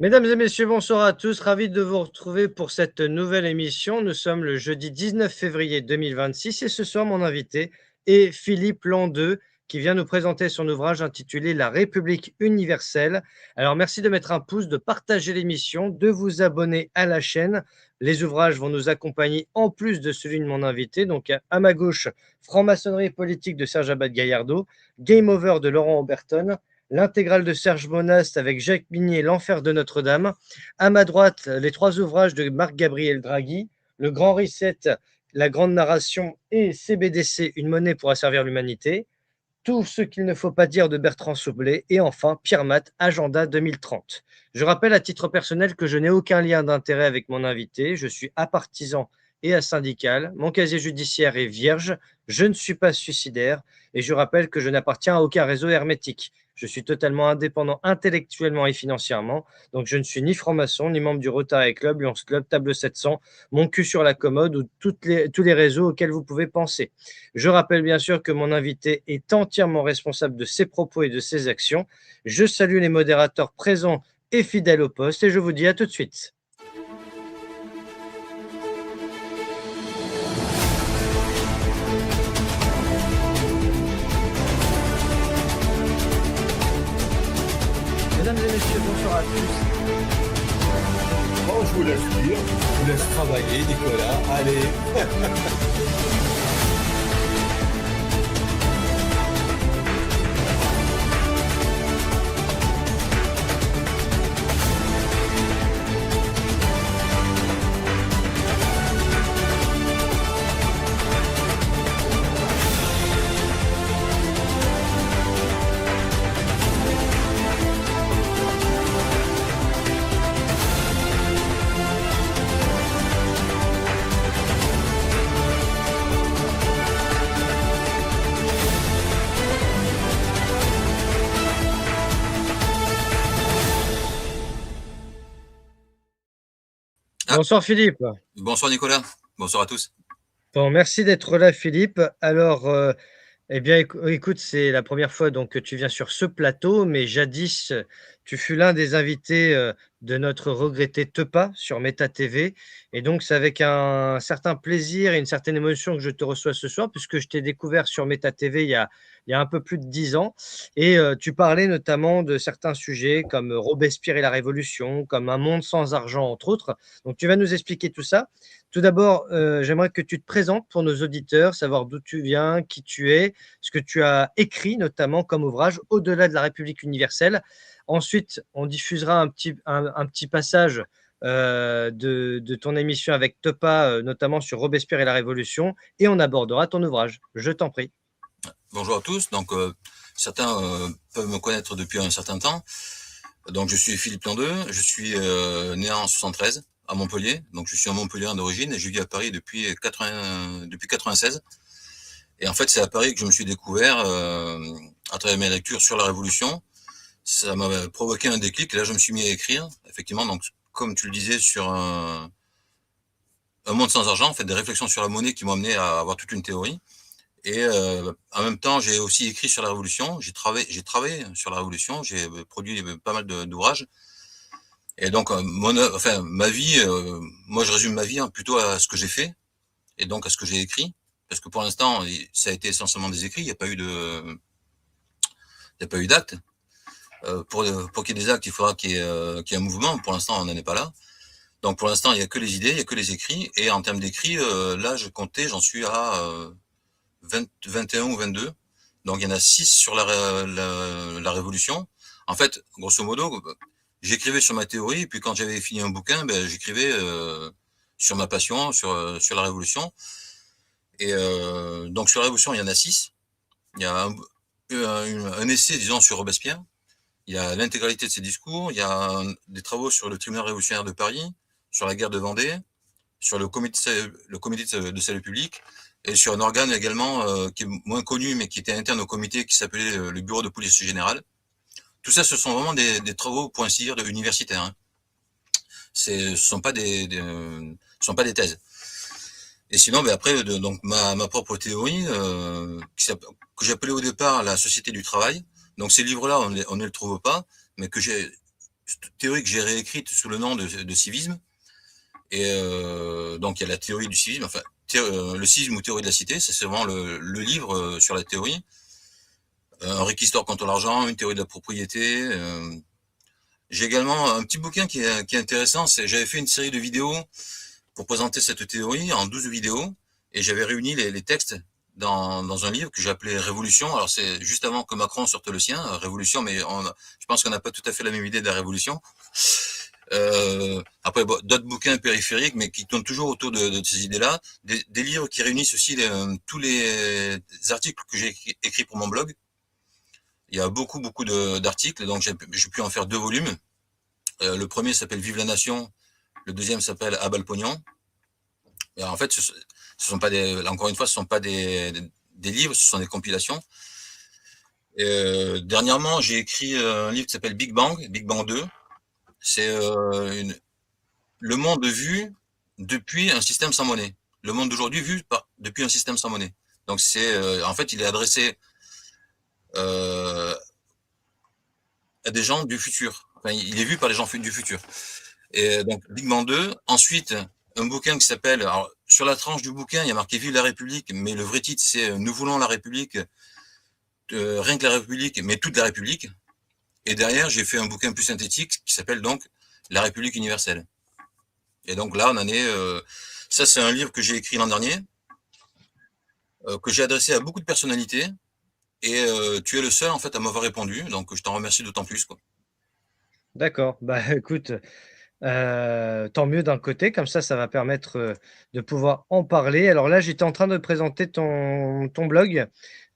Mesdames et messieurs, bonsoir à tous. Ravi de vous retrouver pour cette nouvelle émission. Nous sommes le jeudi 19 février 2026 et ce soir, mon invité est Philippe Landeux qui vient nous présenter son ouvrage intitulé La République universelle. Alors, merci de mettre un pouce, de partager l'émission, de vous abonner à la chaîne. Les ouvrages vont nous accompagner en plus de celui de mon invité. Donc, à ma gauche, Franc-maçonnerie politique de Serge Abad-Gallardo, Game Over de Laurent Oberton, l'intégrale de Serge Monast avec Jacques Minier, L'Enfer de Notre-Dame. À ma droite, les trois ouvrages de Marc-Gabriel Draghi, Le Grand Reset, La Grande Narration et CBDC, Une monnaie pour asservir l'humanité. Tout ce qu'il ne faut pas dire de Bertrand Soubelet. Et enfin, Pierre Matt, Agenda 2030. Je rappelle à titre personnel que je n'ai aucun lien d'intérêt avec mon invité. Je suis apartisan et asyndical. Mon casier judiciaire est vierge. Je ne suis pas suicidaire. Et je rappelle que je n'appartiens à aucun réseau hermétique. Je suis totalement indépendant intellectuellement et financièrement. Donc je ne suis ni franc-maçon, ni membre du Rotary Club, Lions Club, Table 700, mon cul sur la commode ou tous les réseaux auxquels vous pouvez penser. Je rappelle bien sûr que mon invité est entièrement responsable de ses propos et de ses actions. Je salue les modérateurs présents et fidèles au poste et je vous dis à tout de suite. Mesdames et messieurs, bonsoir à tous. Bon, je vous laisse lire, je vous laisse travailler, Nicolas. Allez. Bonsoir Philippe. Bonsoir Nicolas, bonsoir à tous. Bon, merci d'être là Philippe. Alors, eh bien, écoute, c'est la première fois donc que tu viens sur ce plateau, mais jadis, tu fus l'un des invités de notre regretté Tepa sur Meta TV. Et donc, c'est avec un certain plaisir et une certaine émotion que je te reçois ce soir, puisque je t'ai découvert sur Meta TV il y a un peu plus de 10 ans. Et tu parlais notamment de certains sujets comme Robespierre et la Révolution, comme Un monde sans argent, entre autres. Donc, tu vas nous expliquer tout ça. Tout d'abord, j'aimerais que tu te présentes pour nos auditeurs, savoir d'où tu viens, qui tu es, ce que tu as écrit notamment comme ouvrage Au-delà de la République universelle. Ensuite, on diffusera un petit passage de ton émission avec Tepa, notamment sur Robespierre et la Révolution, et on abordera ton ouvrage. Je t'en prie. Bonjour à tous. Donc, certains peuvent me connaître depuis un certain temps. Donc, je suis Philippe Landeux. Je suis né en 73 à Montpellier. Donc, je suis un Montpellierin d'origine et je vis à Paris depuis 96. Et en fait, c'est à Paris que je me suis découvert à travers mes lectures sur la Révolution. Ça m'a provoqué un déclic et là, je me suis mis à écrire. Effectivement, donc, comme tu le disais, sur un monde sans argent, en fait, des réflexions sur la monnaie qui m'ont amené à avoir toute une théorie. Et en même temps, j'ai aussi écrit sur la Révolution. J'ai travaillé sur la Révolution. J'ai produit pas mal d'ouvrages. Et donc, ma vie, moi, je résume ma vie plutôt à ce que j'ai fait et donc à ce que j'ai écrit. Parce que pour l'instant, ça a été essentiellement des écrits. Il n'y a pas eu d'actes. Pour qu'il y ait des actes, il faudra qu'il y ait un mouvement. Pour l'instant, on n'en est pas là. Donc, pour l'instant, il n'y a que les idées, il n'y a que les écrits. Et en termes d'écrits, là, j'en suis à 21 ou 22. Donc, il y en a 6 sur la Révolution. En fait, grosso modo, j'écrivais sur ma théorie, puis quand j'avais fini un bouquin, j'écrivais sur ma passion, sur la Révolution. Et donc, sur la Révolution, il y en a 6. Il y a un essai, disons, sur Robespierre. Il y a l'intégralité de ses discours. Il y a des travaux sur le tribunal révolutionnaire de Paris, sur la guerre de Vendée, sur le comité de salut public, et sur un organe également qui est moins connu, mais qui était interne au comité, qui s'appelait le bureau de police générale. Tout ça, ce sont vraiment des travaux, pour ainsi dire, universitaires. Hein. Ce sont pas des thèses. Et sinon, après, donc ma propre théorie, que j'appelais au départ la société du travail. Donc ces livres-là, on ne les trouve pas, mais que j'ai théorie que j'ai réécrite sous le nom de civisme. Et donc, il y a la théorie du civisme, enfin, le civisme ou théorie de la cité, c'est vraiment le livre sur la théorie. Un réquisitoire contre l'argent, une théorie de la propriété. J'ai également un petit bouquin qui est intéressant. J'avais fait une série de vidéos pour présenter cette théorie en 12 vidéos, et j'avais réuni les textes dans un livre que j'ai appelé Révolution. Alors, c'est juste avant que Macron sorte le sien, Révolution, mais je pense qu'on n'a pas tout à fait la même idée de la Révolution. Après, d'autres bouquins périphériques, mais qui tournent toujours autour de ces idées-là. Des livres qui réunissent aussi tous les articles que j'ai écrits pour mon blog. Il y a beaucoup d'articles, donc j'ai pu en faire 2 volumes. Le premier s'appelle Vive la Nation, le deuxième s'appelle À bas le pognon. Et en fait, ce sont pas encore une fois, ce sont pas des livres, ce sont des compilations. Dernièrement, j'ai écrit un livre qui s'appelle Big Bang 2. C'est le monde vu depuis un système sans monnaie. Le monde d'aujourd'hui vu depuis un système sans monnaie. Donc en fait, il est adressé à des gens du futur. Enfin, il est vu par les gens du futur. Et donc, Big Bang 2. Ensuite, un bouquin qui s'appelle, alors, sur la tranche du bouquin, il y a marqué Vive la République, mais le vrai titre, c'est Nous voulons la République, rien que la République, mais toute la République. Et derrière, j'ai fait un bouquin plus synthétique qui s'appelle donc La République universelle. Et donc là, on en est. Ça, c'est un livre que j'ai écrit l'an dernier, que j'ai adressé à beaucoup de personnalités. Et tu es le seul, en fait, à m'avoir répondu. Donc, je t'en remercie d'autant plus, quoi. D'accord. Bah, écoute, tant mieux d'un côté, comme ça va permettre, de pouvoir en parler. Alors là, j'étais en train de présenter ton blog,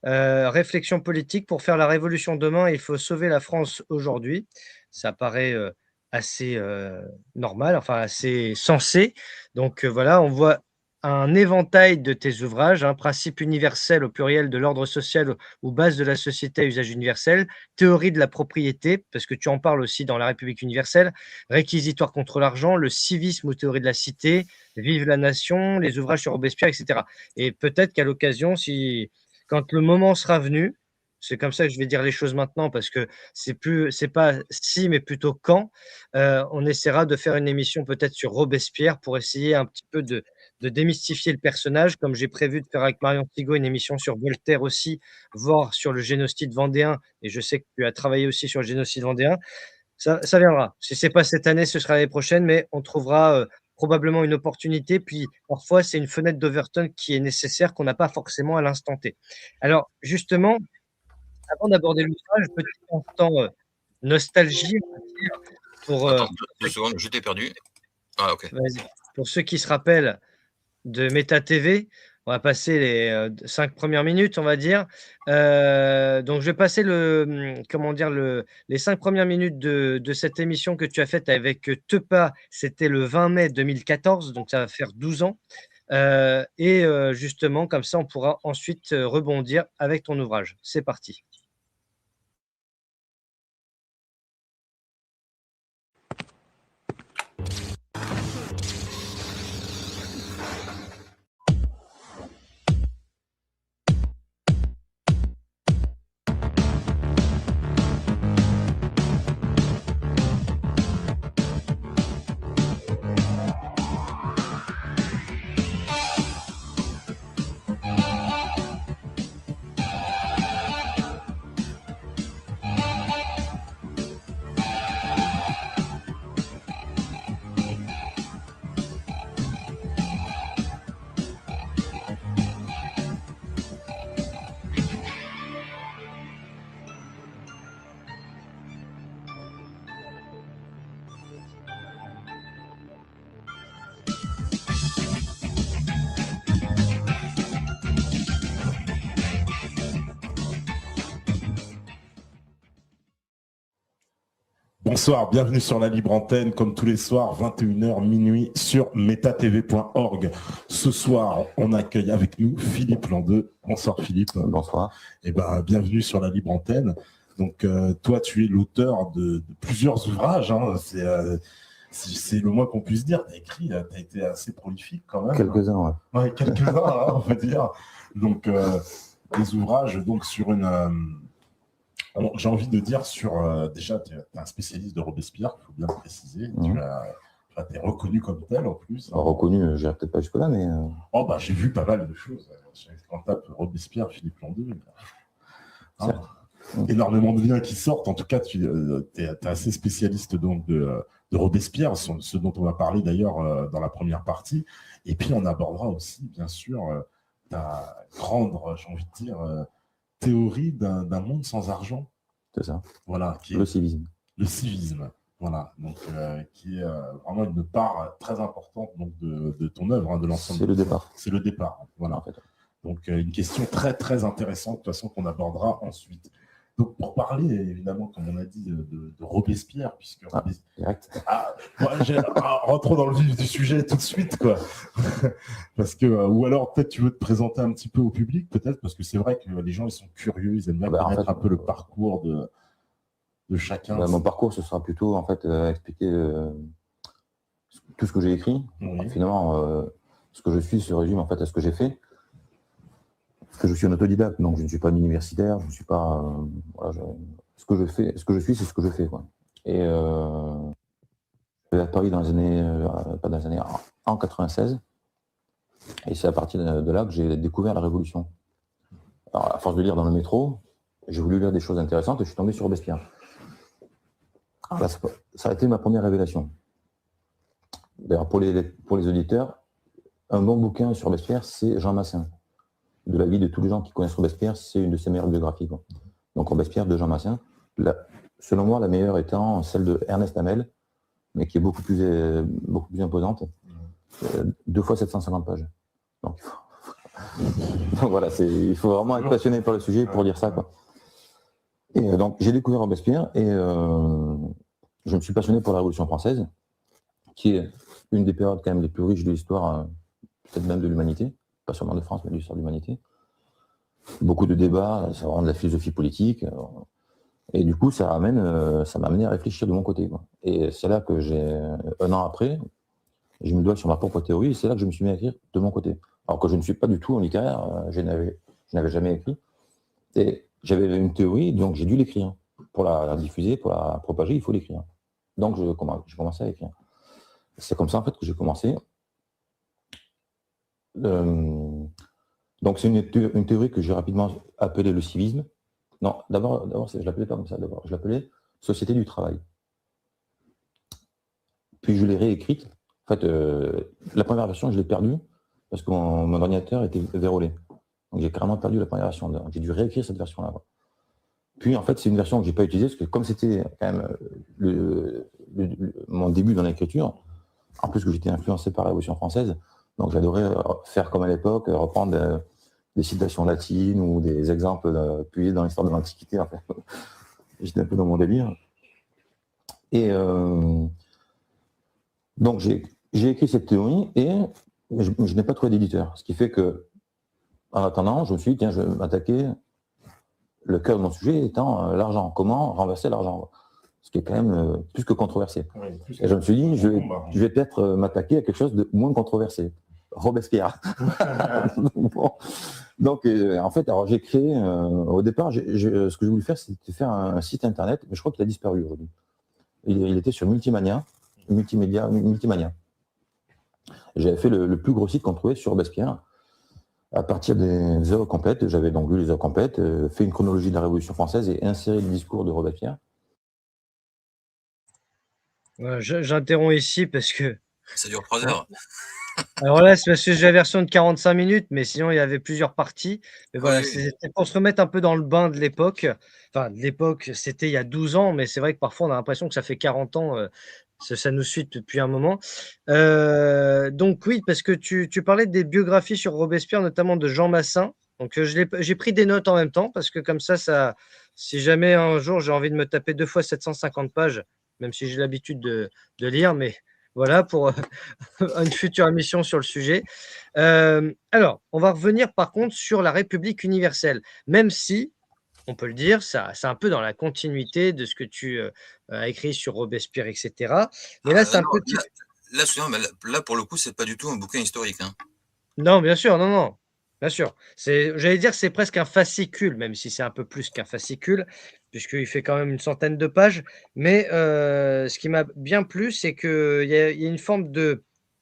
Réflexion politique pour faire la révolution demain, il faut sauver la France aujourd'hui. Ça paraît, assez, normal, enfin assez sensé. Donc, voilà, on voit un éventail de tes ouvrages, hein, principes universels au pluriel de l'ordre social ou base de la société à usage universel, théorie de la propriété, parce que tu en parles aussi dans La République universelle, réquisitoire contre l'argent, le civisme ou théorie de la cité, vive la nation, les ouvrages sur Robespierre, etc. Et peut-être qu'à l'occasion, quand le moment sera venu, c'est comme ça que je vais dire les choses maintenant, parce que c'est pas si, mais plutôt quand, on essaiera de faire une émission peut-être sur Robespierre pour essayer un petit peu de démystifier le personnage, comme j'ai prévu de faire avec Marion Thigaud une émission sur Voltaire aussi, voire sur le génocide vendéen, et je sais que tu as travaillé aussi sur le génocide vendéen. Ça viendra. Si c'est pas cette année, ce sera l'année prochaine, mais on trouvera, probablement une opportunité. Puis parfois, c'est une fenêtre d'Overton qui est nécessaire, qu'on n'a pas forcément à l'instant T. Alors justement, avant d'aborder l'ouvrage, petit instant, nostalgie, on va dire, pour, Attends, 2 secondes, je t'ai perdu. Ah, ok. vas-y. Pour ceux qui se rappellent de Méta TV. On va passer les 5 premières minutes, on va dire. Donc, je vais passer comment dire, les 5 premières minutes de cette émission que tu as faite avec Tepa. C'était le 20 mai 2014, donc ça va faire 12 ans. Et justement, comme ça, on pourra ensuite rebondir avec ton ouvrage. C'est parti. Bonsoir, bienvenue sur la libre antenne, comme tous les soirs, 21h minuit sur metatv.org. Ce soir, on accueille avec nous Philippe Landeux. Bonsoir Philippe. Bonsoir. Et bienvenue sur la libre antenne. Donc toi, tu es l'auteur de plusieurs ouvrages. Hein. C'est le moins qu'on puisse dire. Tu as été assez prolifique quand même. Quelques-uns, ouais. Ouais, quelques-uns, hein, on va dire. Donc des ouvrages donc sur Alors, j'ai envie de dire déjà, tu es un spécialiste de Robespierre, il faut bien le préciser. Tu es reconnu comme tel en plus. Alors, reconnu, je n'irai peut-être pas jusque-là, mais. Oh, bah, j'ai vu pas mal de choses. Quand on tape Robespierre, Philippe Landeux, énormément de liens qui sortent. En tout cas, tu es assez spécialiste donc, de Robespierre, ce dont on va parler d'ailleurs dans la première partie. Et puis, on abordera aussi, bien sûr, ta grande, j'ai envie de dire, théorie d'un monde sans argent. C'est ça. Voilà, le civisme. Le civisme, voilà, donc qui est vraiment une part très importante donc, de ton œuvre, de l'ensemble. C'est le départ. C'est le départ, voilà. En fait. Donc une question très très intéressante, de toute façon, qu'on abordera ensuite. Donc pour parler, évidemment, comme on a dit, de Robespierre, puisque direct. rentrons dans le vif du sujet tout de suite, quoi. Parce que, ou alors peut-être tu veux te présenter un petit peu au public, peut-être, parce que c'est vrai que les gens ils sont curieux, ils aiment bien connaître un peu le parcours de chacun. Mon parcours, ce sera plutôt en fait expliquer tout ce que j'ai écrit. Oui. Finalement, ce que je suis se résume en fait à ce que j'ai fait. Parce que je suis un autodidacte, donc je ne suis pas un universitaire, je ne suis pas. Ce que je fais, ce que je suis, c'est ce que je fais, quoi. Et je suis à Paris dans les années, pas dans les années, en 96. Et c'est à partir de là que j'ai découvert la Révolution. Alors, à force de lire dans le métro, j'ai voulu lire des choses intéressantes et je suis tombé sur Robespierre. Là, ça a été ma première révélation. D'ailleurs, pour les auditeurs, un bon bouquin sur Robespierre, c'est Jean Massin. De la vie de tous les gens qui connaissent Robespierre, c'est une de ses meilleures biographies, quoi. Donc Robespierre de Jean Massin. Selon moi, la meilleure étant celle de Ernest Hamel, mais qui est beaucoup plus imposante. 2 fois 750 pages. Donc, donc voilà, il faut vraiment être passionné par le sujet pour lire ça, quoi. Et donc j'ai découvert Robespierre et je me suis passionné pour la Révolution française, qui est une des périodes quand même les plus riches de l'histoire, peut-être même de l'humanité, pas seulement de France, mais de l'histoire de l'humanité. Beaucoup de débats, ça rend de la philosophie politique. Et du coup, ça m'a amené à réfléchir de mon côté, quoi. Et c'est là que un an après, je me dois sur ma propre théorie, et c'est là que je me suis mis à écrire de mon côté. Alors que je ne suis pas du tout un littéraire, je n'avais jamais écrit. Et j'avais une théorie, donc j'ai dû l'écrire. Pour la diffuser, pour la propager, il faut l'écrire. Donc j'ai commencé à écrire. C'est comme ça en fait que j'ai commencé. Donc c'est une théorie que j'ai rapidement appelée le civisme. Non, d'abord je ne l'appelais pas comme ça. D'abord, je l'appelais société du travail. Puis je l'ai réécrite. En fait, la première version, je l'ai perdue parce que mon ordinateur était vérolé. Donc j'ai carrément perdu la première version. Donc j'ai dû réécrire cette version-là. Puis en fait, c'est une version que je n'ai pas utilisée parce que comme c'était quand même mon début dans l'écriture, en plus que j'étais influencé par la Révolution française, donc j'adorais faire comme à l'époque, reprendre des citations latines ou des exemples puisés dans l'histoire de l'Antiquité. En fait. J'étais un peu dans mon délire. Et donc j'ai écrit cette théorie et je n'ai pas trouvé d'éditeur. Ce qui fait que, en attendant, je me suis dit, tiens, je vais m'attaquer, le cœur de mon sujet étant l'argent. Comment renverser l'argent? Ce qui est quand même plus que controversé. Oui, et je me suis dit, je vais peut-être m'attaquer à quelque chose de moins controversé. Robespierre. Bon. Donc, en fait, alors j'ai créé, au départ, ce que j'ai voulu faire, c'était faire un site internet, mais je crois qu'il a disparu aujourd'hui. Il était sur Multimania. J'avais fait le plus gros site qu'on trouvait sur Robespierre. À partir des œuvres complètes, j'avais donc lu les œuvres complètes, fait une chronologie de la Révolution française et inséré le discours de Robespierre. J'interromps ici parce que... Ça dure 3 heures. Alors là, c'est parce que j'ai la version de 45 minutes, mais sinon, il y avait plusieurs parties. Mais voilà, Oui. c'était pour se remettre un peu dans le bain de l'époque. Enfin, de l'époque, c'était il y a 12 ans, mais c'est vrai que parfois, on a l'impression que ça fait 40 ans. Ça nous suit depuis un moment. Donc oui, parce que tu parlais des biographies sur Robespierre, notamment de Jean Massin. Donc j'ai pris des notes en même temps, parce que comme ça, si jamais un jour j'ai envie de me taper 2 fois 750 pages, même si j'ai l'habitude de lire, mais voilà, pour une future émission sur le sujet. Alors, on va revenir par contre sur la République universelle, même si, on peut le dire, c'est un peu dans la continuité de ce que tu as écrit sur Robespierre, etc. Mais là, c'est un peu... Là, pour le coup, c'est pas du tout un bouquin historique. Hein. Non, bien sûr, non. Bien sûr. J'allais dire, c'est presque un fascicule, même si c'est un peu plus qu'un fascicule, puisqu'il fait quand même une centaine de pages. Mais ce qui m'a bien plu, c'est qu'il y a une forme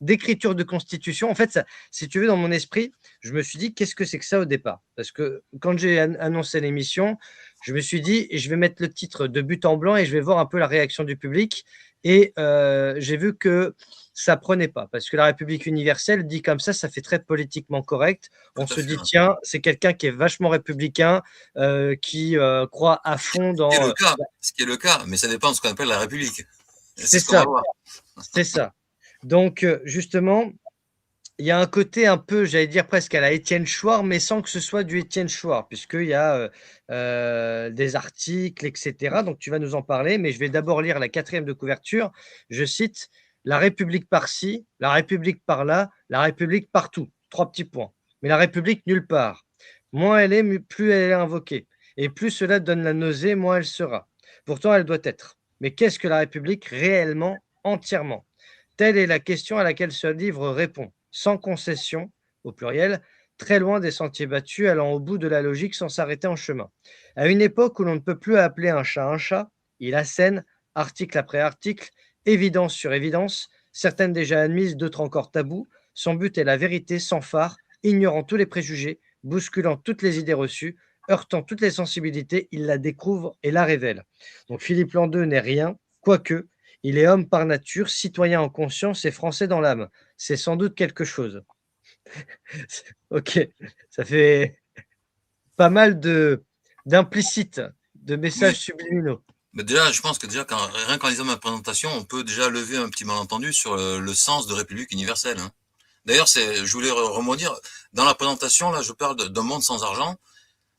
d'écriture de constitution. En fait, ça, si tu veux, dans mon esprit, je me suis dit, qu'est-ce que c'est que ça au départ? Parce que quand j'ai annoncé l'émission, je me suis dit, je vais mettre le titre de but en blanc et je vais voir un peu la réaction du public. Et j'ai vu que ça prenait pas, parce que la République universelle, dit comme ça fait très politiquement correct. Tout On à se fait, dit, hein. tiens, c'est quelqu'un qui est vachement républicain, qui croit à fond Ce qui est dans. le cas, ce qui est le cas, mais ça dépend de ce qu'on appelle la République. Et c'est C'est ce qu'on va ça, voir. c'est ça. Donc, justement, il y a un côté un peu, j'allais dire presque à la Étienne Chouard, mais sans que ce soit du Étienne Chouard, puisqu'il y a des articles, etc. Donc, tu vas nous en parler, mais je vais d'abord lire la 4e de couverture. Je cite: La République par-ci, la République par-là, la République partout. 3 petits points. Mais la République nulle part. Moins elle est, plus elle est invoquée. Et plus cela donne la nausée, moins elle sera. Pourtant, elle doit être. Mais qu'est-ce que la République réellement, entièrement? Telle est la question à laquelle ce livre répond, sans concession, au pluriel, très loin des sentiers battus, allant au bout de la logique sans s'arrêter en chemin. À une époque où l'on ne peut plus appeler un chat, il assène, article après article, évidence sur évidence, certaines déjà admises, d'autres encore tabous. Son but est la vérité sans phare, ignorant tous les préjugés, bousculant toutes les idées reçues, heurtant toutes les sensibilités, il la découvre et la révèle. Donc Philippe Landeux n'est rien, quoique il est homme par nature, citoyen en conscience et français dans l'âme. C'est sans doute quelque chose. Ok, ça fait pas mal d'implicites, de Oui, messages subliminaux. mais déjà, je pense que déjà, rien qu'en lisant ma présentation, on peut déjà lever un petit malentendu sur le sens de République universelle, hein. D'ailleurs, je voulais rebondir. Dans la présentation, là, je parle d'un monde sans argent.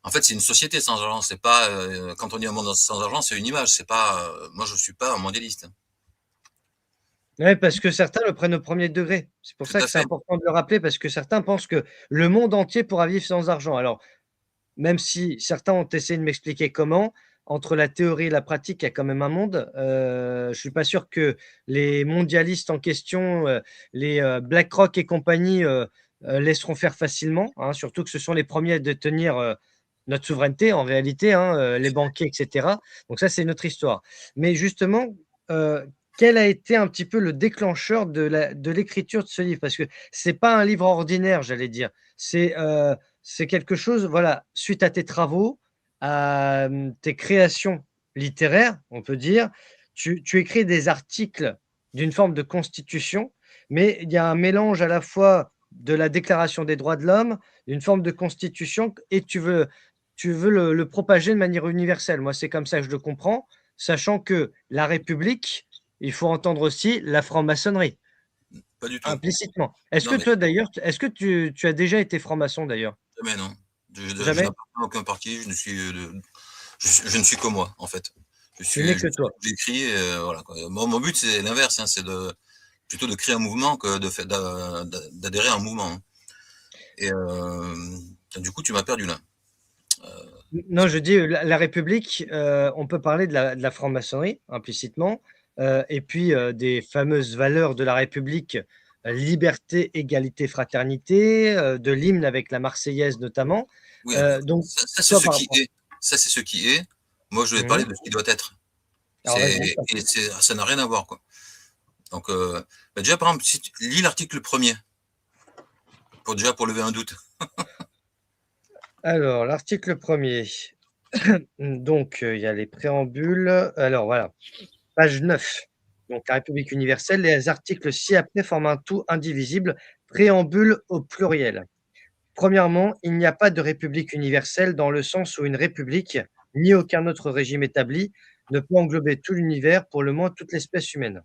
En fait, c'est une société sans argent. C'est pas, quand on dit un monde sans argent, c'est une image. C'est pas, moi, je suis pas un mondialiste. Oui, parce que certains le prennent au premier degré. C'est pour Tout ça à que c'est fait. important de le rappeler, parce que certains pensent que le monde entier pourra vivre sans argent. Alors, même si certains ont essayé de m'expliquer comment, entre la théorie et la pratique, il y a quand même un monde. Je ne suis pas sûr que les mondialistes en question, les BlackRock et compagnie, laisseront faire facilement, hein, surtout que ce sont les premiers à détenir notre souveraineté en réalité, hein, les banquiers, etc. Donc ça, c'est une autre histoire. Mais justement, quel a été un petit peu le déclencheur de l'écriture de ce livre? Parce que c'est pas un livre ordinaire, j'allais dire. C'est quelque chose, voilà, suite à tes travaux, à tes créations littéraires, on peut dire, tu écris des articles d'une forme de constitution, mais il y a un mélange à la fois de la Déclaration des droits de l'homme, d'une forme de constitution, et tu veux le propager de manière universelle. Moi, c'est comme ça que je le comprends, sachant que la République, il faut entendre aussi la franc-maçonnerie, Pas du tout. implicitement. Est-ce que Non, mais toi, d'ailleurs, est-ce que tu as déjà été franc-maçon, d'ailleurs? jamais, non. Je Jamais? n'appartiens à aucun parti. Je ne suis que moi, en fait. Tu n'es que Je toi. j'écris, voilà, quoi. Mon but, c'est l'inverse, hein, c'est plutôt de créer un mouvement que d'adhérer à un mouvement, hein. Et du coup, tu m'as perdu là. Euh, Non, je dis, la République, on peut parler de la franc-maçonnerie, implicitement, et puis, des fameuses valeurs de la République, liberté, égalité, fraternité, de l'hymne avec la Marseillaise notamment. oui, alors, Donc ça, c'est toi, ce par qui rapport. est. Ça, c'est ce qui est. Moi, je vais Mmh. parler de ce qui doit être. Alors vas-y. Ça n'a rien à voir, quoi. Donc, bah, déjà, par exemple, si tu lis l'article premier, pour lever un doute. Alors l'article 1er, donc il y a les préambules. Alors voilà, page 9. Donc la République universelle, les articles ci-après forment un tout indivisible, préambule au pluriel. Premièrement, il n'y a pas de république universelle dans le sens où une république, ni aucun autre régime établi, ne peut englober tout l'univers, pour le moins toute l'espèce humaine.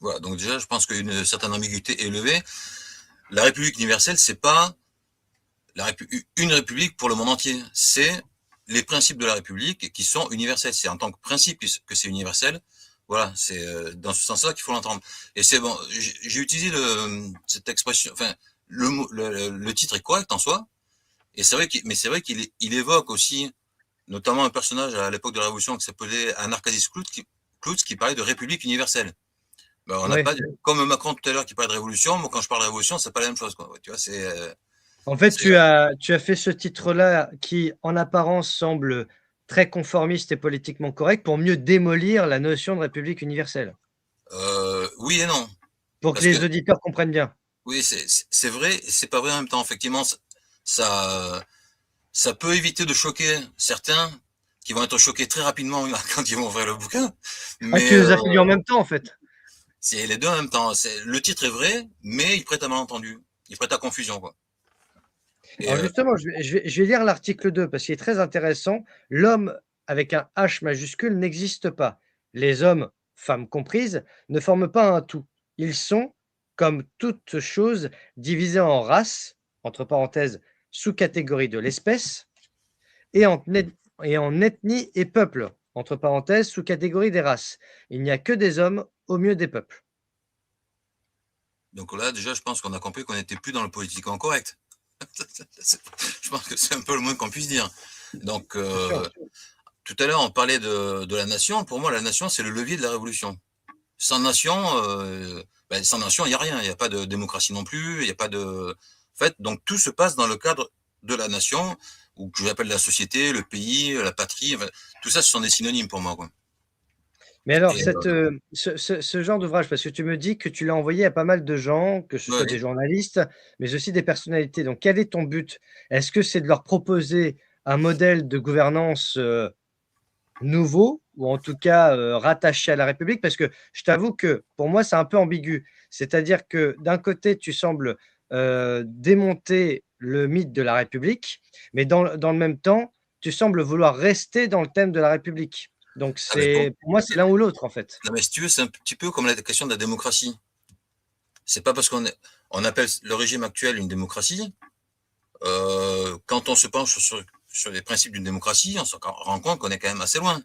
Voilà, donc déjà, je pense qu'une certaine ambiguïté est levée. La République universelle, c'est pas une république pour le monde entier. C'est les principes de la République qui sont universels. C'est en tant que principe que c'est universel. Voilà, c'est dans ce sens-là qu'il faut l'entendre. Et c'est bon, j'ai utilisé cette expression, enfin, le titre est correct en soi. Et c'est vrai mais c'est vrai qu'il évoque aussi, notamment un personnage à l'époque de la Révolution qui s'appelait Anarchadis Cloutz qui parlait de République universelle. Ben, on n'a Oui, pas, comme Macron tout à l'heure qui parlait de révolution, moi quand je parle de révolution, c'est pas la même chose, quoi. Tu vois, En fait, C'est, tu as fait ce titre-là qui, en apparence, semble très conformiste et politiquement correct pour mieux démolir la notion de république universelle. oui et non. Pour que Parce que, les auditeurs comprennent bien. oui, c'est vrai et c'est pas vrai en même temps. Effectivement, ça, ça peut éviter de choquer certains qui vont être choqués très rapidement quand ils vont ouvrir le bouquin. Ah, Mais tu nous as fait dit en même temps, en fait. c'est les deux en même temps. Le titre est vrai, mais il prête à malentendu. Il prête à confusion, quoi. Et Alors justement, je vais lire l'article 2 parce qu'il est très intéressant. L'homme avec un H majuscule n'existe pas. Les hommes, femmes comprises, ne forment pas un tout. Ils sont, comme toute chose, divisés en races, entre parenthèses, sous-catégories de l'espèce, et et en ethnie et peuples, entre parenthèses, sous-catégories des races. Il n'y a que des hommes au milieu des peuples. donc là, déjà, je pense qu'on a compris qu'on n'était plus dans le politiquement correct. Je pense que c'est un peu le moins qu'on puisse dire. Donc, Bien sûr. tout à l'heure, on parlait de la nation. Pour moi, la nation, c'est le levier de la révolution. Sans nation, sans nation, il n'y a rien. Il n'y a pas de démocratie non plus. Il n'y a pas de. En fait, donc tout se passe dans le cadre de la nation, ou que j'appelle la société, le pays, la patrie. Enfin, tout ça, ce sont des synonymes pour moi, quoi. Mais alors, Et ce genre d'ouvrage, parce que tu me dis que tu l'as envoyé à pas mal de gens, que ce soit des ouais, journalistes, mais aussi des personnalités. Donc, quel est ton but? Est-ce que c'est de leur proposer un modèle de gouvernance nouveau, ou en tout cas rattaché à la République? Parce que je t'avoue que pour moi, c'est un peu ambigu. C'est-à-dire que d'un côté, tu sembles démonter le mythe de la République, mais dans le même temps, tu sembles vouloir rester dans le thème de la République. Donc, ah ben pour moi, c'est l'un ou l'autre, en fait. non, mais si tu veux, c'est un petit peu comme la question de la démocratie. C'est pas parce on appelle le régime actuel une démocratie. Quand on se penche sur les principes d'une démocratie, on se rend compte qu'on est quand même assez loin.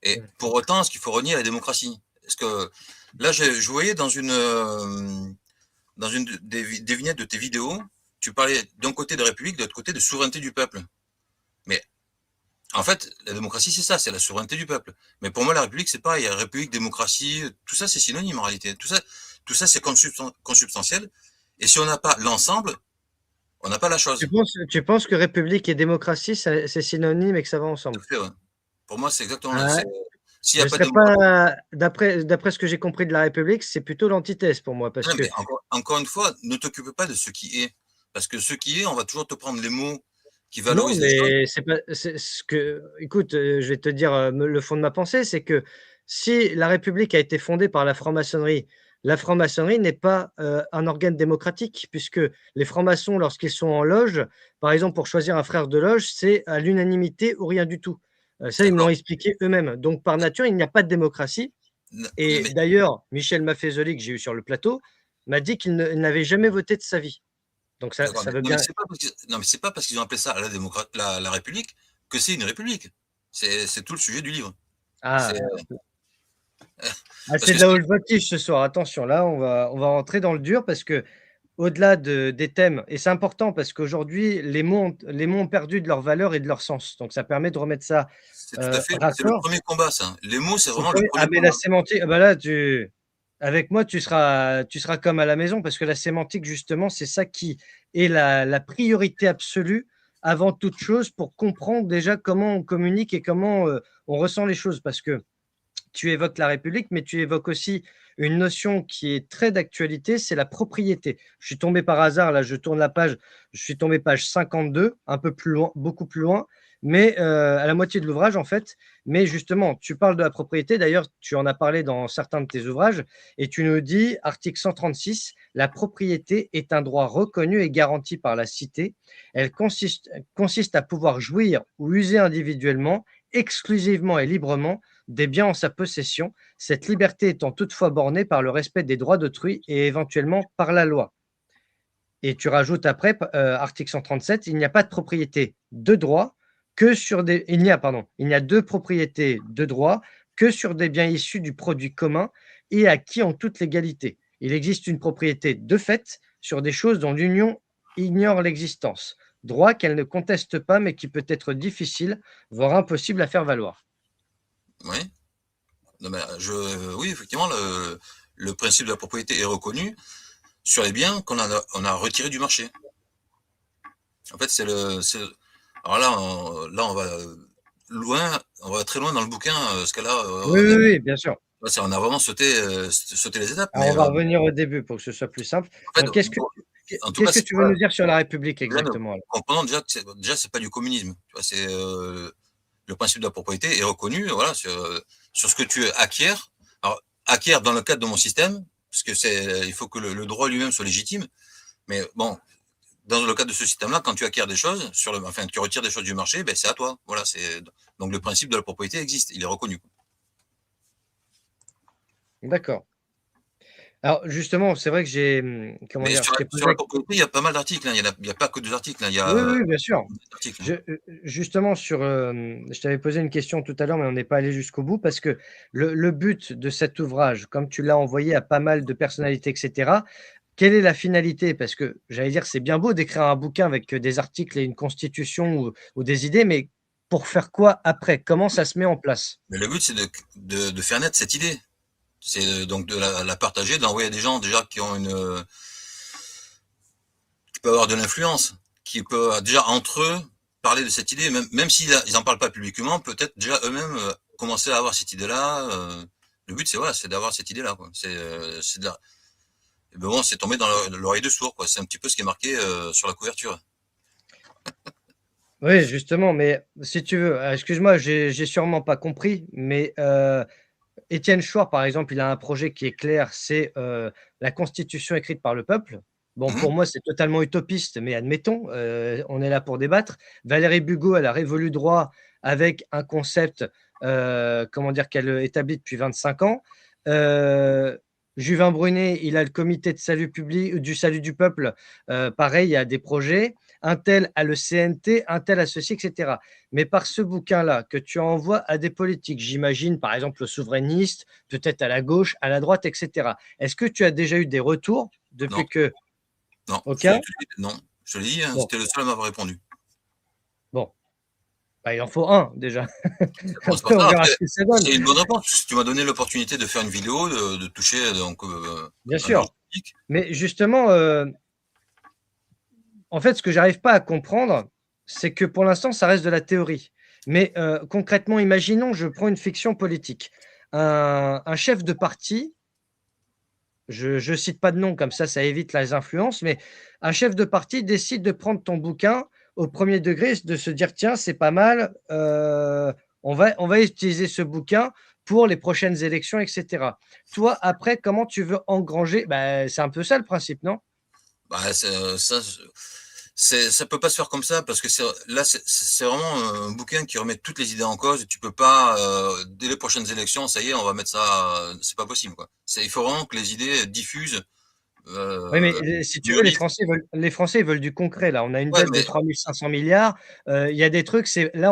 Et pour autant, est-ce qu'il faut renier la démocratie? Est-ce que là, je voyais dans une des vignettes de tes vidéos, tu parlais d'un côté de République, de l'autre côté de souveraineté du peuple. Mais en fait, la démocratie, c'est ça, c'est la souveraineté du peuple. Mais pour moi, la République, c'est pareil. République, démocratie, tout ça, c'est synonyme en réalité. Tout ça, c'est consubstantiel. Et si on n'a pas l'ensemble, on n'a pas la chose. Tu penses que République et démocratie, c'est synonyme et que ça va Tout ensemble? à fait, ouais. Pour moi, c'est exactement. Ah, S'il n'y je a ne pas de serais démocratie. pas, d'après ce que j'ai compris de la République, c'est plutôt l'antithèse pour moi, parce Non, mais que encore une fois, ne t'occupe pas de ce qui est. Parce que ce qui est, on va toujours te prendre les mots qui non, valorisent les choses. mais c'est pas, c'est ce que, écoute, je vais te dire le fond de ma pensée, c'est que si la République a été fondée par la franc-maçonnerie n'est pas un organe démocratique, puisque les francs-maçons, lorsqu'ils sont en loge, par exemple, pour choisir un frère de loge, c'est à l'unanimité ou rien du tout. Ça, ils me l'ont D'accord. expliqué eux-mêmes. Donc, par nature, il n'y a pas de démocratie. Oui, Et mais d'ailleurs, Michel Maffezoli, que j'ai eu sur le plateau, m'a dit il n'avait jamais voté de sa vie. Donc d'accord. ça veut Non, mais bien. c'est pas parce qu'ils ont appelé ça la République que c'est une République. C'est tout le sujet du livre. C'est Ah, parce c'est que de la haute voltige ce soir. Attention, là, on va rentrer dans le dur parce que au-delà des thèmes, et c'est important parce qu'aujourd'hui, les mots ont perdu de leur valeur et de leur sens. Donc ça permet de remettre ça c'est tout à fait. C'est le raccord. premier combat, ça. Les mots, c'est C'est le vraiment le premier. Ah, premier mais la combat. sémantique, ah bah là, avec moi, tu seras comme à la maison parce que la sémantique, justement, c'est ça qui est la priorité absolue avant toute chose pour comprendre déjà comment on communique et comment on ressent les choses. Parce que tu évoques la République, mais tu évoques aussi une notion qui est très d'actualité, c'est la propriété. Je suis tombé par hasard, là, je tourne la page, je suis tombé page 52, un peu plus loin, beaucoup plus loin, mais à la moitié de l'ouvrage, en fait. Mais justement, tu parles de la propriété, d'ailleurs, tu en as parlé dans certains de tes ouvrages, et tu nous dis, article 136, la propriété est un droit reconnu et garanti par la cité. Elle consiste à pouvoir jouir ou user individuellement, exclusivement et librement des biens en sa possession, cette liberté étant toutefois bornée par le respect des droits d'autrui et éventuellement par la loi. Et tu rajoutes après, article 137, il n'y a pas de propriété de droit que sur des. Il n'y a de propriété de droit que sur des biens issus du produit commun et acquis en toute légalité. Il existe une propriété de fait sur des choses dont l'Union ignore l'existence. Droit qu'elle ne conteste pas, mais qui peut être difficile, voire impossible à faire valoir. Oui. Non, mais oui, effectivement, le principe de la propriété est reconnu sur les biens on a retirés du marché. En fait, alors là, on va loin, on va très loin dans le bouquin, ce cas-là, Oui, oui, oui, bien sûr. on a vraiment sauté les étapes, Alors, mais on va revenir au début pour que ce soit plus simple. en fait, Donc, bon, en tout cas, qu'est-ce que tu veux nous dire sur la République exactement alors? comprenons déjà que c'est pas du communisme. Tu vois, c'est le principe de la propriété est reconnu, voilà, sur ce que tu acquiers. Alors, acquiers dans le cadre de mon système, parce que il faut que le droit lui-même soit légitime. Mais bon, dans le cadre de ce système-là, quand tu acquiers des choses, enfin, tu retires des choses du marché, ben, c'est à toi. Voilà, donc le principe de la propriété existe, il est reconnu. D'accord. Alors justement, c'est vrai que comment Mais dire? Je t'ai posé sur la propriété, il y a pas mal d'articles, hein. Il y a pas que 2 articles, hein. Il y oui, a oui, bien sûr. articles, hein. Justement je t'avais posé une question tout à l'heure, mais on n'est pas allé jusqu'au bout parce que le but de cet ouvrage, comme tu l'as envoyé à pas mal de personnalités et cetera, quelle est la finalité? Parce que j'allais dire, c'est bien beau d'écrire un bouquin avec, des articles et une constitution ou des idées, mais pour faire quoi après? Comment ça se met en place? Mais le but, c'est de faire naître cette idée. C'est donc de la partager, de l'envoyer à des gens déjà qui peuvent avoir de l'influence, qui peuvent déjà entre eux parler de cette idée, même s'ils en parlent pas publiquement, peut-être déjà eux-mêmes commencer à avoir cette idée-là. Le but, c'est d'avoir cette idée-là, quoi. C'est de la, et ben bon, c'est tombé dans l'oreille de sourd, quoi. C'est un petit peu ce qui est marqué sur la couverture. Oui, justement, mais si tu veux, excuse-moi, j'ai sûrement pas compris, mais Étienne Chouard, par exemple, il a un projet qui est clair, c'est, la constitution écrite par le peuple. Bon, Mmh. pour moi, c'est totalement utopiste, mais admettons, on est là pour débattre. Valérie Bugeaud, elle a révolu droit avec un concept, comment dire? Qu'elle, établit depuis 25 ans. Heu, Juvin Brunet, il a le comité de salut public du salut du peuple, pareil, il y a des projets. Un tel a le CNT, un tel a ceci et cetera. Mais par ce bouquin-là, que tu envoies à des politiques, j'imagine, par exemple, aux souverainistes, peut-être à la gauche, à la droite, et cetera. Est-ce que tu as déjà eu des retours Non, depuis que non, aucun? non, je l'ai dit, hein, Bon, c'était le seul à m'avoir répondu. bon, bah, il en faut un déjà. Bon, c'est pas Après, on ça. verra Après, ce que ça donne. c'est une bonne réponse. Tu m'as donné l'opportunité de faire une vidéo, de toucher donc Bien un large sûr. public. Mais justement, en fait, ce que j'arrive pas à comprendre, c'est que pour l'instant, ça reste de la théorie. Mais, concrètement, imaginons, je prends une fiction politique. Un chef de parti, je cite pas de nom, comme ça évite les influences, mais un chef de parti décide de prendre ton bouquin au premier degré, de se dire: «Tiens, c'est pas mal, on va utiliser ce bouquin pour les prochaines élections» et cetera. Toi, après, comment tu veux engranger bah, c'est un peu ça le principe, non? Bah, ça peut pas se faire comme ça parce que c'est vraiment un bouquin qui remet toutes les idées en cause et tu peux pas, dès les prochaines élections, ça y est, on va mettre ça, c'est pas possible, quoi. Il faut vraiment que les idées diffusent, Oui, mais euh, si tu veux, mûrissent. Les Français veulent du concret, là. On a une Ouais, dette de mais 3 500 milliards. Il y a des trucs, c'est là,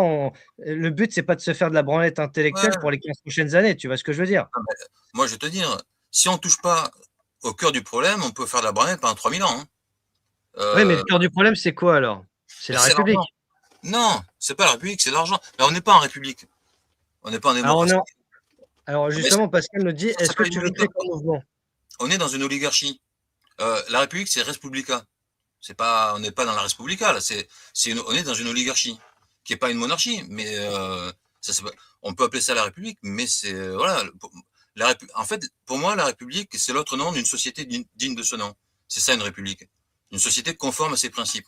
le but, c'est pas de se faire de la branlette intellectuelle pour ouais, les 15 prochaines années, tu vois ce que je veux dire? moi, je vais te dire, si on touche pas au cœur du problème, on peut faire de la branlette pendant 3000 ans, hein. Oui, mais le Euh, cœur du problème, c'est quoi alors? C'est mais la c'est l'argent. République. Non, c'est pas la République, c'est l'argent. Mais on n'est pas en République. On n'est pas en Alors démocratie. alors Mais justement, Pascal me dit: ça «Est-ce que s'appelle une tu veux créer oligarchie. ton mouvement?» On est dans une oligarchie. La République, c'est Res Publica. On n'est pas dans la Res Publica, là. On est dans une oligarchie, qui n'est pas une monarchie, mais on peut appeler ça la République, mais voilà. En fait, pour moi, la République, c'est l'autre nom d'une société digne de ce nom. C'est ça une République. Une société conforme à ses principes.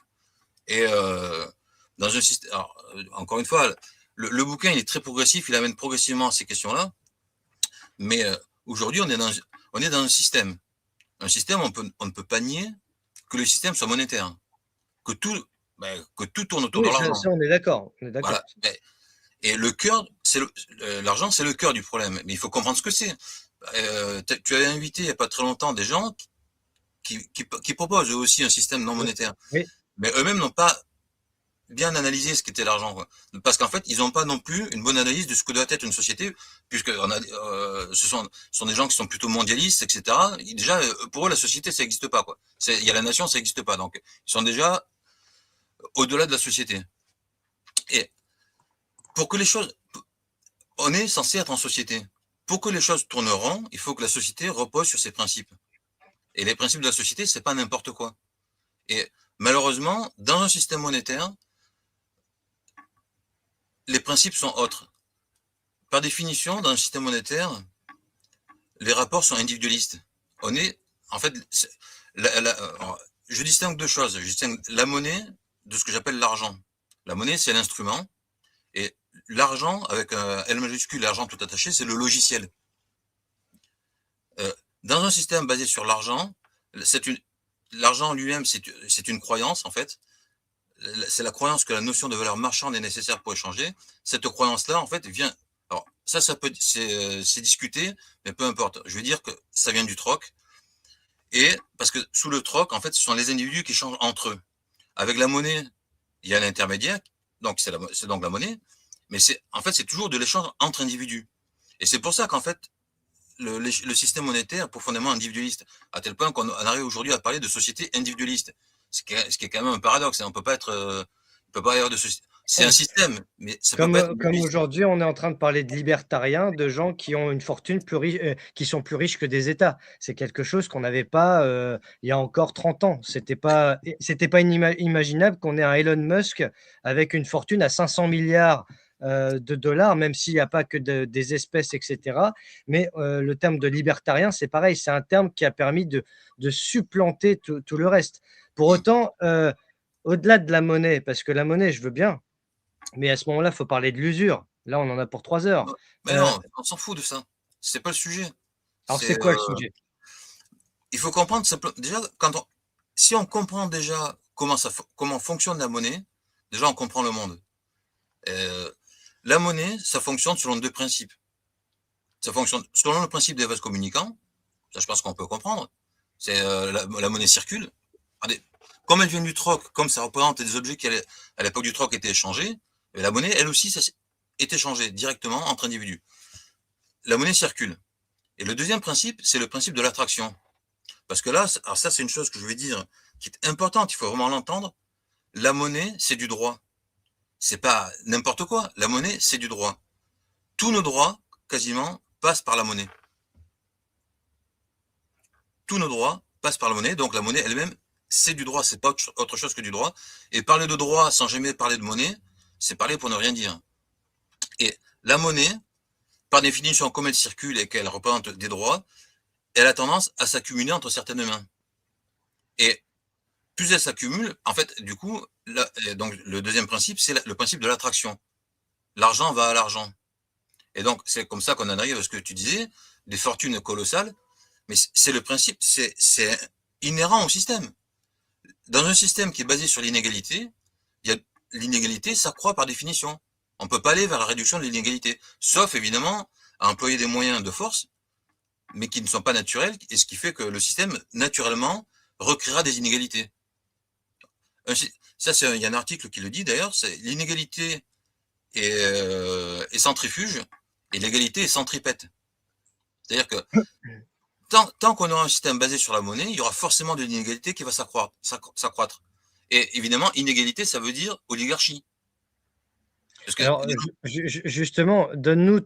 Et dans un système, encore une fois, le bouquin, il est très progressif, il amène progressivement à ces questions-là, mais aujourd'hui, on est dans un système. Un système, on ne peut pas nier que le système soit monétaire, que tout, que tout tourne autour de Oui, ça l'argent. ça, on est d'accord, on est d'accord. Voilà. Et le cœur, l'argent, c'est le cœur du problème. Mais il faut comprendre ce que c'est. Tu avais invité il n'y a pas très longtemps des gens qui proposent eux aussi un système non Oui, monétaire. oui, Mais eux-mêmes n'ont pas bien analyser ce qu'était l'argent, quoi. Parce qu'en fait, ils n'ont pas non plus une bonne analyse de ce que doit être une société, puisque ce sont des gens qui sont plutôt mondialistes, etc. Et déjà, pour eux, la société, ça n'existe pas, quoi. Il y a la nation, ça n'existe pas. Donc, ils sont déjà au-delà de la société. Et pour que les choses, on est censé être en société. Pour que les choses tourneront, il faut que la société repose sur ses principes. Et les principes de la société, c'est pas n'importe quoi. Et Malheureusement, dans un système monétaire, les principes sont autres. Par définition, dans un système monétaire, les rapports sont individualistes. On est, en fait, je distingue deux choses. Je distingue la monnaie de ce que j'appelle l'argent. La monnaie, c'est l'instrument. Et l'argent, avec un L majuscule, l'argent tout attaché, c'est le logiciel. Dans un système basé sur l'argent, l'argent lui-même, c'est une croyance, en fait. C'est la croyance que la notion de valeur marchande est nécessaire pour échanger. Cette croyance-là, en fait, vient... Alors, ça peut, c'est discuté, mais peu importe. Je veux dire que ça vient du troc. Et parce que sous le troc, en fait, ce sont les individus qui changent entre eux. Avec la monnaie, il y a l'intermédiaire, donc c'est donc la monnaie, mais en fait, c'est toujours de l'échange entre individus. Et c'est pour ça qu'en fait, le système monétaire est profondément individualiste, à tel point qu'on arrive aujourd'hui à parler de société individualiste, ce qui est quand même un paradoxe. On peut pas y avoir de société. C'est un système, mais ça peut pas être Comme aujourd'hui, on est en train de parler de libertariens, de gens qui ont une fortune plus riche, qui sont plus riches que des États. C'est quelque chose qu'on n'avait pas il y a encore 30 ans. C'était pas imaginable qu'on ait un Elon Musk avec une fortune à 500 milliards de dollars, même s'il n'y a pas que des espèces, etc. Mais le terme de libertarien, c'est pareil, c'est un terme qui a permis de supplanter tout le reste. Pour autant, au-delà de la monnaie, parce que la monnaie, je veux bien, mais à ce moment-là, il faut parler de l'usure. Là, on en a pour 3 heures. Mais non, on s'en fout de ça. C'est pas le sujet. Alors, c'est quoi le sujet? Il faut comprendre simplement. Déjà, si on comprend déjà comment fonctionne la monnaie, déjà on comprend le monde. La monnaie, ça fonctionne selon deux principes. Ça fonctionne selon le principe des vases communicants. Ça, je pense qu'on peut comprendre. C'est la monnaie circule. Regardez, comme elle vient du troc, comme ça représente des objets qui à l'époque du troc étaient échangés, et la monnaie, elle aussi, ça est échangée directement entre individus. La monnaie circule. Et le deuxième principe, c'est le principe de l'attraction. Parce que là, alors ça, c'est une chose que je vais dire qui est importante, il faut vraiment l'entendre. La monnaie, c'est du droit. C'est pas n'importe quoi. La monnaie, c'est du droit. Tous nos droits, quasiment, passent par la monnaie. Tous nos droits passent par la monnaie. Donc la monnaie elle-même, c'est du droit. C'est pas autre chose que du droit. Et parler de droit sans jamais parler de monnaie, c'est parler pour ne rien dire. Et la monnaie, par définition, comme elle circule et qu'elle représente des droits, elle a tendance à s'accumuler entre certaines mains. Et plus elle s'accumule, en fait, du coup, donc le deuxième principe, c'est le principe de l'attraction. L'argent va à l'argent. Et donc, c'est comme ça qu'on en arrive à ce que tu disais, des fortunes colossales, mais c'est le principe, c'est inhérent au système. Dans un système qui est basé sur l'inégalité, l'inégalité s'accroît par définition. On ne peut pas aller vers la réduction de l'inégalité, sauf évidemment à employer des moyens de force, mais qui ne sont pas naturels, et ce qui fait que le système, naturellement, recréera des inégalités. Ça, il y a un article qui le dit d'ailleurs, c'est l'inégalité est centrifuge et l'égalité est centripète. C'est-à-dire que tant qu'on aura un système basé sur la monnaie, il y aura forcément de l'inégalité qui va s'accroître. Et évidemment, inégalité, ça veut dire oligarchie. Parce que, Alors, justement, donne-nous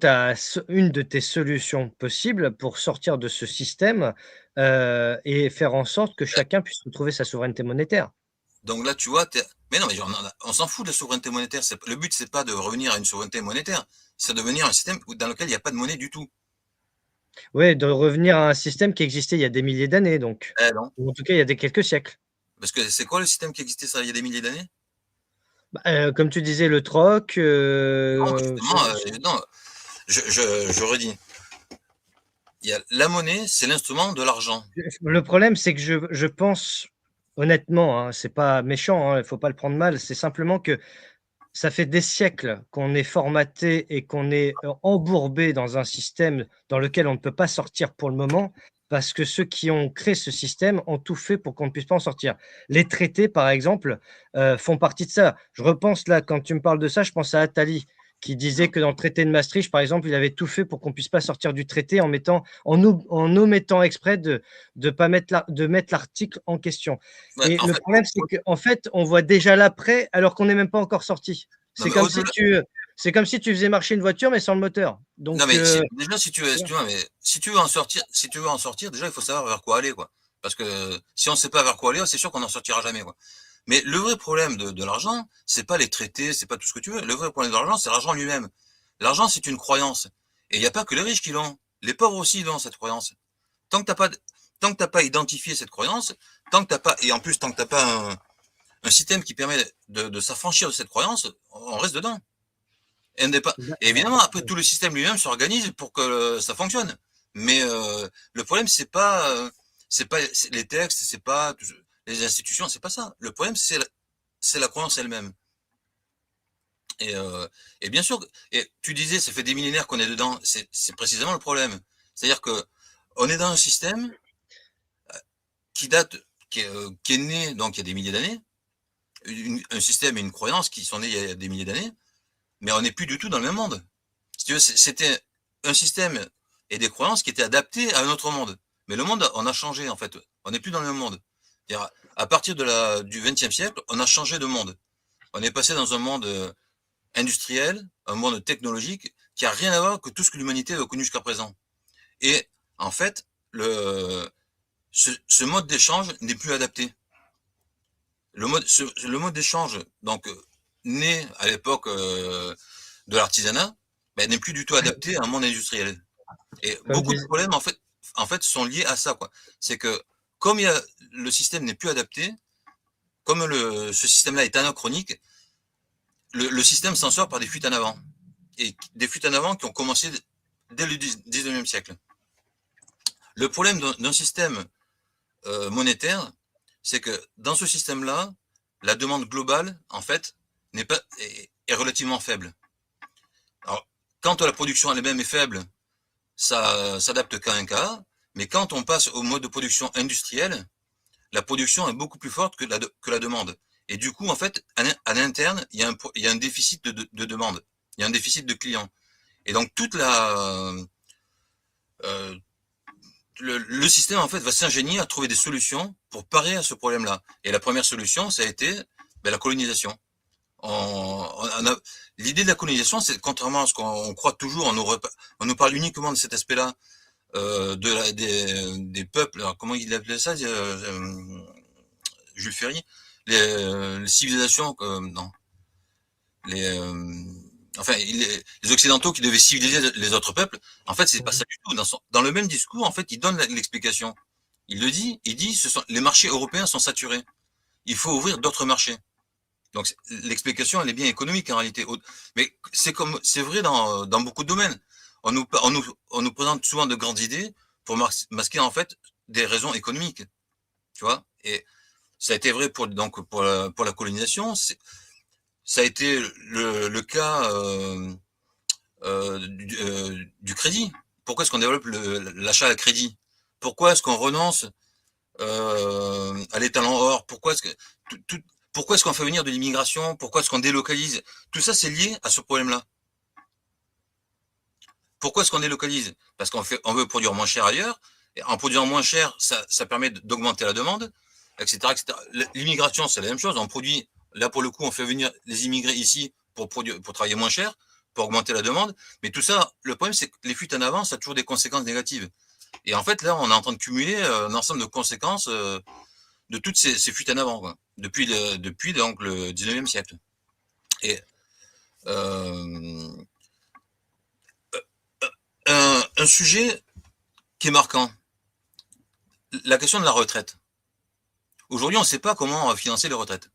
une de tes solutions possibles pour sortir de ce système et faire en sorte que chacun puisse retrouver sa souveraineté monétaire. Donc là, tu vois, mais non, mais on s'en fout de la souveraineté monétaire. Le but, c'est pas de revenir à une souveraineté monétaire, c'est de devenir un système dans lequel il n'y a pas de monnaie du tout. Oui, de revenir à un système qui existait il y a des milliers d'années, donc. Non. Ou en tout cas, il y a quelques siècles. Parce que c'est quoi le système qui existait ça il y a des milliers d'années? Comme tu disais, le troc. Non, justement, non. Je redis. La monnaie, c'est l'instrument de l'argent. Le problème, c'est que je pense, honnêtement, hein, c'est pas méchant, il ne faut pas le prendre mal, c'est simplement que ça fait des siècles qu'on est formaté et qu'on est embourbé dans un système dans lequel on ne peut pas sortir pour le moment, parce que ceux qui ont créé ce système ont tout fait pour qu'on ne puisse pas en sortir. Les traités, par exemple, font partie de ça. Je repense là, quand tu me parles de ça, je pense à Attali, qui disait que dans le traité de Maastricht, par exemple, il avait tout fait pour qu'on ne puisse pas sortir du traité en omettant exprès de mettre l'article en question. Ouais, Et le problème, c'est qu'en fait, on voit déjà l'après alors qu'on n'est même pas encore sorti. C'est comme si tu faisais marcher une voiture mais sans le moteur. Donc, non, mais déjà, si tu veux en sortir, déjà, il faut savoir vers quoi aller, quoi. Parce que si on ne sait pas vers quoi aller, c'est sûr qu'on n'en sortira jamais, quoi. Mais le vrai problème de l'argent, c'est pas les traités, c'est pas tout ce que tu veux. Le vrai problème de l'argent, c'est l'argent lui-même. L'argent, c'est une croyance. Et il n'y a pas que les riches qui l'ont. Les pauvres aussi l'ont, cette croyance. Tant que t'as pas identifié cette croyance, tant que t'as pas, et en plus, tant que t'as pas un système qui permet de s'affranchir de cette croyance, on reste dedans. Et évidemment, après, tout le système lui-même s'organise pour que ça fonctionne. Mais le problème, c'est pas les textes, c'est pas les institutions, c'est pas ça. Le problème, c'est la croyance elle-même. Et bien sûr, et tu disais, ça fait des millénaires qu'on est dedans. C'est précisément le problème. C'est-à-dire que on est dans un système qui est né donc il y a des milliers d'années, un système et une croyance qui sont nés il y a des milliers d'années, mais on n'est plus du tout dans le même monde. Si tu veux, c'était un système et des croyances qui étaient adaptés à un autre monde. Mais le monde, on a changé en fait. On n'est plus dans le même monde. À partir du XXe siècle, on a changé de monde. On est passé dans un monde industriel, un monde technologique qui a rien à voir que tout ce que l'humanité a connu jusqu'à présent. Et en fait, ce mode d'échange n'est plus adapté. Le mode d'échange, donc né à l'époque de l'artisanat, n'est plus du tout adapté à un monde industriel. Et beaucoup de problèmes en fait sont liés à ça, quoi. C'est que comme le système n'est plus adapté, comme ce système-là est anachronique, le système s'en sort par des fuites en avant. Et des fuites en avant qui ont commencé dès le 19e siècle. Le problème d'un système monétaire, c'est que dans ce système-là, la demande globale, en fait, est relativement faible. Alors, quand la production elle-même est faible, ça s'adapte qu'à un cas, mais quand on passe au mode de production industrielle, la production est beaucoup plus forte que la demande. Et du coup, en fait, à l'interne, il y a un déficit de demande. Il y a un déficit de clients. Et donc, le système, en fait, va s'ingénier à trouver des solutions pour parer à ce problème-là. Et la première solution, ça a été la colonisation. L'idée de la colonisation, c'est contrairement à ce qu'on croit toujours, on nous parle uniquement de cet aspect-là, des peuples, alors comment il appelait ça, Jules Ferry, les civilisations, non, enfin, les Occidentaux qui devaient civiliser les autres peuples, en fait, c'est pas ça du tout. Dans le même discours, en fait, il donne l'explication. Il dit, les marchés européens sont saturés. Il faut ouvrir d'autres marchés. Donc, l'explication, elle est bien économique en réalité. Mais c'est vrai dans beaucoup de domaines. On nous présente souvent de grandes idées pour masquer, en fait, des raisons économiques. Tu vois? Et ça a été vrai pour la colonisation. Ça a été le cas du crédit. Pourquoi est-ce qu'on développe l'achat à crédit? Pourquoi est-ce qu'on renonce à l'étalon or? Pourquoi est-ce qu'on fait venir de l'immigration? Pourquoi est-ce qu'on délocalise? Tout ça, c'est lié à ce problème-là. Pourquoi est-ce qu'on délocalise? Parce qu'on veut produire moins cher ailleurs. Et en produisant moins cher, ça permet d'augmenter la demande, etc., etc. L'immigration, c'est la même chose. On produit, là pour le coup, on fait venir les immigrés ici pour travailler moins cher, pour augmenter la demande. Mais tout ça, le problème, c'est que les fuites en avant, ça a toujours des conséquences négatives. Et en fait, là, on est en train de cumuler un ensemble de conséquences de toutes ces fuites en avant, quoi, depuis donc le 19e siècle. Et un sujet qui est marquant, la question de la retraite. Aujourd'hui, on ne sait pas comment financer les retraites.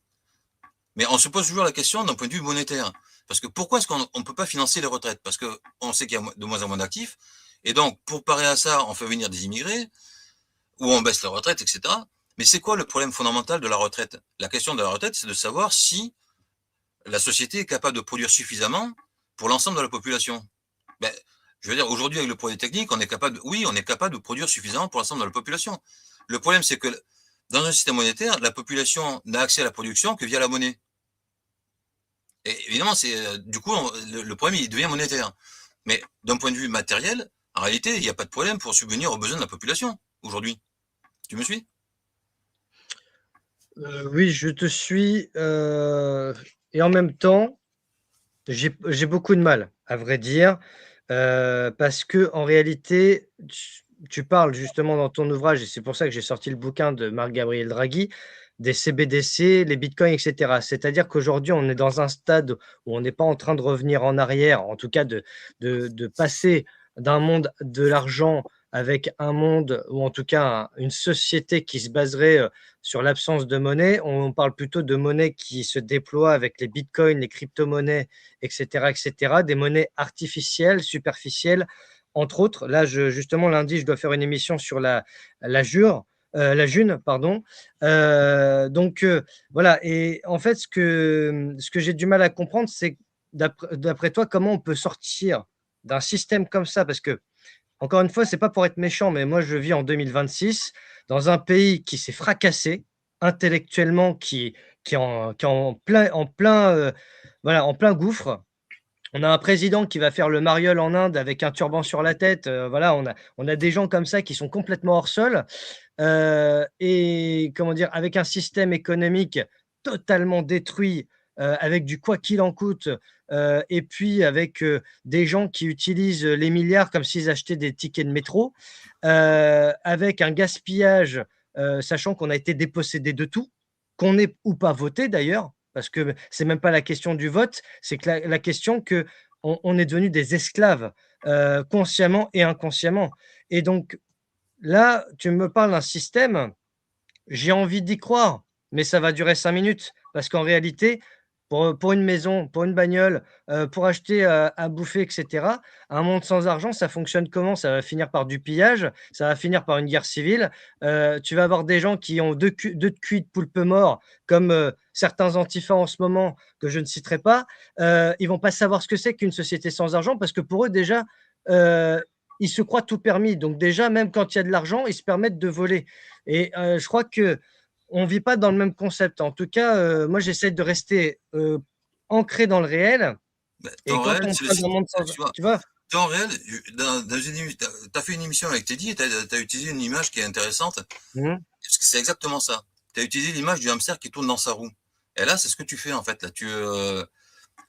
Mais on se pose toujours la question d'un point de vue monétaire. Parce que pourquoi est-ce qu'on ne peut pas financer les retraites? Parce qu'on sait qu'il y a de moins en moins d'actifs. Et donc, pour parer à ça, on fait venir des immigrés, ou on baisse la retraite, etc. Mais c'est quoi le problème fondamental de la retraite? La question de la retraite, c'est de savoir si la société est capable de produire suffisamment pour l'ensemble de la population. Je veux dire, aujourd'hui, avec le progrès technique, on est capable de produire suffisamment pour l'ensemble de la population. Le problème, c'est que dans un système monétaire, la population n'a accès à la production que via la monnaie. Et évidemment, du coup, le problème, il devient monétaire. Mais d'un point de vue matériel, en réalité, il n'y a pas de problème pour subvenir aux besoins de la population aujourd'hui. Tu me suis? Oui, je te suis. Et en même temps, j'ai beaucoup de mal, à vrai dire, parce que en réalité, tu parles justement dans ton ouvrage, et c'est pour ça que j'ai sorti le bouquin de Marc-Gabriel Draghi, des CBDC, les bitcoins, et cetera. C'est-à-dire qu'aujourd'hui, on est dans un stade où on n'est pas en train de revenir en arrière, en tout cas de passer d'un monde de l'argent avec un monde, ou en tout cas une société qui se baserait sur l'absence de monnaie. On parle plutôt de monnaie qui se déploie avec les bitcoins, les crypto-monnaies, etc., etc., des monnaies artificielles, superficielles, entre autres. Là, justement, lundi, je dois faire une émission sur la June, pardon. Voilà. Et en fait, ce que j'ai du mal à comprendre, c'est d'après toi, comment on peut sortir d'un système comme ça? Parce que, encore une fois, c'est pas pour être méchant, mais moi, je vis en 2026 dans un pays qui s'est fracassé intellectuellement, qui est voilà, en plein gouffre. On a un président qui va faire le mariole en Inde avec un turban sur la tête. Voilà, on a des gens comme ça qui sont complètement hors sol. Et comment dire, avec un système économique totalement détruit, avec du quoi qu'il en coûte, et puis avec des gens qui utilisent les milliards comme s'ils achetaient des tickets de métro, avec un gaspillage, sachant qu'on a été dépossédé de tout, qu'on ait ou pas voté d'ailleurs, parce que c'est même pas la question du vote, c'est que la question que on est devenu des esclaves, consciemment et inconsciemment. Et donc là, tu me parles d'un système, j'ai envie d'y croire, mais ça va durer 5 minutes. Parce qu'en réalité, pour une maison, pour une bagnole, pour acheter à bouffer, et cetera, un monde sans argent, ça fonctionne comment? Ça va finir par du pillage, ça va finir par une guerre civile. Tu vas avoir des gens qui ont 2 culs de poulpe mort, comme certains antifas en ce moment, que je ne citerai pas. Ils vont pas savoir ce que c'est qu'une société sans argent, parce que pour eux, déjà, heu, ils se croient tout permis. Donc déjà, même quand il y a de l'argent, ils se permettent de voler. Et je crois que on vit pas dans le même concept. En tout cas, moi, j'essaie de rester ancré dans le réel. Bah, Et temps quand réel, on c'est le parle d'un système. monde sans, Tu vois, tu vois? temps réel, dans t'as fait une émission avec Teddy et t'as utilisé une image qui est intéressante. Mmh. Parce que c'est exactement ça. Tu as utilisé l'image du hamster qui tourne dans sa roue. Et là, c'est ce que tu fais en fait. Là,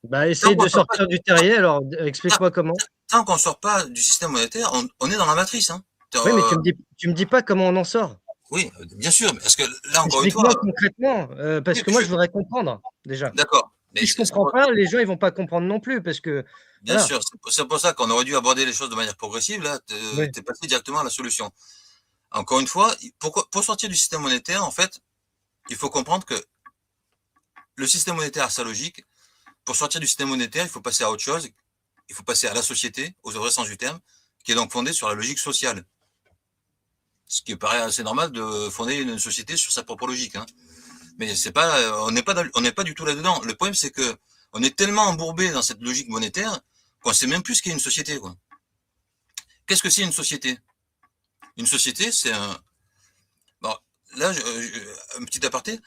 Bah, tant essaye qu'on de sort pas, sortir du terrier alors, explique-moi comment? tant qu'on sort pas du système monétaire, on est dans la matrice. Hein. Oui, mais tu me dis pas comment on en sort. Oui, bien sûr. Parce que là, encore une fois, Explique-moi concrètement, parce oui, que moi, je voudrais comprendre, déjà. d'accord. Mais Si je comprends pas, les gens, ils vont pas comprendre non plus parce que bien voilà. sûr, c'est pour ça qu'on aurait dû aborder les choses de manière progressive. Là, tu Oui. es passé directement à la solution. Encore une fois, pour sortir du système monétaire, en fait, il faut comprendre que le système monétaire a sa logique. Pour sortir du système monétaire, il faut passer à autre chose. Il faut passer à la société, au vrai sens du terme, qui est donc fondée sur la logique sociale. Ce qui paraît assez normal de fonder une société sur sa propre logique. Hein. Mais c'est pas, on n'est pas du tout là-dedans. Le problème, c'est que on est tellement embourbé dans cette logique monétaire qu'on sait même plus ce qu'est une société. Quoi. Qu'est-ce que c'est une société? Une société, c'est un. Bon, là, un petit aparté.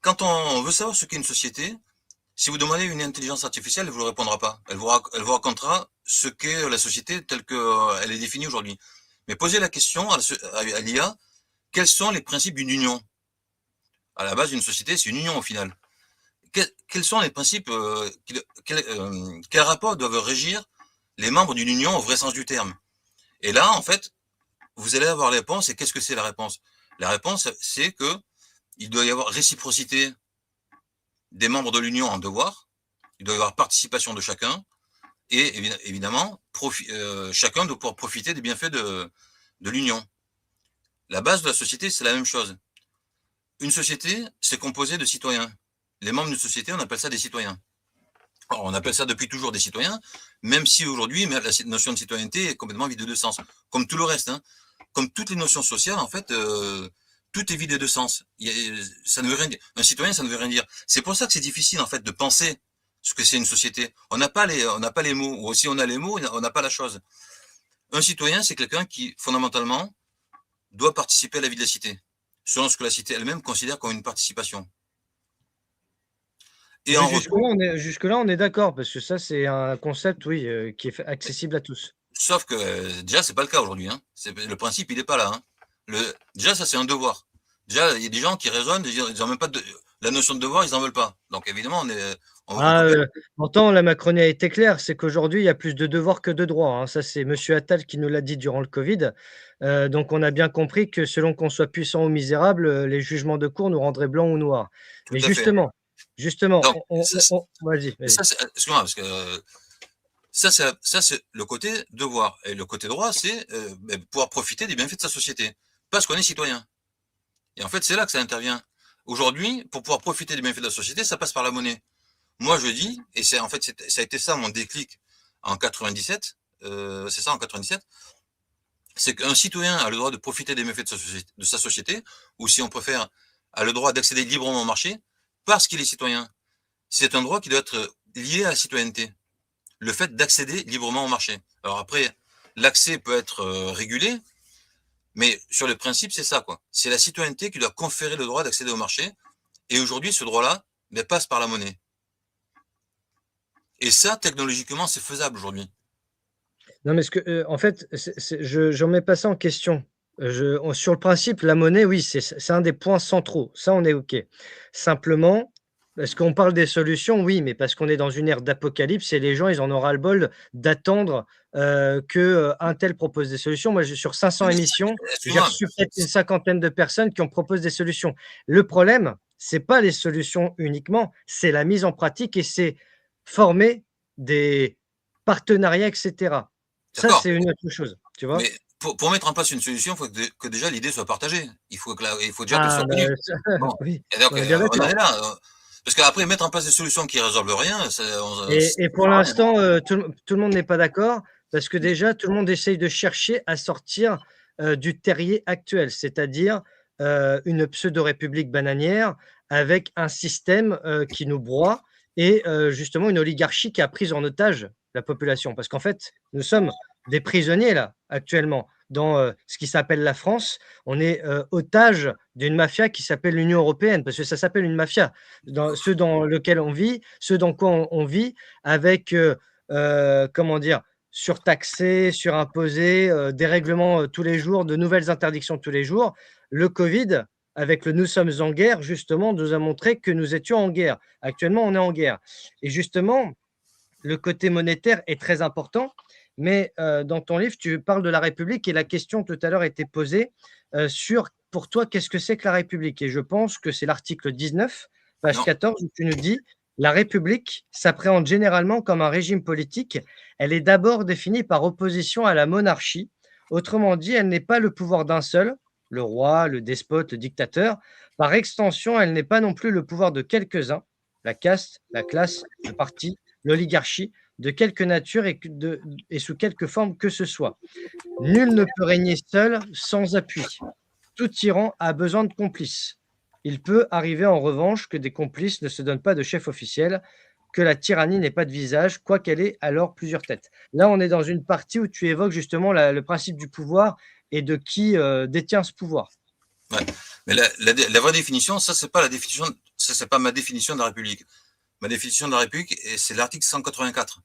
Quand on veut savoir ce qu'est une société, si vous demandez une intelligence artificielle, elle ne vous répondra pas. Elle vous racontera ce qu'est la société telle qu'elle est définie aujourd'hui. Mais posez la question à l'IA, quels sont les principes d'une union? À la base d'une société, c'est une union au final. Quels sont les principes, quels rapports doivent régir les membres d'une union au vrai sens du terme? Et là, en fait, vous allez avoir la réponse. Et qu'est-ce que c'est la réponse? La réponse, c'est que il doit y avoir réciprocité des membres de l'union en devoir, il doit y avoir participation de chacun, et évidemment, chacun doit pouvoir profiter des bienfaits de l'union. La base de la société, c'est la même chose. Une société, c'est composé de citoyens. Les membres d'une société, on appelle ça des citoyens. Alors, on appelle ça depuis toujours des citoyens, même si aujourd'hui, la notion de citoyenneté est complètement vide de sens. Comme tout le reste, hein. Comme toutes les notions sociales, en fait, tout est vide de sens. Ça ne veut rien dire. Un citoyen, ça ne veut rien dire. C'est pour ça que c'est difficile, en fait, de penser ce que c'est une société. On n'a pas les mots. Ou si on a les mots, on n'a pas la chose. Un citoyen, c'est quelqu'un qui, fondamentalement, doit participer à la vie de la cité, selon ce que la cité elle-même considère comme une participation. Et Mais en retour, jusque-là, on est d'accord, parce que ça, c'est un concept, oui, qui est accessible à tous. sauf que déjà, c'est pas le cas aujourd'hui. Hein. Le principe, il n'est pas là. Hein. Déjà, ça, c'est un devoir. Déjà, il y a des gens qui raisonnent, ils n'ont même pas la notion de devoir, ils n'en veulent pas. Donc, évidemment, Ah, pourtant la Macronie a été claire, c'est qu'aujourd'hui il y a plus de devoirs que de droits, hein. Ça, c'est monsieur Attal qui nous l'a dit durant le covid. Donc on a bien compris que selon qu'on soit puissant ou misérable, les jugements de cour nous rendraient blancs ou noirs. tout Mais à fait. justement, Donc, vas-y, vas-y. ça, excuse-moi, parce que ça, c'est le côté devoir. Et le côté droit, c'est pouvoir profiter des bienfaits de sa société. Parce qu'on est citoyen. Et en fait, c'est là que ça intervient. Aujourd'hui, pour pouvoir profiter des bienfaits de la société, ça passe par la monnaie. Moi, je dis, et c'est en fait, ça a été ça mon déclic en 97, c'est ça en 97, c'est qu'un citoyen a le droit de profiter des méfaits de sa société, ou si on préfère, a le droit d'accéder librement au marché, parce qu'il est citoyen. C'est un droit qui doit être lié à la citoyenneté. Le fait d'accéder librement au marché. Alors après, l'accès peut être régulé, mais sur le principe, c'est ça, quoi. C'est la citoyenneté qui doit conférer le droit d'accéder au marché. Et aujourd'hui, ce droit-là passe par la monnaie. Et ça, technologiquement, c'est faisable aujourd'hui. Non, mais en fait, je remets pas ça en question. Sur le principe, la monnaie, oui, c'est un des points centraux. Ça, on est OK. Simplement, est-ce qu'on parle des solutions? Oui, mais parce qu'on est dans une ère d'apocalypse et les gens, ils en ont ras-le-bol d'attendre qu'un tel propose des solutions. Moi, sur 500 émissions, j'ai Excuse-moi, reçu peut-être une cinquantaine de personnes qui ont proposé des solutions. Le problème, c'est pas les solutions uniquement, c'est la mise en pratique et c'est former des partenariats, etc. Ça, d'accord. c'est une autre chose, tu vois? Mais pour mettre en place une solution, il faut que déjà l'idée soit partagée. Il faut déjà qu'elle Ah soit bah, connue. ça Bon. oui, Et donc, on est bien on en d'accord. est là. Parce qu'après, mettre en place des solutions qui résolvent rien, ça Et pour sert à rien. l'instant, tout le monde n'est pas d'accord parce que déjà tout le monde essaye de chercher à sortir, du terrier actuel, c'est-à-dire, une pseudo-république bananière avec un système, qui nous broie et justement une oligarchie qui a pris en otage la population. Parce qu'en fait, nous sommes des prisonniers là, actuellement, dans, ce qui s'appelle la France. On est, otages d'une mafia qui s'appelle l'Union européenne, parce que ça s'appelle une mafia. Dans lequel on vit, ce dans quoi on vit avec, comment dire? Surtaxé, surimposé, des règlements, tous les jours, de nouvelles interdictions tous les jours. Le covid, avec le «nous sommes en guerre», justement, nous a montré que nous étions en guerre. Actuellement, on est en guerre et justement, le côté monétaire est très important, mais dans ton livre, tu parles de la République et la question tout à l'heure était posée, sur pour toi, qu'est-ce que c'est que la République? Et je pense que c'est l'article 19, page Non. 14, où tu nous dis: «La République s'appréhende généralement comme un régime politique. Elle est d'abord définie par opposition à la monarchie. Autrement dit, elle n'est pas le pouvoir d'un seul, le roi, le despote, le dictateur. Par extension, elle n'est pas non plus le pouvoir de quelques-uns, la caste, la classe, le parti, l'oligarchie, de quelque nature et sous quelque forme que ce soit. Nul ne peut régner seul sans appui. Tout tyran a besoin de complices. Il peut arriver en revanche que des complices ne se donnent pas de chef officiel, que la tyrannie n'ait pas de visage, quoiqu'elle ait alors plusieurs têtes.» Là, on est dans une partie où tu évoques justement le principe du pouvoir et de qui détient ce pouvoir. Ouais. Mais la vraie définition, ça, c'est pas la définition, ça, c'est pas ma définition de la République. Ma définition de la République, c'est l'article 184.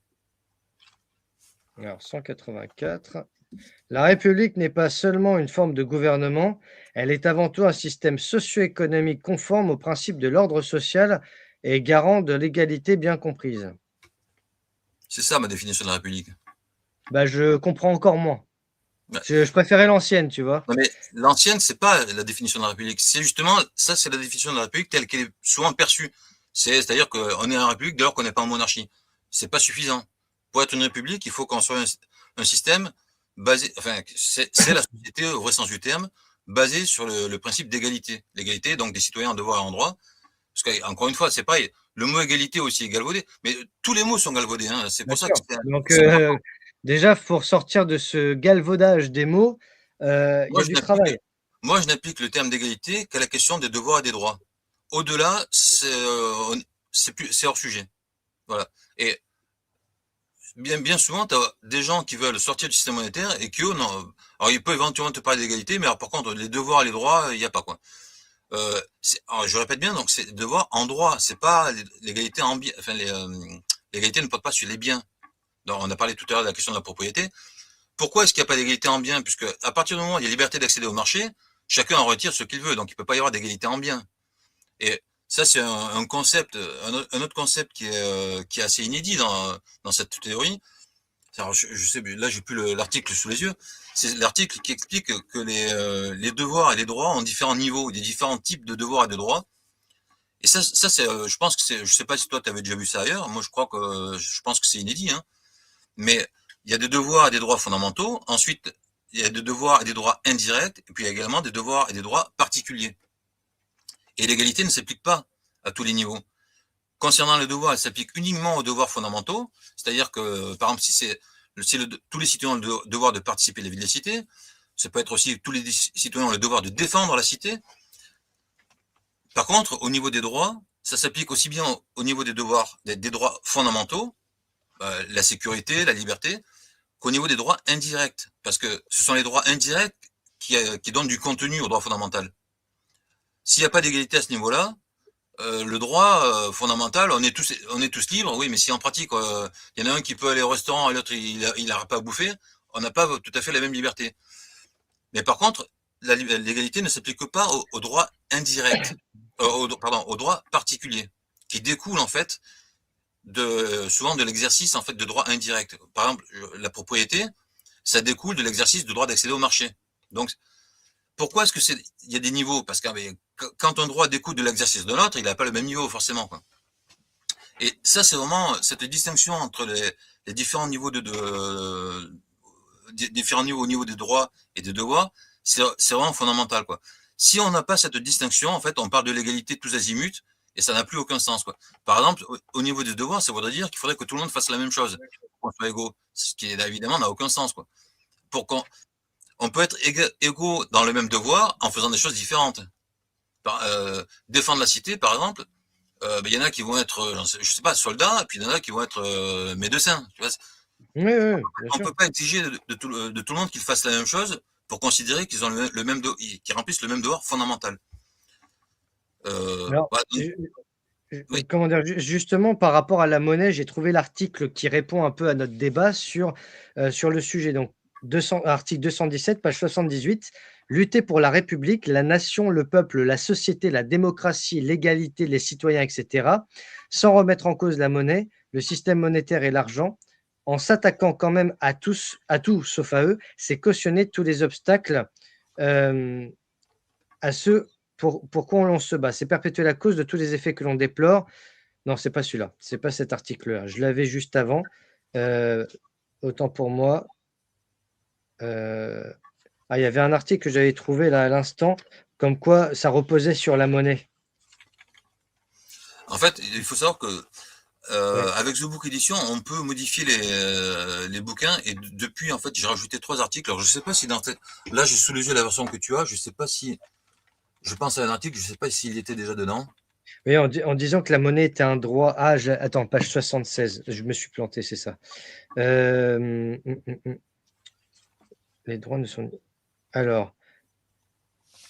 Alors, 184. La République n'est pas seulement une forme de gouvernement, elle est avant tout un système socio-économique conforme aux principes de l'ordre social et garant de l'égalité bien comprise. C'est ça ma définition de la République. Bah, je comprends encore moins. Ouais. Je préférais l'ancienne, tu vois. Non, mais l'ancienne, c'est pas la définition de la République. C'est justement, ça, c'est la définition de la République telle qu'elle est souvent perçue. C'est-à-dire qu'on est en République dès lors qu'on n'est pas en monarchie. C'est pas suffisant. Pour être une République, il faut qu'on soit un système basé, enfin, c'est la société au vrai sens du terme, basé sur le principe d'égalité. L'égalité, donc, des citoyens en devoir et en droit. Parce que, encore une fois, c'est pareil. Le mot égalité aussi est galvaudé. Mais tous les mots sont galvaudés, hein. C'est pour ça que D'accord. Donc, déjà, pour sortir de ce galvaudage des mots, il y moi, a du travail. je n'applique le terme d'égalité qu'à la question des devoirs et des droits. Au-delà, c'est hors sujet. Voilà. Et bien souvent, tu as des gens qui veulent sortir du système monétaire et qui, eux, non. Alors, ils peuvent éventuellement te parler d'égalité, mais alors, par contre, les devoirs et les droits, il n'y a pas, quoi. Alors, je répète bien, donc, c'est devoir en droit. C'est pas l'égalité en bien. Enfin, l'égalité ne porte pas sur les biens. Donc, on a parlé tout à l'heure de la question de la propriété. Pourquoi est-ce qu'il n'y a pas d'égalité en biens? Puisque, à partir du moment où il y a liberté d'accéder au marché, chacun en retire ce qu'il veut. Donc, il ne peut pas y avoir d'égalité en biens. Et Ça, c'est un concept, un autre concept qui est assez inédit dans cette théorie. Alors, je sais, là, j'ai plus l'article sous les yeux. C'est l'article qui explique que les devoirs et les droits ont différents niveaux, des différents types de devoirs et de droits. Et ça c'est, je pense que c'est, je sais pas si toi, tu avais déjà vu ça ailleurs. Moi, je pense que c'est inédit, hein. Mais il y a des devoirs et des droits fondamentaux. Ensuite, il y a des devoirs et des droits indirects. Et puis, il y a également des devoirs et des droits particuliers. Et l'égalité ne s'applique pas à tous les niveaux. Concernant les devoirs, elle s'applique uniquement aux devoirs fondamentaux. C'est-à-dire que, par exemple, si tous les citoyens ont le devoir de participer à la vie de la cité, ça peut être aussi tous les citoyens ont le devoir de défendre la cité. Par contre, au niveau des droits, ça s'applique aussi bien au niveau des devoirs, des droits fondamentaux, la sécurité, la liberté, qu'au niveau des droits indirects. Parce que ce sont les droits indirects qui donnent du contenu au droit fondamental. S'il n'y a pas d'égalité à ce niveau-là, le droit fondamental, on est tous libres, oui, mais si en pratique, il y en a un qui peut aller au restaurant et l'autre il n'aura pas à bouffer, on n'a pas tout à fait la même liberté. Mais par contre, l'égalité ne s'applique pas aux droits indirects, aux droits particuliers, qui découlent en fait souvent de l'exercice en fait de droits indirects. Par exemple, la propriété, ça découle de l'exercice du droit d'accéder au marché. Donc, pourquoi est-ce que il y a des niveaux? Parce que quand un droit découle de l'exercice de l'autre, il n'a pas le même niveau forcément, quoi. Et ça, c'est vraiment cette distinction entre les différents niveaux différents niveaux au niveau des droits et des devoirs, c'est vraiment fondamental, quoi. Si on n'a pas cette distinction, en fait, on parle de l'égalité tous azimuts et ça n'a plus aucun sens, quoi. Par exemple, au niveau des devoirs, ça voudrait dire qu'il faudrait que tout le monde fasse la même chose, qu'on soit égaux, ce qui évidemment n'a aucun sens, quoi. On peut être égaux dans le même devoir en faisant des choses différentes. Défendre la cité, par exemple, y en a qui vont être, je sais pas, soldats, et puis il y en a qui vont être médecins. Tu vois, Oui, on ne peut pas exiger de tout le monde qu'ils fassent la même chose pour considérer qu'ils ont qu'ils remplissent le même devoir fondamental. Alors, oui. comment dire, justement, par rapport à la monnaie, j'ai trouvé l'article qui répond un peu à notre débat sur le sujet. Donc, article 217, page 78. Lutter pour la République, la nation, le peuple, la société, la démocratie, l'égalité, les citoyens, etc., sans remettre en cause la monnaie, le système monétaire et l'argent, en s'attaquant quand même à tout sauf à eux, c'est cautionner tous les obstacles à ceux pourquoi l'on se bat. C'est perpétuer la cause de tous les effets que l'on déplore. Non, c'est pas celui-là. C'est pas cet article-là. Je l'avais juste avant. Autant pour moi. Il y avait un article que j'avais trouvé là à l'instant, comme quoi ça reposait sur la monnaie. En fait, il faut savoir que avec The Book Edition, on peut modifier les bouquins et depuis, en fait, j'ai rajouté 3 articles. Alors, je sais pas si là, j'ai sous les yeux la version que tu as. Je sais pas si, je pense à un article, je sais pas s'il était déjà dedans. Oui, en disant que la monnaie était un droit. Attends, page 76. Je me suis planté, c'est ça. Les droits ne sont. Alors,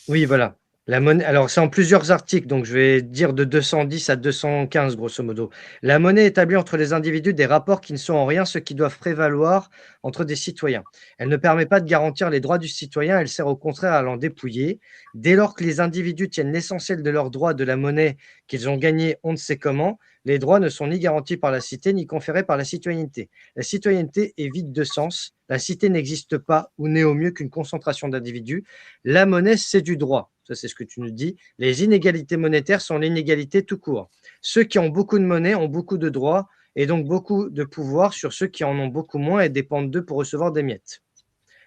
oui, voilà. La monnaie, alors, c'est en plusieurs articles, donc je vais dire de 210 à 215, grosso modo. La monnaie établit entre les individus des rapports qui ne sont en rien ceux qui doivent prévaloir entre des citoyens. Elle ne permet pas de garantir les droits du citoyen, elle sert au contraire à l'en dépouiller. Dès lors que les individus tiennent l'essentiel de leurs droits de la monnaie qu'ils ont gagnée on ne sait comment, les droits ne sont ni garantis par la cité, ni conférés par la citoyenneté. La citoyenneté est vide de sens. La cité n'existe pas ou n'est au mieux qu'une concentration d'individus. La monnaie, c'est du droit. Ça, c'est ce que tu nous dis. Les inégalités monétaires sont l'inégalité tout court. Ceux qui ont beaucoup de monnaie ont beaucoup de droits et donc beaucoup de pouvoir sur ceux qui en ont beaucoup moins et dépendent d'eux pour recevoir des miettes.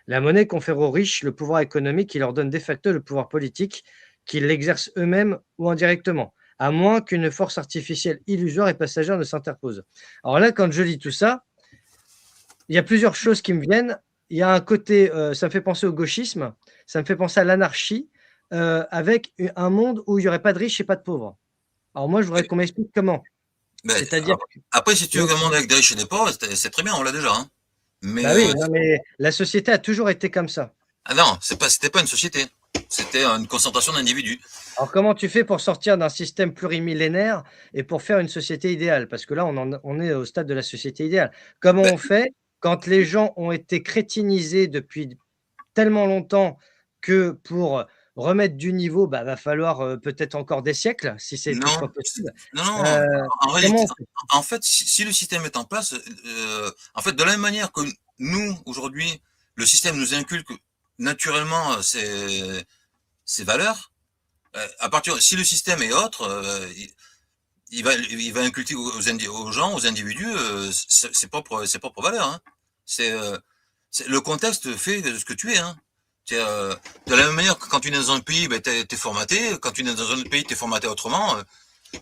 La monnaie confère aux riches le pouvoir économique qui leur donne de facto le pouvoir politique qu'ils l'exercent eux-mêmes ou indirectement, à moins qu'une force artificielle illusoire et passagère ne s'interpose. Alors là, quand je lis tout ça, il y a plusieurs choses qui me viennent. Il y a un côté, ça me fait penser au gauchisme, ça me fait penser à l'anarchie, avec un monde où il n'y aurait pas de riches et pas de pauvres. Alors moi, je voudrais qu'on m'explique comment. C'est-à-dire après, si tu veux un monde avec des riches et des pauvres, c'est très bien, on l'a déjà. Hein. Mais, oui, mais la société a toujours été comme ça. Ah non, c'était pas une société. C'était une concentration d'individus. Alors comment tu fais pour sortir d'un système plurimillénaire et pour faire une société idéale? Parce que là, on est au stade de la société idéale. Comment on fait quand les gens ont été crétinisés depuis tellement longtemps que pour remettre du niveau, bah, va falloir peut-être encore des siècles, si c'est Non, toutefois possible. non, non, Euh, en Comment réalité, on fait? en fait, si le système est en place, en fait, de la même manière que nous, aujourd'hui, le système nous inculque naturellement ces valeurs, à partir, si le système est autre, il va inculquer aux gens, aux individus, ses propres valeurs. Hein. C'est, le contexte fait ce que tu es. Hein. De la même manière que quand tu es dans un pays, ben, t'es formaté. Quand tu es dans un autre pays, t'es formaté autrement.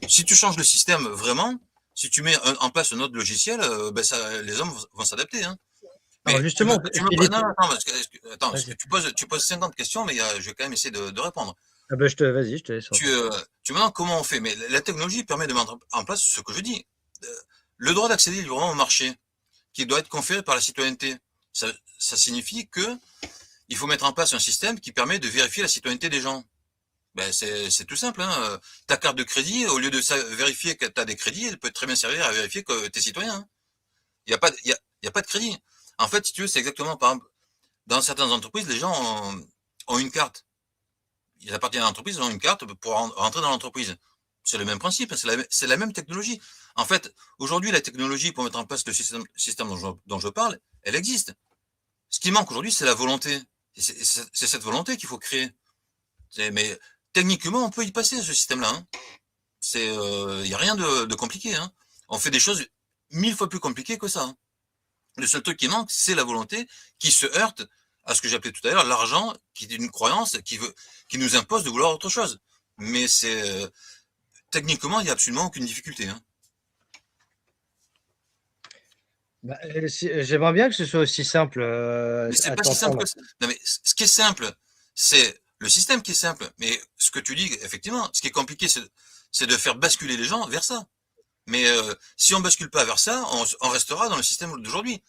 Si tu changes le système vraiment, si tu mets en place un autre logiciel, ben les hommes vont s'adapter. Hein. Alors Mais justement, Philippe, non, attends, parce que vas-y. tu poses 50 questions, mais je vais quand même essayer de répondre. Ah bah, vas-y, je te laisse Tu, répondre. tu me demandes comment on fait, mais la technologie permet de mettre en place ce que je dis. Le droit d'accéder librement au marché, qui doit être conféré par la citoyenneté. Ça signifie que il faut mettre en place un système qui permet de vérifier la citoyenneté des gens. Ben c'est tout simple. Hein. Ta carte de crédit, au lieu de vérifier que tu as des crédits, elle peut très bien servir à vérifier que tu es citoyen. Hein. Il n'y a, y a pas de crédit. En fait, si tu veux, c'est exactement, par exemple, dans certaines entreprises, les gens ont une carte. Ils appartiennent à l'entreprise, ils ont une carte pour rentrer dans l'entreprise. C'est le même principe, c'est la même technologie. En fait, aujourd'hui, la technologie pour mettre en place le système dont je parle, elle existe. Ce qui manque aujourd'hui, c'est la volonté. C'est cette volonté qu'il faut créer. Mais techniquement, on peut y passer, ce système-là. Hein. Il n'y a rien de compliqué. Hein. On fait des choses 1000 fois plus compliquées que ça. Hein. Le seul truc qui manque, c'est la volonté qui se heurte à ce que j'appelais tout à l'heure l'argent, qui est une croyance qui nous impose de vouloir autre chose. Mais techniquement, il n'y a absolument aucune difficulté. Hein. Bah, j'aimerais bien que ce soit aussi simple Mais c'est à pas si simple t'entendre. que ça. Non, mais ce qui est simple, c'est le système qui est simple. Mais ce que tu dis, effectivement, ce qui est compliqué, c'est de faire basculer les gens vers ça. Mais si on bascule pas vers ça, on restera dans le système d'aujourd'hui.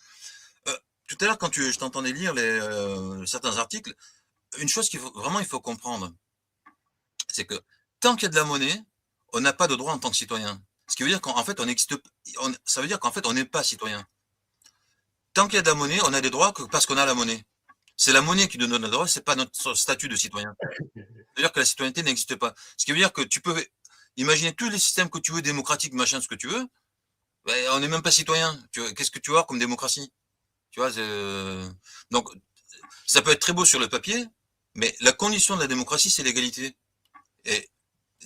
Tout à l'heure, quand je t'entendais lire certains articles, une chose il faut comprendre, c'est que tant qu'il y a de la monnaie, on n'a pas de droit en tant que citoyen. Ce qui veut dire qu'en fait, ça veut dire qu'en fait, on n'est pas citoyen. Tant qu'il y a de la monnaie, on a des droits que parce qu'on a la monnaie. C'est la monnaie qui nous donne le droit, c'est pas notre statut de citoyen. C'est-à-dire que la citoyenneté n'existe pas. Ce qui veut dire que tu peux imaginer tous les systèmes que tu veux, démocratiques, machin, ce que tu veux, ben, on n'est même pas citoyen. Qu'est-ce que tu as comme démocratie? Tu vois, donc, ça peut être très beau sur le papier, mais la condition de la démocratie, c'est l'égalité. Et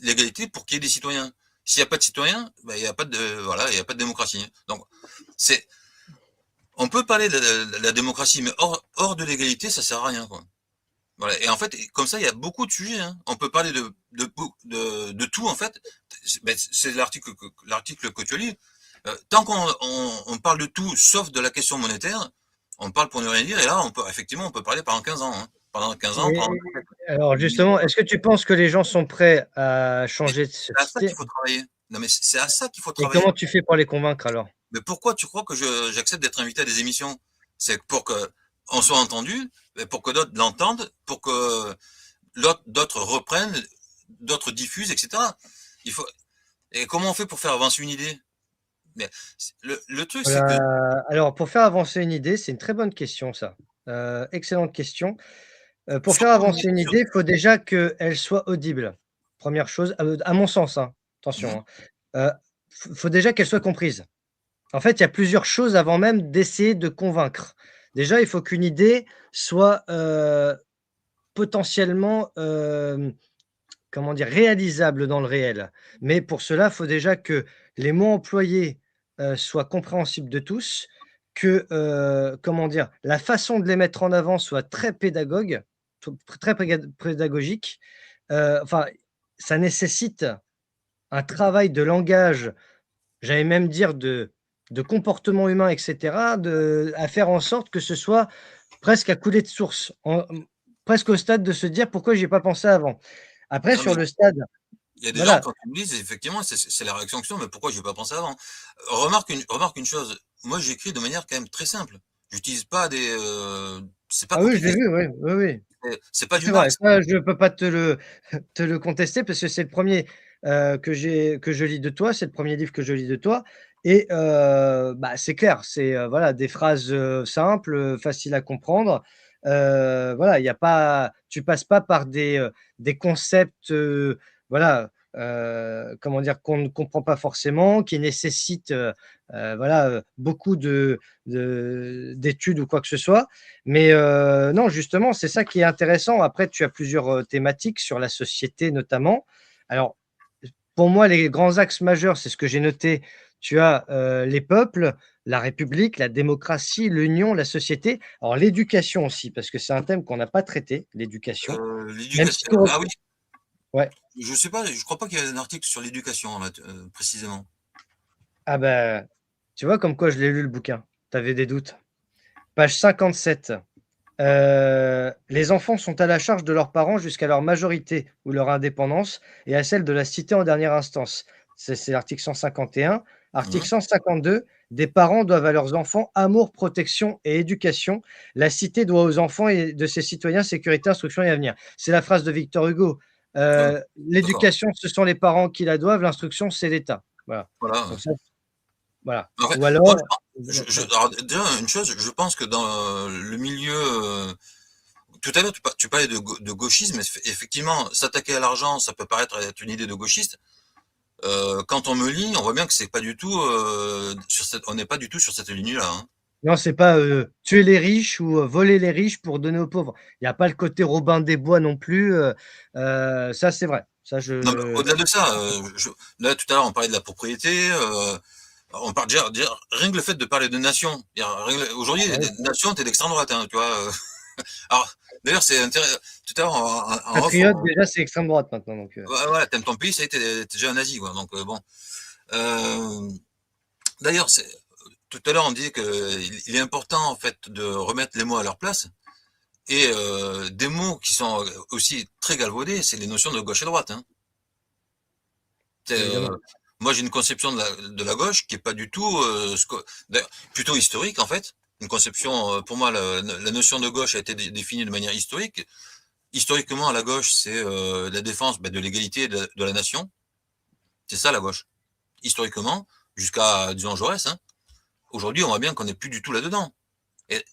l'égalité pour qu'il y ait des citoyens. S'il n'y a pas de citoyens, ben, il n'y a pas il y a pas de démocratie. Donc, on peut parler de la démocratie, mais hors de l'égalité, ça sert à rien, quoi. Voilà. Et en fait, comme ça, il y a beaucoup de sujets. Hein. On peut parler de tout, en fait. C'est l'article que tu as lu. Tant qu'on parle de tout, sauf de la question monétaire, on parle pour ne rien dire. Et là, on peut parler pendant 15 ans. Hein. Pendant 15 ans, pendant... Alors justement, est-ce que tu penses que les gens sont prêts à changer de ce C'est à ça système? qu'il faut travailler. Non, mais c'est à ça qu'il faut Et travailler. comment tu fais pour les convaincre alors? Mais pourquoi tu crois que j'accepte d'être invité à des émissions? C'est pour que on soit entendu, pour que d'autres l'entendent, pour que d'autres reprennent, d'autres diffusent, etc. Il faut. Et comment on fait pour faire avancer une idée? Mais le truc, c'est que Alors pour faire avancer une idée, c'est une très bonne question ça. Excellente question. il Pour faut faire avancer communiquer une sur. idée, il faut déjà qu'elle soit audible. Première chose, à mon sens, hein, Mhm. attention, hein. Faut déjà qu'elle soit comprise. En fait, il y a plusieurs choses avant même d'essayer de convaincre. Déjà, il faut qu'une idée soit, potentiellement, comment dire? Réalisable dans le réel. Mais pour cela, il faut déjà que les mots employés, soient compréhensibles de tous, que, comment dire? La façon de les mettre en avant soit très pédagogue, très pédagogique. Enfin, ça nécessite un travail de langage, j'allais même dire de comportement humain et cetera, à faire en sorte que ce soit presque à couler de source, presque au stade de se dire: «Pourquoi j'y ai pas pensé avant?» Après Non, sur mais le stade, il y a des gens, voilà. quand ils me disent, effectivement, c'est la réaction que je fais, mais pourquoi j'ai pas pensé avant? Remarque une chose. Moi, j'écris de manière quand même très simple. J'utilise pas c'est pas Ah oui, je l'ai compliqué. vu, oui, oui, oui. C'est pas du C'est vrai, Marx. ça je ne peux pas te le contester parce que c'est le premier que je lis de toi, c'est le premier livre que je lis de toi et bah, c'est clair, c'est, voilà des phrases, simples, faciles à comprendre. voilà, il y a pas, tu passes pas par des concepts, voilà, comment dire, qu'on ne comprend pas forcément, qui nécessitent, voilà, beaucoup d'études ou quoi que ce soit. Mais non, justement, c'est ça qui est intéressant. Après, tu as plusieurs thématiques sur la société notamment. Alors, pour moi, les grands axes majeurs, c'est ce que j'ai noté. Tu as les peuples, la République, la démocratie, l'union, la société. Alors, l'éducation aussi, parce que c'est un thème qu'on n'a pas traité, l'éducation. Même si L'éducation, tu... ah oui, Ouais. je sais pas, je crois pas qu'il y ait un article sur l'éducation, là, précisément. Ah ben, tu vois, comme quoi je l'ai lu le bouquin. Tu avais des doutes. Page 57. Les enfants sont à la charge de leurs parents jusqu'à leur majorité ou leur indépendance et à celle de la cité en dernière instance. C'est l'article 151. Article Mhm. 152. Des parents doivent à leurs enfants amour, protection et éducation. La cité doit aux enfants et de ses citoyens sécurité, instruction et avenir. C'est la phrase de Victor Hugo. Euh, d'accord. L'éducation, ce sont les parents qui la doivent. L'instruction, c'est l'État. Voilà. Voilà. Donc ça, voilà. En fait, Ou moi, alors, alors, déjà, une chose, je pense que dans le milieu, tout à l'heure, tu parlais de gauchisme. Effectivement, s'attaquer à l'argent, ça peut paraître être une idée de gauchiste. Quand on me lit, on voit bien que c'est pas du tout on n'est pas du tout sur cette ligne-là, hein. non, c'est pas tuer les riches ou voler les riches pour donner aux pauvres. Il n'y a pas le côté Robin des Bois non plus. Ça, c'est vrai. Ça, Non, mais au-delà de ça, là tout à l'heure on parlait de la propriété. On parle déjà, rien que le fait de parler de nation. Aujourd'hui, Ah oui. nation, t'es d'extrême droite, hein, tu vois. Alors, d'ailleurs, c'est intéressant. Tout à l'heure, en off, Patriote, déjà, c'est extrême droite maintenant. Donc, voilà, t'aimes ton pays, ça y est, t'es déjà un nazi, quoi. Donc, bon. Euh, D'ailleurs, tout à l'heure, on disait qu'il est important, en fait, de remettre les mots à leur place. Et des mots qui sont aussi très galvaudés, c'est les notions de gauche et droite, hein. évidemment. Moi, j'ai une conception de la gauche qui est pas du tout, plutôt historique, en fait. Une conception, pour moi, la notion de gauche a été définie de manière historique. Historiquement, la gauche, c'est la défense de l'égalité de la nation. C'est ça, la gauche. Historiquement, jusqu'à, disons, Jaurès, hein. Aujourd'hui, on voit bien qu'on n'est plus du tout là-dedans. Et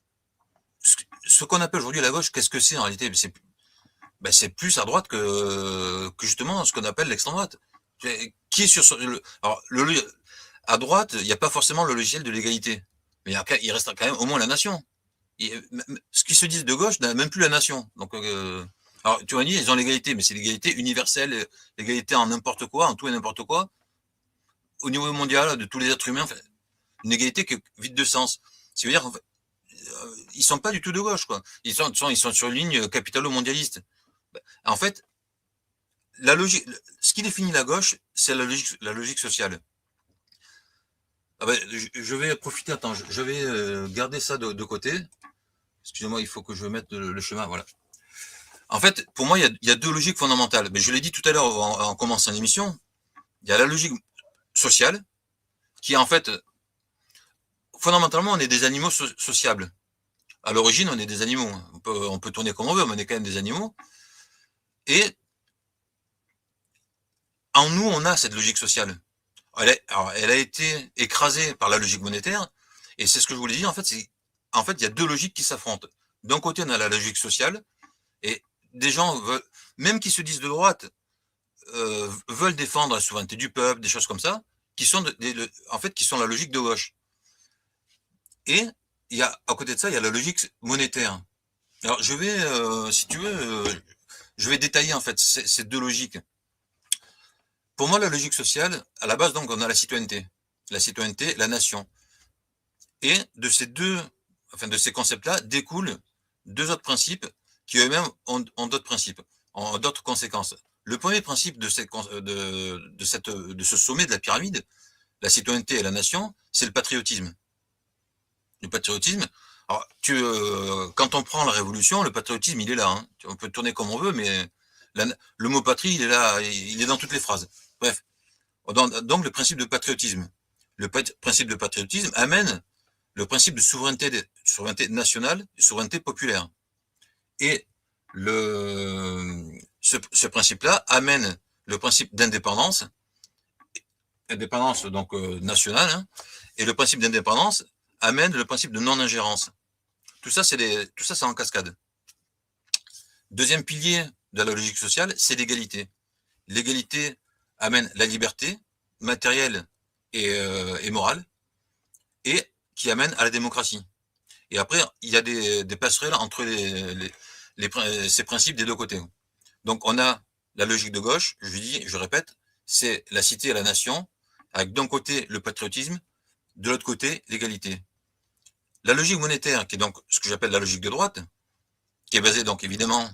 ce qu'on appelle aujourd'hui la gauche, qu'est-ce que c'est en réalité? C'est plus à droite que justement ce qu'on appelle l'extrême droite. Qui est alors, à droite, il n'y a pas forcément le logiciel de l'égalité. Mais il reste quand même au moins la nation. Ce qui se dit de gauche n'a même plus la nation. Donc, alors, tu vas dire, ils ont l'égalité, mais c'est l'égalité universelle, l'égalité en n'importe quoi, en tout et n'importe quoi, au niveau mondial, de tous les êtres humains. Enfin, une égalité qui est vide de sens. Ça veut dire, en fait, ils sont pas du tout de gauche, quoi. Ils sont sur une ligne capitalo-mondialiste. En fait, la logique, ce qui définit la gauche, c'est la logique sociale. Ah ben, je vais profiter, attends, je vais garder ça de côté. Excusez-moi, il faut que je mette le schéma, voilà. En fait, pour moi, il y a deux logiques fondamentales. Mais je l'ai dit tout à l'heure en commençant l'émission. Il y a la logique sociale, qui est en fait, fondamentalement, on est des animaux sociables. À l'origine, on est des animaux. On peut tourner comme on veut, mais on est quand même des animaux. Et en nous, on a cette logique sociale. Elle a été écrasée par la logique monétaire. Et c'est ce que je voulais dire. En fait, il y a deux logiques qui s'affrontent. D'un côté, on a la logique sociale. Et des gens, même qui se disent de droite, veulent défendre la souveraineté du peuple, des choses comme ça, qui sont en fait, qui sont la logique de gauche. Et à côté de ça, il y a la logique monétaire. Alors, je vais, si tu veux, je vais détailler en fait ces deux logiques. Pour moi, la logique sociale, à la base, donc, on a la citoyenneté, la nation. Et de ces concepts-là découlent deux autres principes qui eux-mêmes ont d'autres principes, ont d'autres conséquences. Le premier principe de ce sommet de la pyramide, la citoyenneté et la nation, c'est le patriotisme. Le patriotisme, alors, quand on prend la Révolution, le patriotisme, il est là, hein. On peut tourner comme on veut, mais le mot patrie, il est là, il est dans toutes les phrases. Bref. Donc, le principe de patriotisme. Le principe de patriotisme amène le principe de souveraineté nationale et souveraineté populaire. Et ce principe-là amène le principe d'indépendance donc nationale, hein, et le principe d'indépendance amène le principe de non-ingérence. Tout ça, c'est en cascade. Deuxième pilier de la logique sociale, c'est l'égalité. L'égalité amène la liberté matérielle et morale, et qui amène à la démocratie. Et après, il y a des passerelles entre ces principes des deux côtés. Donc, on a la logique de gauche, je répète, c'est la cité et la nation, avec d'un côté le patriotisme, de l'autre côté l'égalité. La logique monétaire, qui est donc ce que j'appelle la logique de droite, qui est basée donc évidemment,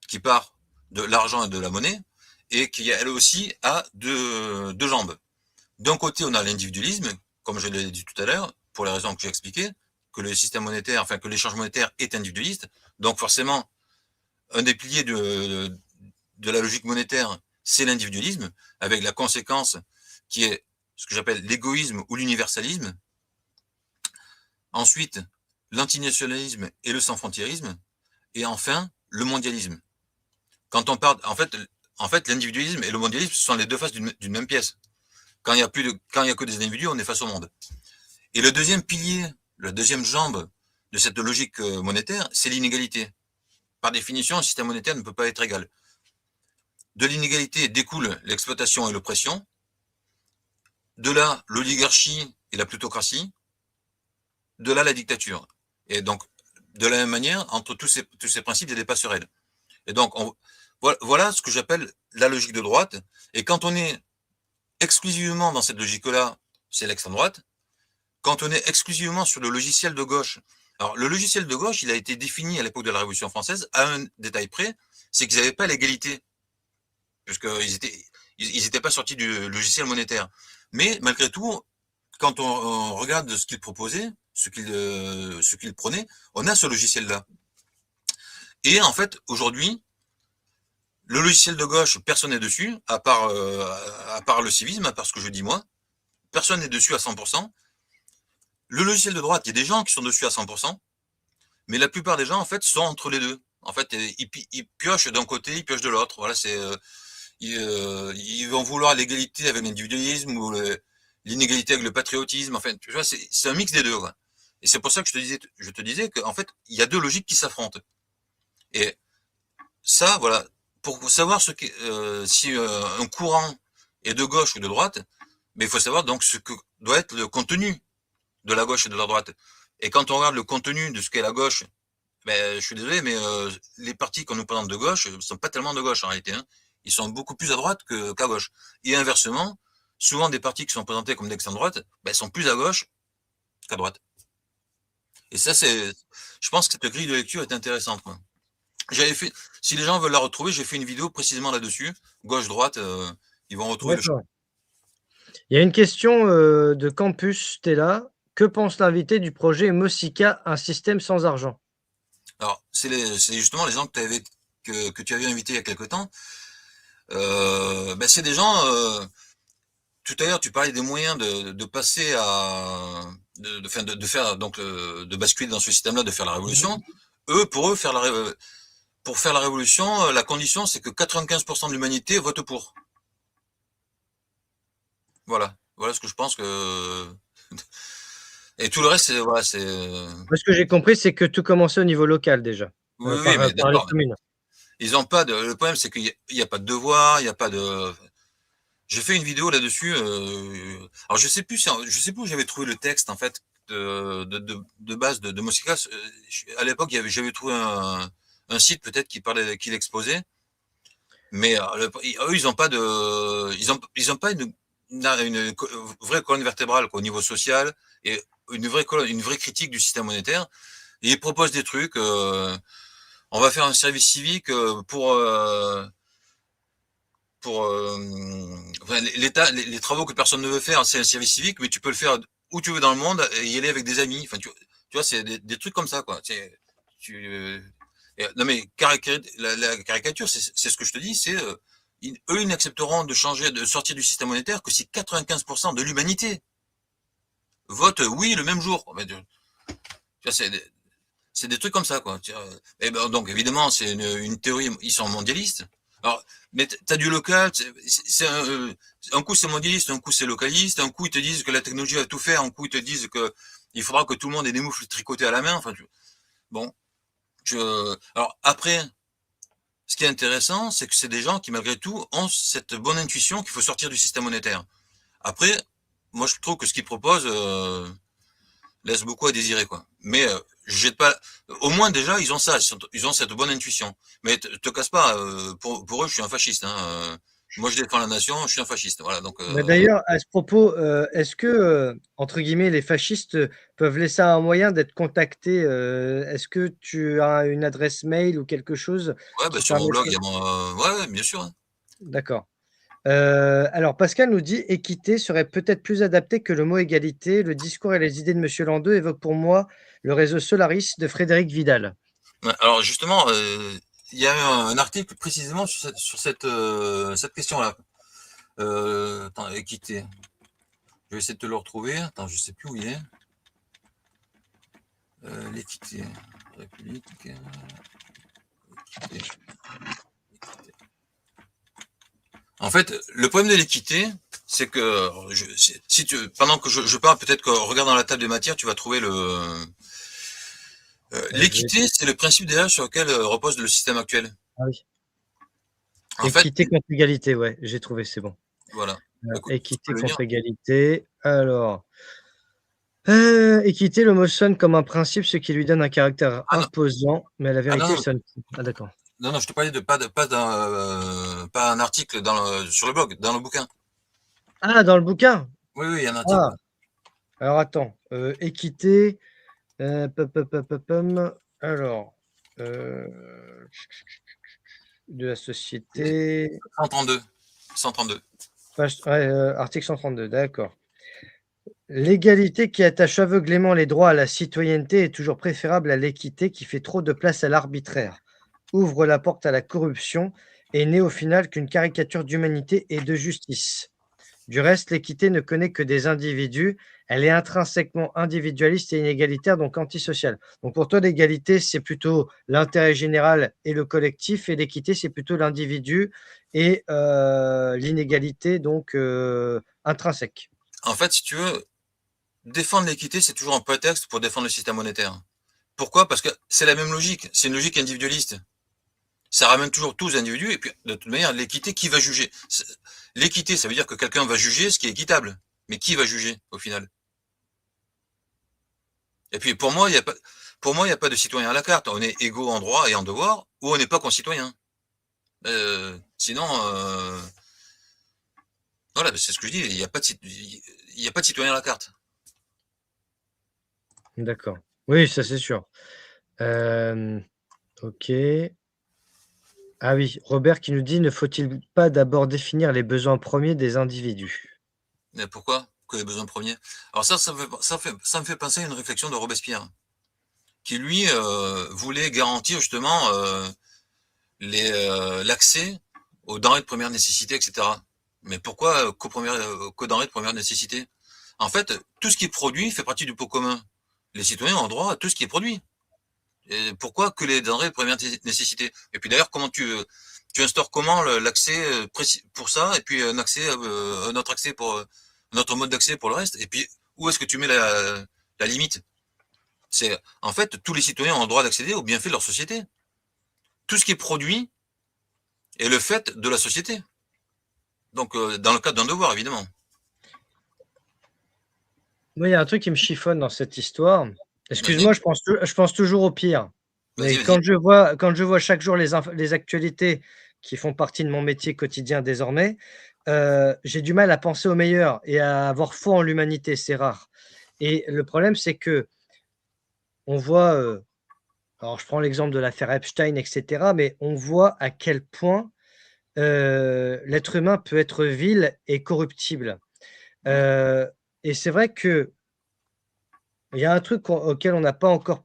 qui part de l'argent et de la monnaie, et qui elle aussi a deux jambes. D'un côté, on a l'individualisme, comme je l'ai dit tout à l'heure, pour les raisons que j'ai expliquées, que le système monétaire, enfin que l'échange monétaire est individualiste. Donc forcément, un des piliers de la logique monétaire, c'est l'individualisme, avec la conséquence qui est ce que j'appelle l'égoïsme ou l'universalisme. Ensuite, l'antinationalisme et le sans-frontiérisme. Et enfin, le mondialisme. Quand on parle, en fait, l'individualisme et le mondialisme sont les deux faces d'une même pièce. Quand il y a que des individus, on est face au monde. Et le deuxième pilier, la deuxième jambe de cette logique monétaire, c'est l'inégalité. Par définition, un système monétaire ne peut pas être égal. De l'inégalité découle l'exploitation et l'oppression. De là, l'oligarchie et la plutocratie. De là, la dictature. Et donc, de la même manière, entre tous ces principes, il y a des passerelles. Et donc, voilà ce que j'appelle la logique de droite. Et quand on est exclusivement dans cette logique-là, c'est l'extrême droite. Quand on est exclusivement sur le logiciel de gauche, alors le logiciel de gauche, il a été défini à l'époque de la Révolution française à un détail près, c'est qu'ils n'avaient pas l'égalité, puisqu'ils étaient pas sortis du logiciel monétaire. Mais malgré tout, quand on regarde ce qu'ils proposaient, ce qu'ils prenaient, on a ce logiciel-là. Et en fait, aujourd'hui, le logiciel de gauche, personne n'est dessus, à part le civisme, à part ce que je dis moi. Personne n'est dessus à 100%. Le logiciel de droite, il y a des gens qui sont dessus à 100%, mais la plupart des gens, en fait, sont entre les deux. En fait, ils piochent d'un côté, ils piochent de l'autre. Voilà, ils vont vouloir l'égalité avec l'individualisme ou l'inégalité avec le patriotisme. Enfin, tu vois, c'est un mix des deux. Quoi. Et c'est pour ça que je te disais qu'en fait, il y a deux logiques qui s'affrontent. Et ça, voilà, pour savoir si un courant est de gauche ou de droite, mais il faut savoir donc ce que doit être le contenu de la gauche et de la droite. Et quand on regarde le contenu de ce qu'est la gauche, ben, je suis désolé, mais les partis qu'on nous présente de gauche ne sont pas tellement de gauche en réalité. Hein. Ils sont beaucoup plus à droite qu'à gauche. Et inversement, souvent des partis qui sont présentés comme d'extrême droite ben, sont plus à gauche qu'à droite. Et ça, je pense que cette grille de lecture est intéressante. Quoi. Si les gens veulent la retrouver, j'ai fait une vidéo précisément là-dessus, gauche-droite, ils vont retrouver le choix. Il y a une question de Campus Stella. Que pense l'invité du projet Mosica, un système sans argent? Alors, c'est justement les gens que tu avais invités il y a quelque temps. Ben c'est des gens. Tout à l'heure, tu parlais des moyens de passer de faire donc de basculer dans ce système-là, de faire la révolution. Pour eux, pour faire la révolution, la condition, c'est que 95% de l'humanité vote pour. Voilà ce que je pense que. Et tout le reste, voilà, c'est. Ce que j'ai compris, c'est que tout commençait au niveau local déjà. Oui, mais d'accord. Ils ont pas de. Le problème, c'est qu'il n'y a pas de devoir, il n'y a pas de. J'ai fait une vidéo là-dessus. Alors je sais plus où j'avais trouvé le texte en fait de base de Mosica. À l'époque, j'avais trouvé un site peut-être qui l'exposait. Mais eux, ils n'ont pas ils ont pas une vraie colonne vertébrale quoi, au niveau social et une vraie critique du système monétaire. Et ils proposent des trucs. On va faire un service civique pour enfin, l'État, les travaux que personne ne veut faire, c'est un service civique, mais tu peux le faire où tu veux dans le monde et y aller avec des amis. Enfin, tu vois, c'est des trucs comme ça, quoi. Non mais la caricature, c'est ce que je te dis, c'est eux, ils n'accepteront de sortir du système monétaire que si 95% de l'humanité vote oui le même jour. Tu vois, c'est des trucs comme ça, quoi. Et ben, donc évidemment, c'est une théorie. Ils sont mondialistes. Alors, mais t'as du local. Un coup c'est mondialiste, un coup c'est localiste. Un coup ils te disent que la technologie va tout faire. Un coup ils te disent que il faudra que tout le monde ait des moufles tricotées à la main. Enfin, Bon, alors après, ce qui est intéressant, c'est que c'est des gens qui, malgré tout, ont cette bonne intuition qu'il faut sortir du système monétaire. Après, moi, je trouve que ce qu'ils proposent laisse beaucoup à désirer, quoi. Mais je jette pas. Au moins déjà, ils ont ça, ils ont cette bonne intuition. Mais te casse pas. Pour eux, je suis un fasciste. Moi, je défends la nation, je suis un fasciste. Voilà. Donc, Bah, d'ailleurs, à ce propos, est-ce que, entre guillemets, les fascistes peuvent laisser un moyen d'être contactés? Est-ce que tu as une adresse mail ou quelque chose ouais, bah, qui sur mon blog, permettrait? il y a mon. Ouais, ouais, bien sûr. Hein. D'accord. Alors Pascal nous dit: «Équité serait peut-être plus adapté que le mot égalité. Le discours et les idées de Monsieur Landau évoquent pour moi le réseau Solaris de Frédéric Vidal». Ouais, alors justement, il y a eu un article précisément sur cette question-là. Attends, équité. Je vais essayer de te le retrouver. Attends, je sais plus où il est. L'équité. République. Équité. En fait, le problème de l'équité, c'est que si pendant que je parle, peut-être que regarde dans la table des matières, tu vas trouver l'équité, c'est le principe déjà sur lequel repose le système actuel. Ah oui. En fait, Équité contre égalité, ouais, j'ai trouvé, c'est bon. voilà. Écoute, je Équité peux le lire. contre égalité. Alors, équité, le mot sonne comme un principe, ce qui lui donne un caractère Ah non, imposant, mais la ah vérité, il non, sonne. Ah d'accord. non, non, je te parlais de pas un article sur le blog, dans le bouquin. Ah, dans le bouquin? Oui, oui, il y a un article. Ah, alors attends, équité, alors, de la société, 132. 132. page, ouais, article 132, d'accord. L'égalité qui attache aveuglément les droits à la citoyenneté est toujours préférable à l'équité qui fait trop de place à l'arbitraire, ouvre la porte à la corruption et n'est au final qu'une caricature d'humanité et de justice. Du reste, l'équité ne connaît que des individus, elle est intrinsèquement individualiste et inégalitaire, donc antisociale. Donc pour toi, l'égalité, c'est plutôt l'intérêt général et le collectif, et l'équité, c'est plutôt l'individu et l'inégalité, donc intrinsèque. En fait, si tu veux, défendre l'équité, c'est toujours un prétexte pour défendre le système monétaire. Pourquoi? Parce que c'est la même logique. C'est une logique individualiste. Ça ramène toujours tous les individus. Et puis, de toute manière, l'équité, qui va juger? L'équité, ça veut dire que quelqu'un va juger ce qui est équitable. Mais qui va juger, au final? Et puis, pour moi, il n'y a pas de citoyen à la carte. On est égaux en droit et en devoir, ou on n'est pas concitoyen. Sinon, voilà, c'est ce que je dis. Il n'y a pas de citoyen à la carte. D'accord. Oui, ça c'est sûr. Ok. Ah oui, Robert qui nous dit, ne faut-il pas d'abord définir les besoins premiers des individus? Mais pourquoi? Que les besoins premiers? Alors ça me fait penser à une réflexion de Robespierre, qui lui voulait garantir justement l'accès aux denrées de première nécessité, etc. Mais pourquoi qu'aux denrées de première nécessité? En fait, tout ce qui est produit fait partie du pot commun. Les citoyens ont droit à tout ce qui est produit. Et pourquoi que les denrées de première nécessité? Et puis d'ailleurs, comment tu instaures comment l'accès pour ça, et puis un autre accès pour notre mode d'accès pour le reste? Et puis où est-ce que tu mets la limite? C'est en fait tous les citoyens ont le droit d'accéder aux bienfaits de leur société. Tout ce qui est produit est le fait de la société. Donc dans le cadre d'un devoir, évidemment. Moi, il y a un truc qui me chiffonne dans cette histoire. Vas-y, Excuse-moi, je pense toujours au pire. vas-y, Mais vas-y. quand je vois chaque jour les actualités qui font partie de mon métier quotidien désormais, j'ai du mal à penser au meilleur et à avoir foi en l'humanité, c'est rare. Et le problème, c'est que on voit, alors je prends l'exemple de l'affaire Epstein, et cetera, mais on voit à quel point, l'être humain peut être vil et corruptible. Mm. Et c'est vrai que il y a un truc auquel on n'a pas encore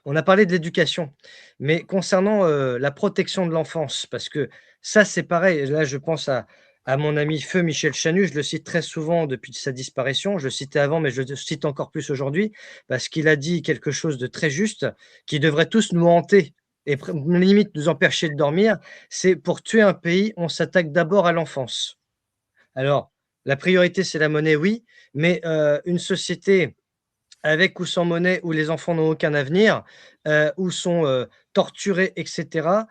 on a parlé de l'éducation, mais concernant, la protection de l'enfance, parce que ça, c'est pareil. Là, je pense à mon ami feu Michel Chanu, je le cite très souvent depuis sa disparition. Je le citais avant, mais je le cite encore plus aujourd'hui, parce qu'il a dit quelque chose de très juste, qui devrait tous nous hanter et limite nous empêcher de dormir. C'est: «Pour tuer un pays, on s'attaque d'abord à l'enfance». Alors, la priorité, c'est la monnaie, oui, mais une société avec ou sans monnaie, où les enfants n'ont aucun avenir, où sont, torturés et cetera,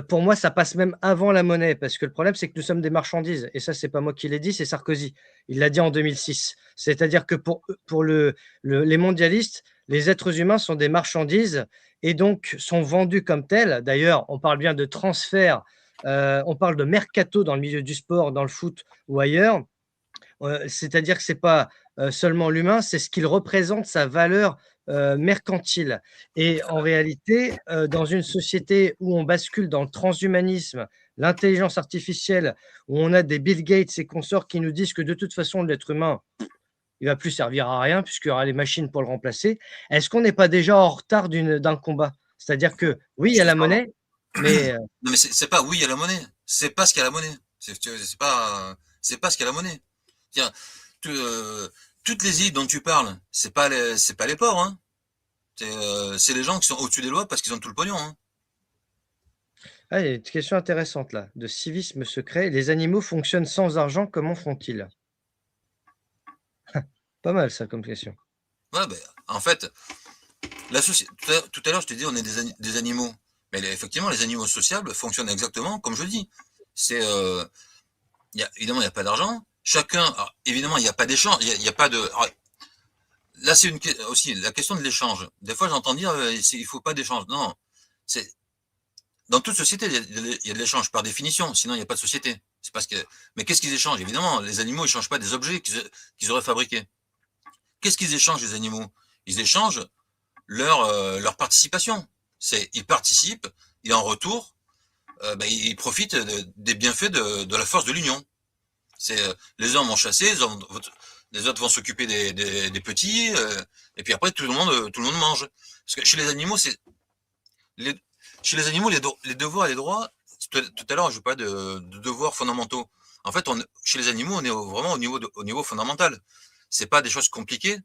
pour moi, ça passe même avant la monnaie parce que le problème, c'est que nous sommes des marchandises et ça, c'est pas moi qui l'ai dit, c'est Sarkozy. Il l'a dit en 2006. C'est-à-dire que pour les mondialistes, les êtres humains sont des marchandises et donc sont vendus comme tels. D'ailleurs, on parle bien de transfert, on parle de mercato dans le milieu du sport, dans le foot ou ailleurs. C'est-à-dire que c'est pas, seulement l'humain, c'est ce qu'il représente, sa valeur, mercantile et en réalité, dans une société où on bascule dans le transhumanisme, l'intelligence artificielle, où on a des Bill Gates et consorts qui nous disent que de toute façon l'être humain, il va plus servir à rien puisqu'il y aura les machines pour le remplacer. Est-ce qu'on n'est pas déjà en retard d'un combat? C'est-à-dire que oui, il y a la monnaie, mais, Non, mais c'est pas oui, il y a la monnaie. C'est pas ce qu'il y a la monnaie. C'est pas ce qu'il y a la monnaie. Tiens, tu, toutes les îles dont tu parles, c'est pas les pauvres, hein. C'est les gens qui sont au-dessus des lois parce qu'ils ont tout le pognon, hein. ah, il y a une question intéressante là, de civisme secret. Les animaux fonctionnent sans argent, comment font-ils? Pas mal ça comme question. Ouais, ben, en fait, tout à l'heure, je te dis, on est des animaux. Mais effectivement, les animaux sociables fonctionnent exactement comme je le dis. C'est, évidemment, il n'y a pas d'argent. Chacun, alors, évidemment, il n'y a pas d'échange. Il y a pas de. Alors, là, c'est aussi la question de l'échange. Des fois, j'entends dire, il faut pas d'échange. Non, c'est dans toute société, il y a de l'échange par définition. Sinon, il n'y a pas de société. C'est parce que. Mais qu'est-ce qu'ils échangent? Évidemment, les animaux, ils changent pas des objets qu'ils auraient fabriqués. Qu'est-ce qu'ils échangent, les animaux? Ils échangent leur participation. Ils participent et en retour, ils profitent des bienfaits de la force de l'union. Les hommes vont chasser, les autres vont s'occuper des petits, et puis après tout le monde mange. Parce que chez les animaux, chez les animaux, les devoirs et les droits. Tout à l'heure, je parlais de devoirs fondamentaux. En fait, chez les animaux, on est vraiment au niveau fondamental. C'est pas des choses compliquées.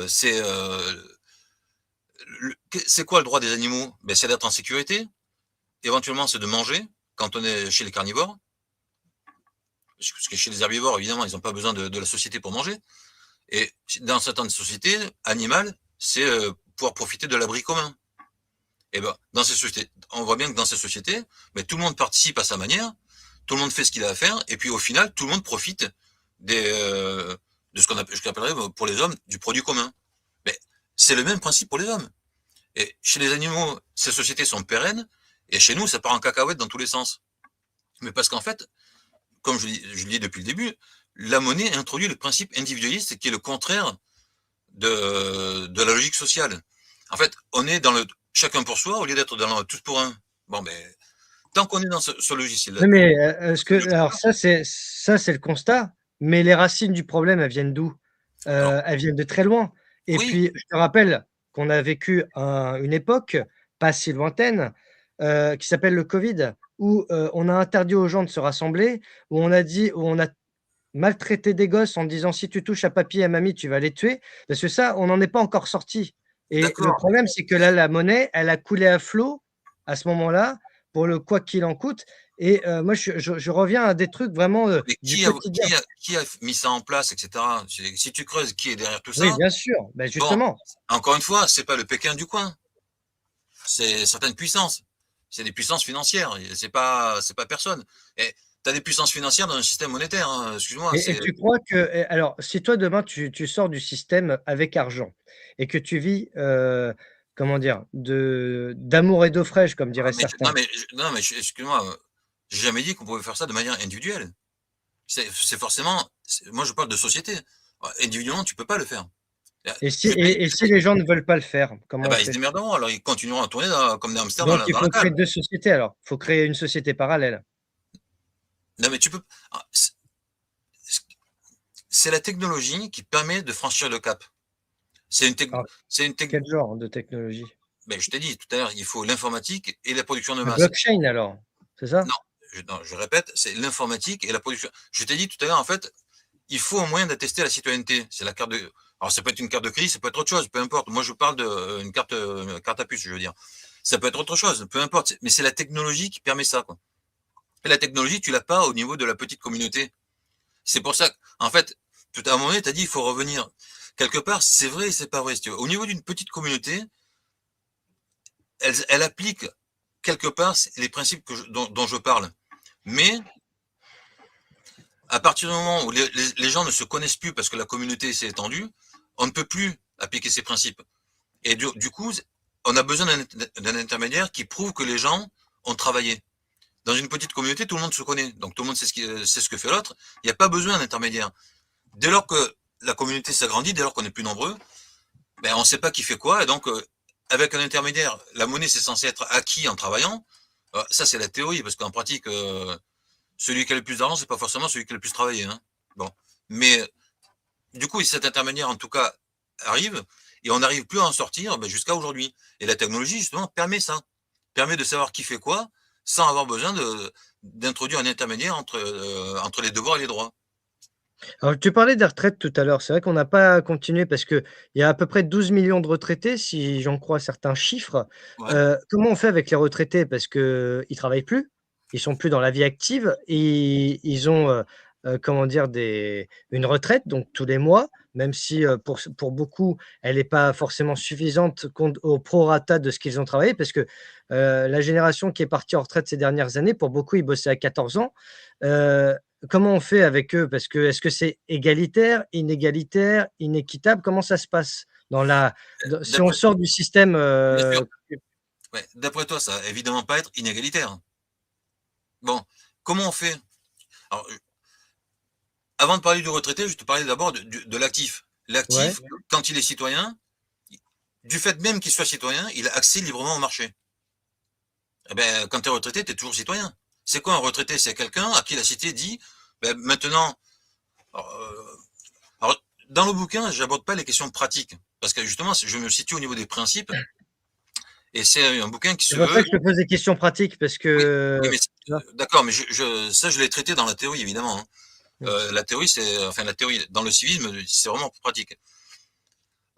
C'est quoi le droit des animaux? C'est d'être en sécurité. Éventuellement, c'est de manger quand on est chez les carnivores. Parce que chez les herbivores, évidemment, ils n'ont pas besoin de la société pour manger. Et dans certaines sociétés animales, c'est pouvoir profiter de l'abri commun. Et dans ces sociétés, on voit bien que dans ces sociétés, tout le monde participe à sa manière, tout le monde fait ce qu'il a à faire, et puis au final, tout le monde profite de ce qu'on appellerait pour les hommes du produit commun. Mais c'est le même principe pour les hommes. Et chez les animaux, ces sociétés sont pérennes, et chez nous, ça part en cacahuète dans tous les sens. Mais parce qu'en fait, comme je le dis depuis le début, la monnaie introduit le principe individualiste qui est le contraire de la logique sociale. En fait, on est dans le chacun pour soi au lieu d'être dans le tous pour un. Bon, tant qu'on est dans ce logiciel-là. Oui, mais alors ça, c'est le constat. Mais les racines du problème, elles viennent d'où? Elles viennent de très loin. Et Oui. puis, je te rappelle qu'on a vécu une époque pas si lointaine qui s'appelle le Covid, où on a interdit aux gens de se rassembler, où on a maltraité des gosses en disant si tu touches à papy et à mamie, tu vas les tuer. Parce que ça, on n'en est pas encore sorti. Et le problème, c'est que là, la monnaie, elle a coulé à flot à ce moment-là, pour le quoi qu'il en coûte. Et moi, je reviens à des trucs vraiment du quotidien. Qui a mis ça en place, etc. Si tu creuses qui est derrière tout ça. Oui, bien sûr. Justement. Bon, encore une fois, c'est pas le Pékin du coin. C'est certaines puissances. C'est des puissances financières. C'est pas personne. Et tu as des puissances financières dans un système monétaire. Hein, excuse-moi. Et tu crois que, alors, si toi demain tu sors du système avec argent et que tu vis, comment dire, d'amour et d'eau fraîche, comme diraient certains. Non, mais excuse-moi, j'ai jamais dit qu'on pouvait faire ça de manière individuelle. C'est forcément. Moi, je parle de société. Individuellement, tu peux pas le faire. Et si les gens ne veulent pas le faire, comment on ils se fait? démerderont. Alors, ils continueront à tourner comme des hamsters Donc dans il la faut créer cale. 2 sociétés alors. Il faut créer une société parallèle. Non, mais tu peux. C'est la technologie qui permet de franchir le cap. Quel genre de technologie? Je t'ai dit tout à l'heure, il faut l'informatique et la production de La masse. blockchain alors, c'est ça? Non, je répète, c'est l'informatique et la production. Je t'ai dit tout à l'heure, en fait, il faut un moyen d'attester la citoyenneté. C'est la carte de. Alors, ça peut être une carte de crédit, ça peut être autre chose, peu importe. Moi, je parle d'une carte à puce, je veux dire. Ça peut être autre chose, peu importe. Mais c'est la technologie qui permet ça, quoi. Et la technologie, tu l'as pas au niveau de la petite communauté. C'est pour ça qu'en fait, tout à un moment donné, tu as dit, il faut revenir. quelque part, c'est vrai et c'est pas vrai. Si tu veux. Au niveau d'une petite communauté, elle applique quelque part les principes dont je parle. Mais à partir du moment où les gens ne se connaissent plus parce que la communauté s'est étendue, on ne peut plus appliquer ces principes. Et du coup, on a besoin d'un intermédiaire qui prouve que les gens ont travaillé. Dans une petite communauté, tout le monde se connaît, donc tout le monde sait ce que fait l'autre. Il n'y a pas besoin d'intermédiaire. Dès lors que la communauté s'agrandit, dès lors qu'on est plus nombreux, ben on ne sait pas qui fait quoi, et donc avec un intermédiaire, la monnaie c'est censé être acquis en travaillant. Ça c'est la théorie, parce qu'en pratique, celui qui a le plus d'argent, c'est pas forcément celui qui a le plus travaillé. Hein. Bon, mais du coup, cet intermédiaire en tout cas arrive, et on n'arrive plus à en sortir jusqu'à aujourd'hui. Et la technologie justement permet ça, permet de savoir qui fait quoi, sans avoir besoin d'introduire un intermédiaire entre les devoirs et les droits. Alors, tu parlais des retraites tout à l'heure. C'est vrai qu'on n'a pas continué parce qu'il y a à peu près 12 millions de retraités, si j'en crois certains chiffres. Ouais. Comment on fait avec les retraités? Parce qu'ils ne travaillent plus, ils sont plus dans la vie active et ils ont, comment dire, une retraite, donc tous les mois, même si pour beaucoup, elle n'est pas forcément suffisante au prorata de ce qu'ils ont travaillé, parce que la génération qui est partie en retraite ces dernières années, pour beaucoup, ils bossaient à 14 ans. Euh, Comment on fait avec eux? Parce que est-ce que c'est égalitaire, inégalitaire, inéquitable? Comment ça se passe si on D'après, sort du système, bien sûr, ouais, d'après toi, ça va évidemment pas être inégalitaire. Bon, comment on fait? Alors, avant de parler du retraité, je te parlais d'abord de l'actif. Ouais, L'actif, quand il est citoyen, du fait même qu'il soit citoyen, il a accès librement au marché. Eh ben, quand tu es retraité, tu es toujours citoyen. C'est quoi un retraité? C'est quelqu'un à qui la cité dit, ben, maintenant, alors, dans le bouquin, j'aborde pas les questions pratiques, parce que justement, je me situe au niveau des principes, et c'est un bouquin qui c'est se pour ça veut. que je te pose des questions pratiques parce Oui, que oui, mais tu vois? d'accord, mais ça, je l'ai traité dans la théorie, évidemment. Hein. Mmh. La théorie, la théorie dans le civisme, c'est vraiment pratique.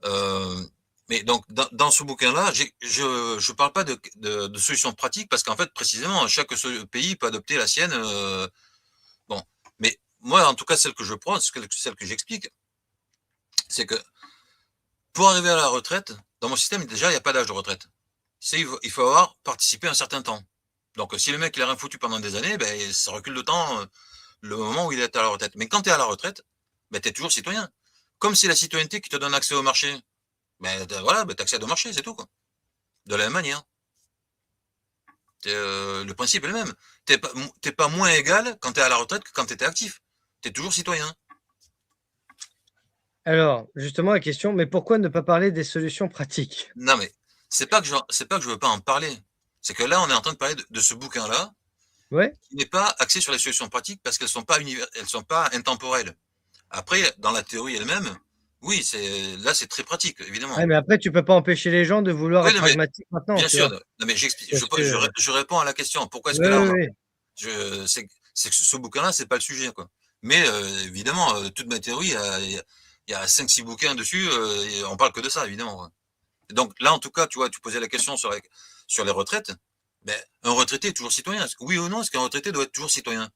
Euh, mais donc, dans ce bouquin-là, je parle pas de solutions pratiques parce qu'en fait, précisément, chaque pays peut adopter la sienne. Bon, mais moi, en tout cas, celle que je prends, celle que j'explique, c'est que pour arriver à la retraite, dans mon système, déjà, il n'y a pas d'âge de retraite. Il faut avoir participé un certain temps. Donc, si le mec il a rien foutu pendant des années, ben, ça recule de temps le moment où il est à la retraite. Mais quand tu es à la retraite, ben, tu es toujours citoyen. Comme c'est la citoyenneté qui te donne accès au marché, ben, voilà, ben, tu accèdes au marché, c'est tout. Quoi. De la même manière. Le principe est le même. T'es pas moins égal quand tu es à la retraite que quand tu étais actif. Tu es toujours citoyen. Alors, justement, la question, mais pourquoi ne pas parler des solutions pratiques? Non, mais c'est pas que je veux pas en parler. C'est que là, on est en train de parler de ce bouquin-là, Ouais? qui n'est pas axé sur les solutions pratiques parce qu'elles elles sont pas intemporelles. Après, dans la théorie elle-même, oui, là, c'est très pratique, évidemment. Ouais, mais après, tu peux pas empêcher les gens de vouloir Oui, être non, mais pragmatiques maintenant, bien tu sûr. vois? Non, mais j'explique, Parce que je réponds à la question. Pourquoi est-ce oui, que là, oui, oui. c'est que ce bouquin-là, c'est pas le sujet, quoi. Mais évidemment, toute ma théorie, il y a 5-6 bouquins dessus, et on parle que de ça, évidemment. Quoi. Donc là, en tout cas, tu vois, tu posais la question sur les retraites. Ben, un retraité est toujours citoyen. Oui ou non, est-ce qu'un retraité doit être toujours citoyen?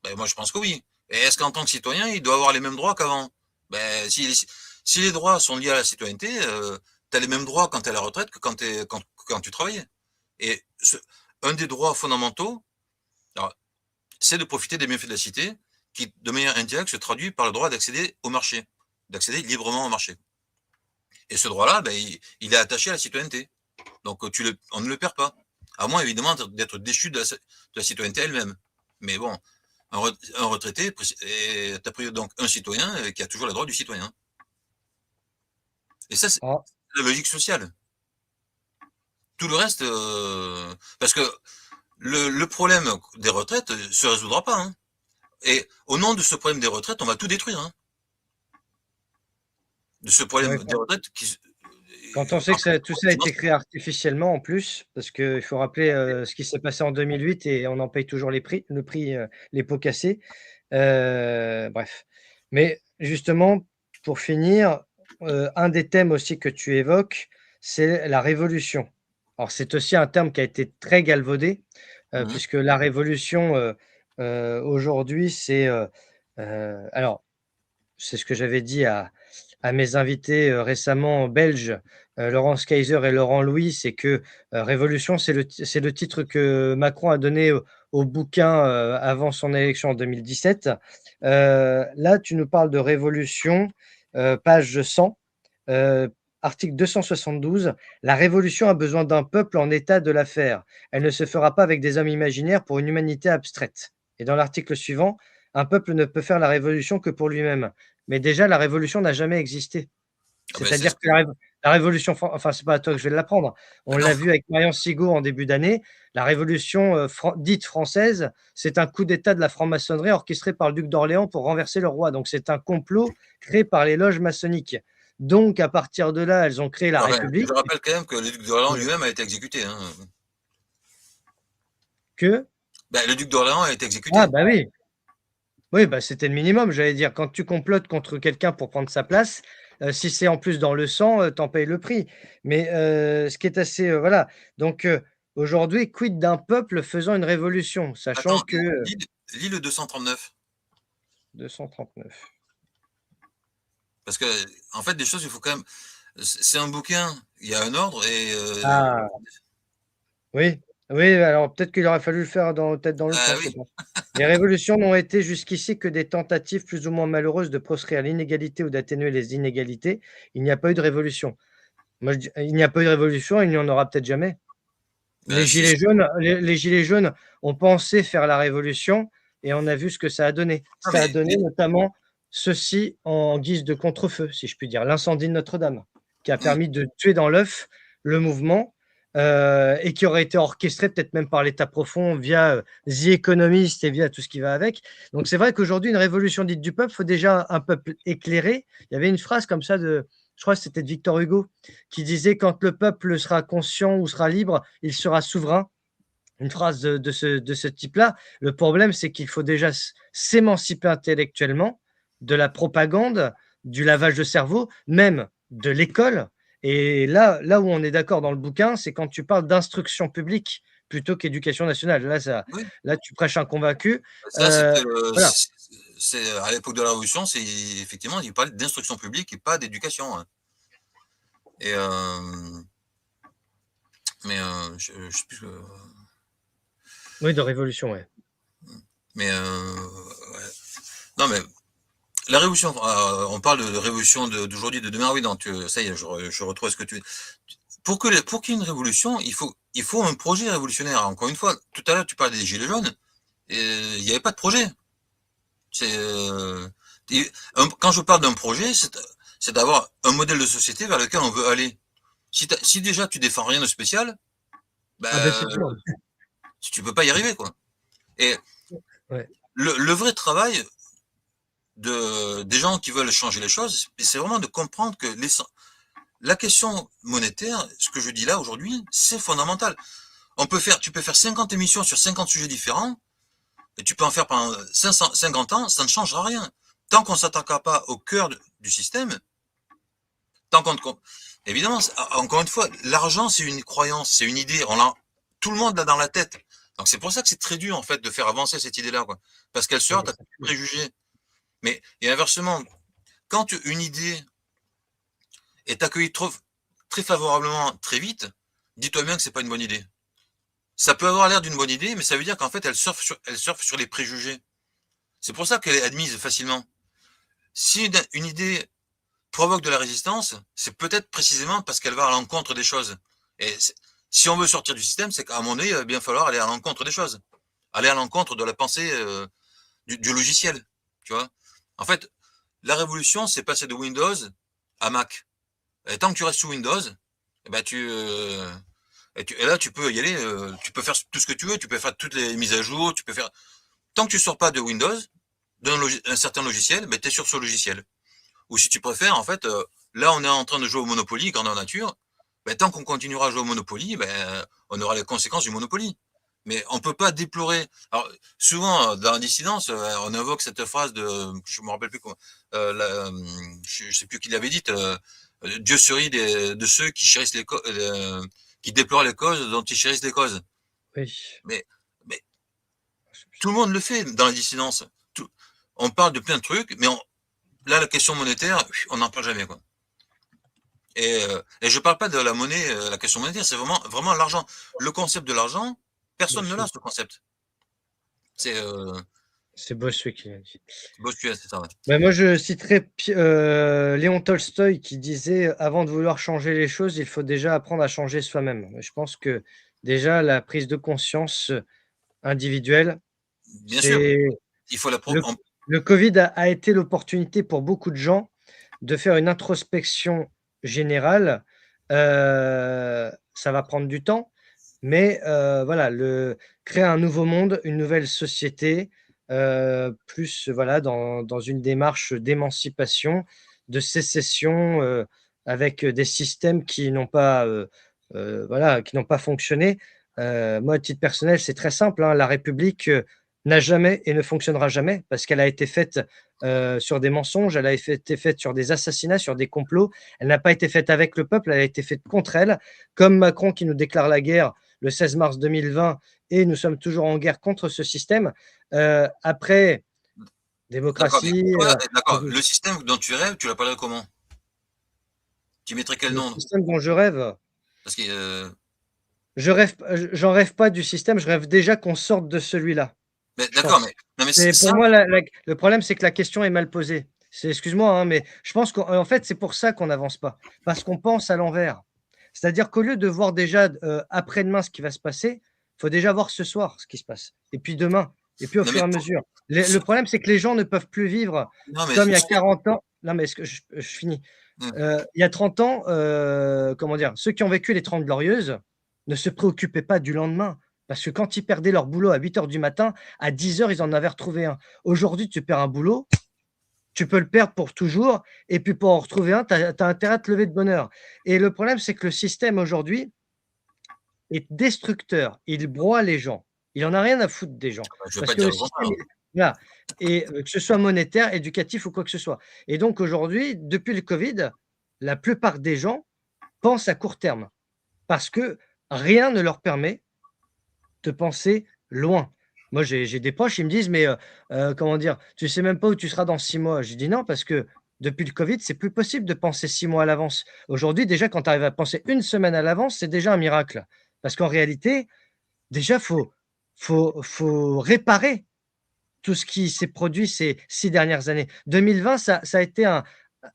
Ben, moi, je pense que oui. Et est-ce qu'en tant que citoyen, il doit avoir les mêmes droits qu'avant? Ben, si les droits sont liés à la citoyenneté, tu as les mêmes droits quand tu es à la retraite que quand tu travaillais. Et un des droits fondamentaux, c'est de profiter des méfaits de la cité, qui, de manière indirecte, se traduit par le droit d'accéder au marché, d'accéder librement au marché. Et ce droit-là, ben, il est attaché à la citoyenneté. Donc, on ne le perd pas. À moins, évidemment, d'être déchu de la citoyenneté elle-même. Mais bon, un retraité est pris donc un citoyen qui a toujours les droits du citoyen. Et ça, c'est Ah, la logique sociale. Tout le reste, parce que le problème des retraites se résoudra pas. Hein. Et au nom de ce problème des retraites, on va tout détruire. Hein. De ce ouais, problème des retraites quand on sait que tout ça a été créé artificiellement en plus, parce qu'il faut rappeler ce qui s'est passé en 2008 et on en paye toujours le prix, les pots cassés. Bref. Mais justement, pour finir, un des thèmes aussi que tu évoques, c'est la révolution. Alors c'est aussi un terme qui a été très galvaudé, Mmh. puisque la révolution, aujourd'hui, alors c'est ce que j'avais dit à mes invités récemment belges, Laurence Kayser et Laurent Louis, c'est que Révolution, c'est le titre que Macron a donné au bouquin avant son élection en 2017. Là, tu nous parles de Révolution, page 100, article 272. La Révolution a besoin d'un peuple en état de la faire. Elle ne se fera pas avec des hommes imaginaires pour une humanité abstraite. Et dans l'article suivant, un peuple ne peut faire la révolution que pour lui-même. Mais déjà, la révolution n'a jamais existé. Ah ben, c'est ce C'est-à-dire que que... la révolution, enfin, c'est pas à toi que je vais l'apprendre. On Ah non, l'a vu avec Marion Sigaud en début d'année. La révolution dite française, c'est un coup d'État de la franc-maçonnerie orchestré par le duc d'Orléans pour renverser le roi. Donc, c'est un complot créé par les loges maçonniques. Donc, à partir de là, elles ont créé la ah ben, République. je rappelle quand même que le duc d'Orléans Ouais. lui-même a été exécuté. Hein. Que Ben, le duc d'Orléans a été exécuté. Ah, bah oui. Oui, bah, c'était le minimum, j'allais dire. Quand tu complotes contre quelqu'un pour prendre sa place, si c'est en plus dans le sang, tu en payes le prix. Mais ce qui est assez, voilà. Donc aujourd'hui, quid d'un peuple faisant une révolution? Sachant Attends, que lis le 239. 239. Parce que, en fait, des choses, il faut quand même. C'est un bouquin, il y a un ordre et. Ah, oui. Oui, alors peut-être qu'il aurait fallu le faire peut-être dans l'autre Ah sens, je sais oui, pas. Les révolutions n'ont été jusqu'ici que des tentatives plus ou moins malheureuses de proscrire l'inégalité ou d'atténuer les inégalités. Il n'y a pas eu de révolution. Moi, je dis il n'y a pas eu de révolution, il n'y en aura peut-être jamais. ben si. Les gilets jaunes ont pensé faire la révolution et on a vu ce que ça a donné. Non, Ça a donné notamment ceci en guise de contre-feu, si je puis dire, l'incendie de Notre-Dame, qui a mm, permis de tuer dans l'œuf le mouvement et qui aurait été orchestré peut-être même par l'État profond via The Economist et via tout ce qui va avec. Donc c'est vrai qu'aujourd'hui, une révolution dite du peuple, il faut déjà un peuple éclairé. Il y avait une phrase comme ça je crois que c'était de Victor Hugo, qui disait quand le peuple sera conscient ou sera libre, il sera souverain. Une phrase de ce type-là. Le problème, c'est qu'il faut déjà s'émanciper intellectuellement de la propagande, du lavage de cerveau, même de l'école. Et là où on est d'accord dans le bouquin, c'est quand tu parles d'instruction publique plutôt qu'éducation nationale. oui, Là, tu prêches un convaincu. ça, c'était Voilà. à l'époque de la Révolution, c'est effectivement, il parlait d'instruction publique et pas d'éducation. Hein. Et, mais je sais plus. Oui, de révolution, ouais. Mais ouais. Non, mais la révolution, on parle de révolution d'aujourd'hui, de demain. Oui, donc ça y est, je retrouve ce que tu. Pour qu'il y ait une révolution, il faut un projet révolutionnaire. Encore une fois, tout à l'heure, tu parlais des Gilets jaunes, et il n'y avait pas de projet. Quand je parle d'un projet, c'est d'avoir un modèle de société vers lequel on veut aller. Si déjà tu défends rien de spécial, ben, Ah ben c'est sûr. tu peux pas y arriver, quoi. Et Ouais. le vrai travail des gens qui veulent changer les choses, c'est vraiment de comprendre que la question monétaire, ce que je dis là aujourd'hui, c'est fondamental. Tu peux faire 50 émissions sur 50 sujets différents, et tu peux en faire pendant 50 ans, ça ne changera rien. Tant qu'on ne s'attaquera pas au cœur du système, évidemment, encore une fois, l'argent, c'est une croyance, c'est une idée. Tout le monde l'a dans la tête. Donc c'est pour ça que c'est très dur, en fait, de faire avancer cette idée-là, quoi. Parce qu'elle se heurte à tous les préjugés. Mais, et inversement, quand une idée est accueillie très favorablement très vite, dis-toi bien que c'est pas une bonne idée. Ça peut avoir l'air d'une bonne idée, mais ça veut dire qu'en fait, elle surfe sur les préjugés. C'est pour ça qu'elle est admise facilement. Si une idée provoque de la résistance, c'est peut-être précisément parce qu'elle va à l'encontre des choses. Et si on veut sortir du système, c'est qu'à un moment donné, il va bien falloir aller à l'encontre des choses. Aller à l'encontre de la pensée du logiciel. Tu vois. En fait, la révolution, c'est passer de Windows à Mac. Et tant que tu restes sous Windows, eh ben et là, tu peux y aller, tu peux faire tout ce que tu veux, tu peux faire toutes les mises à jour, tu peux faire. Tant que tu sors pas de Windows, d'un certain logiciel, ben, tu es sur ce logiciel. Ou si tu préfères, en fait, là, on est en train de jouer au Monopoly, grandeur nature, ben, tant qu'on continuera à jouer au Monopoly, ben, on aura les conséquences du Monopoly. Mais on ne peut pas déplorer. Alors, souvent, dans la dissidence, on invoque cette phrase je me rappelle plus comment, je sais plus qui l'avait dite, Dieu se rit de ceux qui chérissent qui déplorent les causes dont ils chérissent les causes. Oui. Mais tout le monde le fait dans la dissidence. On parle de plein de trucs, mais là, la question monétaire, on n'en parle jamais, quoi. Et je parle pas de la monnaie, la question monétaire, c'est vraiment l'argent. Le concept de l'argent, personne ne l'a, ce concept. C'est Bossuet qui l'a dit. Bossuet, c'est ça, ouais. Ben, moi, je citerai Léon Tolstoï qui disait avant de vouloir changer les choses, il faut déjà apprendre à changer soi-même. Je pense que déjà la prise de conscience individuelle, Bien sûr, c'est il faut la le Covid a été l'opportunité pour beaucoup de gens de faire une introspection générale. Ça va prendre du temps, mais voilà, créer un nouveau monde, une nouvelle société, plus voilà, dans une démarche d'émancipation, de sécession, avec des systèmes qui n'ont pas, voilà, qui n'ont pas fonctionné. Moi, à titre personnel, c'est très simple, hein, la République n'a jamais et ne fonctionnera jamais parce qu'elle a été faite sur des mensonges, elle a été faite sur des assassinats, sur des complots. Elle n'a pas été faite avec le peuple, elle a été faite contre elle, comme Macron qui nous déclare la guerre le 16 mars 2020 et nous sommes toujours en guerre contre ce système. Après, démocratie. D'accord, le système dont tu rêves, tu l'appellerais comment? Tu mettrais quel nom? Le système dont je rêve. Parce que J'en rêve pas du système, je rêve déjà qu'on sorte de celui-là. d'accord, mais non, mais c'est pour moi, le problème, c'est que la question est mal posée. Excuse-moi, hein, mais je pense qu'en fait, c'est pour ça qu'on n'avance pas. Parce qu'on pense à l'envers. C'est-à-dire qu'au lieu de voir déjà après-demain ce qui va se passer, il faut déjà voir ce soir ce qui se passe. Et puis demain. Et puis au Non, fur et à mesure. Le problème, c'est que les gens ne peuvent plus vivre comme il y a 40 ans. Non, mais je finis. Il y a 30 ans, comment dire, ceux qui ont vécu les 30 Glorieuses ne se préoccupaient pas du lendemain. Parce que quand ils perdaient leur boulot à 8 h du matin, à 10 h, ils en avaient retrouvé un. Aujourd'hui, tu perds un boulot, tu peux le perdre pour toujours, et puis pour en retrouver un, tu as intérêt à te lever de bonne heure. Et le problème, c'est que le système aujourd'hui est destructeur. Il broie les gens. Il n'en a rien à foutre des gens. Je veux Parce pas que dire le le système, contraire. voilà. Et que ce soit monétaire, éducatif ou quoi que ce soit. Et donc aujourd'hui, depuis le Covid, la plupart des gens pensent à court terme. Parce que rien ne leur permet de penser loin. Moi, j'ai des proches, ils me disent, mais comment dire, tu sais même pas où tu seras dans 6 mois. Je dis non, parce que depuis le Covid, c'est plus possible de penser 6 mois à l'avance. Aujourd'hui, déjà, quand tu arrives à penser une semaine à l'avance, c'est déjà un miracle. Parce qu'en réalité, déjà, faut réparer tout ce qui s'est produit ces 6 dernières années. 2020, ça a été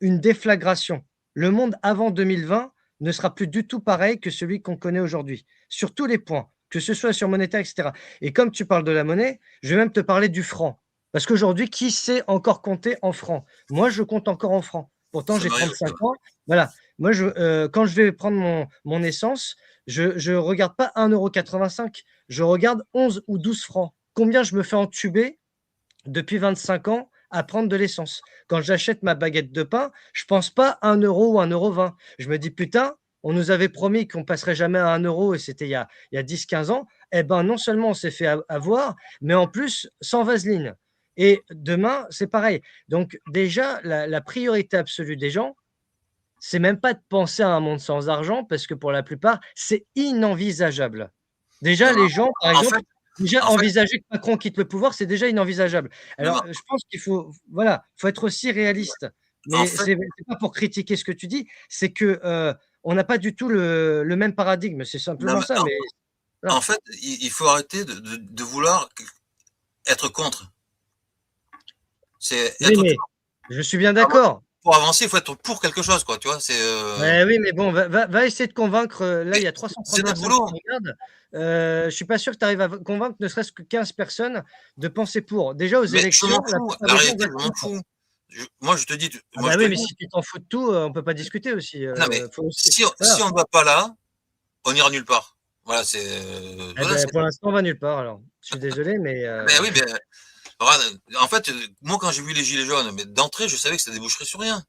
une déflagration. Le monde avant 2020 ne sera plus du tout pareil que celui qu'on connaît aujourd'hui, sur tous les points, que ce soit sur monétaire, etc. Et comme tu parles de la monnaie, je vais même te parler du franc. Parce qu'aujourd'hui, qui sait encore compter en francs? Moi, je compte encore en francs. Pourtant, j'ai 35 ans. Voilà. Moi, quand je vais prendre mon essence, je ne regarde pas 1,85 €. Je regarde 11 ou 12 francs. Combien je me fais entuber depuis 25 ans à prendre de l'essence. Quand j'achète ma baguette de pain, je ne pense pas à 1 € ou 1,20 €. Je me dis, putain, on nous avait promis qu'on passerait jamais à 1 € et c'était il y a 10-15 ans. Eh ben, non seulement on s'est fait avoir, mais en plus, sans vaseline. Et demain, c'est pareil. Donc, déjà, la priorité absolue des gens, c'est même pas de penser à un monde sans argent, parce que pour la plupart, c'est inenvisageable. Déjà, les gens, par exemple, envisager que Macron quitte le pouvoir, c'est déjà inenvisageable. Alors, je pense qu'il faut être aussi réaliste. Mais c'est pas pour critiquer ce que tu dis, c'est que on n'a pas du tout le même paradigme. C'est simplement ça. En fait, il faut arrêter de vouloir être contre. Je suis bien d'accord. Pour avancer, il faut être pour quelque chose, quoi. Tu vois, oui, mais bon, va essayer de convaincre. Là, il y a 330 personnes qui regardent. Je suis pas sûr que tu arrives à convaincre ne serait-ce que 15 personnes de penser pour. Déjà aux élections. La réalité, je m'en fous. Moi, je te dis. Oui, mais si tu t'en fous de tout, on peut pas discuter aussi. Non, mais si on ne va pas là, on ira nulle part. Voilà, pour l'instant, on va nulle part. Alors, je suis désolé, mais. Oui, mais en fait, moi, quand j'ai vu les gilets jaunes, mais d'entrée, je savais que ça déboucherait sur rien.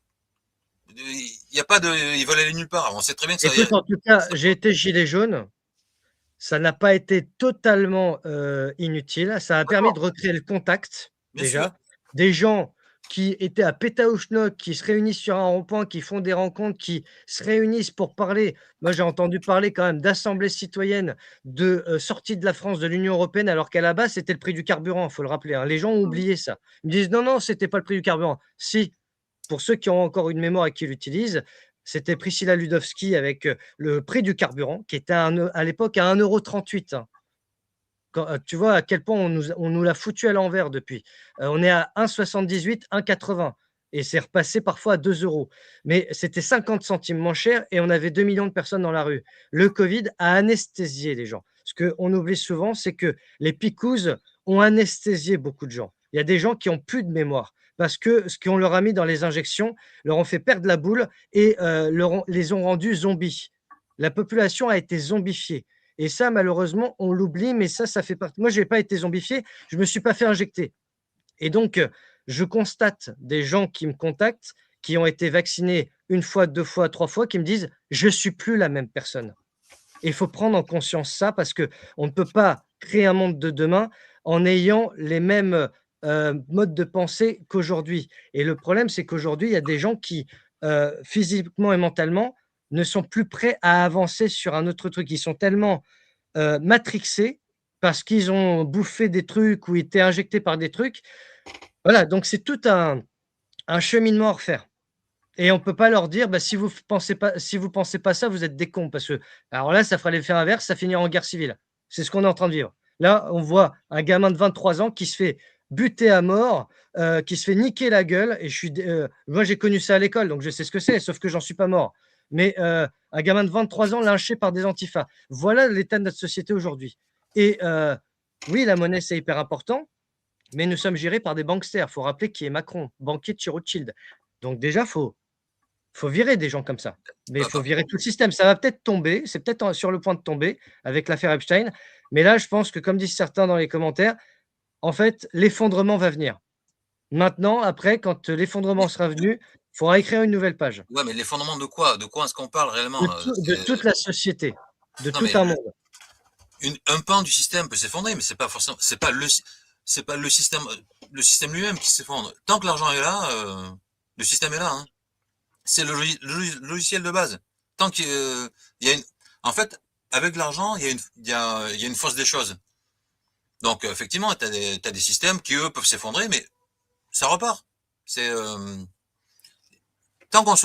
Il y a pas de, ils veulent aller nulle part. On sait très bien que ça. Écoute, en tout cas, j'ai été gilet jaune. Ça n'a pas été totalement inutile. Ça a permis de recréer le contact, déjà. Des gens qui étaient à Pétaouchnok, qui se réunissent sur un rond-point, qui font des rencontres, qui se réunissent pour parler. Moi, j'ai entendu parler quand même d'assemblées citoyennes de sortie de la France de l'Union européenne, alors qu'à la base, c'était le prix du carburant, il faut le rappeler. Hein. Les gens ont oublié ça. Ils me disent non, c'était pas le prix du carburant. Si, pour ceux qui ont encore une mémoire et qui l'utilisent, c'était Priscilla Ludowski avec le prix du carburant, qui était à l'époque à 1,38 €. Tu vois à quel point on nous l'a foutu à l'envers depuis. On est à 1,78, 1,80 et c'est repassé parfois à 2 €. Mais c'était 50 centimes moins cher et on avait 2 millions de personnes dans la rue. Le Covid a anesthésié les gens. Ce qu'on oublie souvent, c'est que les picouzes ont anesthésié beaucoup de gens. Il y a des gens qui ont plus de mémoire parce que ce qu'on leur a mis dans les injections leur ont fait perdre la boule et les ont rendus zombies. La population a été zombifiée. Et ça, malheureusement, on l'oublie, mais ça fait partie. Moi, je n'ai pas été zombifié, je ne me suis pas fait injecter. Et donc, je constate des gens qui me contactent, qui ont été vaccinés 1 fois, 2 fois, 3 fois, qui me disent: «Je ne suis plus la même personne». Et il faut prendre en conscience ça parce qu'on ne peut pas créer un monde de demain en ayant les mêmes modes de pensée qu'aujourd'hui. Et le problème, c'est qu'aujourd'hui, il y a des gens qui, physiquement et mentalement, ne sont plus prêts à avancer sur un autre truc. Ils sont tellement matrixés parce qu'ils ont bouffé des trucs ou été injectés par des trucs. Voilà, donc c'est tout un cheminement à refaire. Et on ne peut pas leur dire: «Bah, si vous pensez pas ça, vous êtes des cons», parce que alors là, ça fera l'effet inverse, ça finira en guerre civile. C'est ce qu'on est en train de vivre. Là, on voit un gamin de 23 ans qui se fait buter à mort, qui se fait niquer la gueule et moi j'ai connu ça à l'école, donc je sais ce que c'est, sauf que j'en suis pas mort. Mais un gamin de 23 ans lynché par des antifas. Voilà l'état de notre société aujourd'hui. Et oui, la monnaie, c'est hyper important, mais nous sommes gérés par des banksters. Il faut rappeler qui est Macron, banquier de chez Rothschild. Donc déjà, faut virer des gens comme ça. Mais il faut virer tout le système. Ça va peut-être tomber, c'est peut-être sur le point de tomber avec l'affaire Epstein. Mais là, je pense que, comme disent certains dans les commentaires, en fait, l'effondrement va venir. Maintenant, après, quand l'effondrement sera venu, il faudra écrire une nouvelle page. Ouais, mais l'effondrement de quoi? De quoi est-ce qu'on parle réellement? De toute la société, de Non, tout mais un monde. un pan du système peut s'effondrer, mais c'est pas forcément, c'est pas le système lui-même qui s'effondre. Tant que l'argent est là, le système est là, hein. C'est le logiciel de base. Tant qu'il y a en fait, avec l'argent, il y a une force des choses. Donc, effectivement, t'as des systèmes qui, eux, peuvent s'effondrer, mais ça repart. C'est, tant qu'on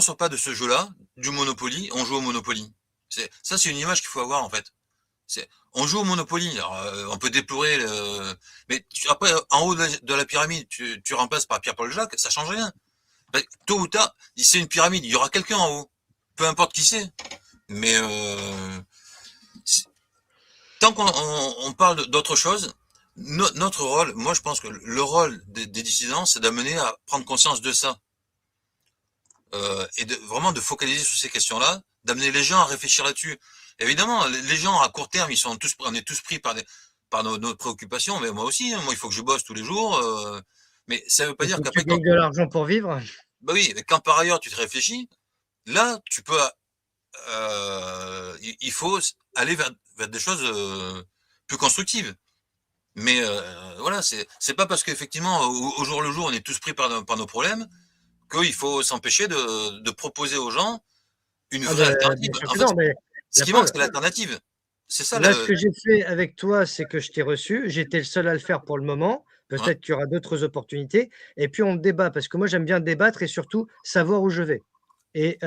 sort pas de ce jeu-là, du Monopoly, on joue au Monopoly. C'est une image qu'il faut avoir, en fait. On joue au Monopoly. Alors, on peut déplorer mais après, en haut de la pyramide, tu remplaces par Pierre-Paul Jacques, ça change rien. Tôt ou tard, c'est une pyramide, il y aura quelqu'un en haut. Peu importe qui c'est. Mais tant qu'on parle d'autre chose, notre rôle, moi je pense que le rôle des dissidents, c'est d'amener à prendre conscience de ça. Et vraiment de focaliser sur ces questions-là, d'amener les gens à réfléchir là-dessus. Évidemment, les gens à court terme, on est tous pris par nos préoccupations, mais moi aussi, hein, moi il faut que je bosse tous les jours, mais ça veut pas dire qu'après tu gagnes de l'argent pour vivre. Bah oui, mais quand par ailleurs tu te réfléchis, là tu peux, il faut aller vers des choses plus constructives. Mais voilà, c'est pas parce qu'effectivement au jour le jour on est tous pris par nos problèmes qu'il faut s'empêcher de proposer aux gens une vraie alternative. En fait, Non, mais ce qui manque, c'est l'alternative. C'est ça. là, ce que j'ai fait avec toi, c'est que je t'ai reçu. J'étais le seul à le faire pour le moment. Ouais. Peut-être qu'il y aura d'autres opportunités. Et puis, on débat parce que moi, j'aime bien débattre et surtout savoir où je vais. Et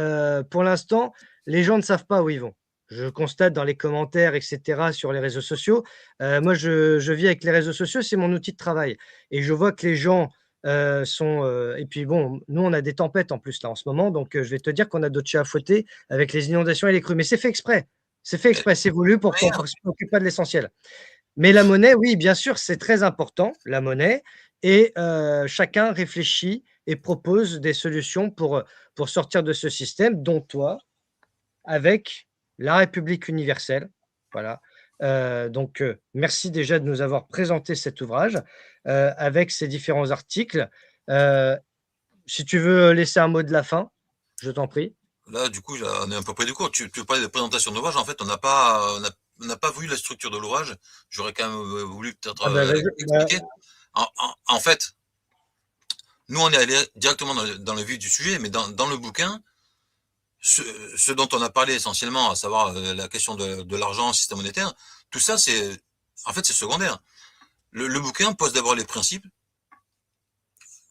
pour l'instant, les gens ne savent pas où ils vont. Je constate dans les commentaires, etc., sur les réseaux sociaux. Moi, je vis avec les réseaux sociaux, c'est mon outil de travail. Et je vois que les gens sont. Et puis, bon, nous, on a des tempêtes en plus, là, en ce moment. Donc, je vais te dire qu'on a d'autres chats à fouetter avec les inondations et les crues. Mais c'est fait exprès. C'est fait exprès, c'est voulu pour qu'on ne s'occupe pas de l'essentiel. Mais la monnaie, oui, bien sûr, c'est très important, la monnaie. Et chacun réfléchit et propose des solutions pour sortir de ce système, dont toi, avec la République universelle. Voilà. Donc, merci déjà de nous avoir présenté cet ouvrage avec ces différents articles. Si tu veux laisser un mot de la fin, je t'en prie. Là, du coup, on est un peu près du cours. Tu parlais de présentation de l'ouvrage. En fait, on n'a pas vu la structure de l'ouvrage. J'aurais quand même voulu peut-être expliquer. En fait, nous, on est allé directement dans le vif du sujet, mais dans le bouquin, ce dont on a parlé essentiellement, à savoir la question de l'argent, système monétaire, tout ça, c'est secondaire. Le bouquin pose d'abord les principes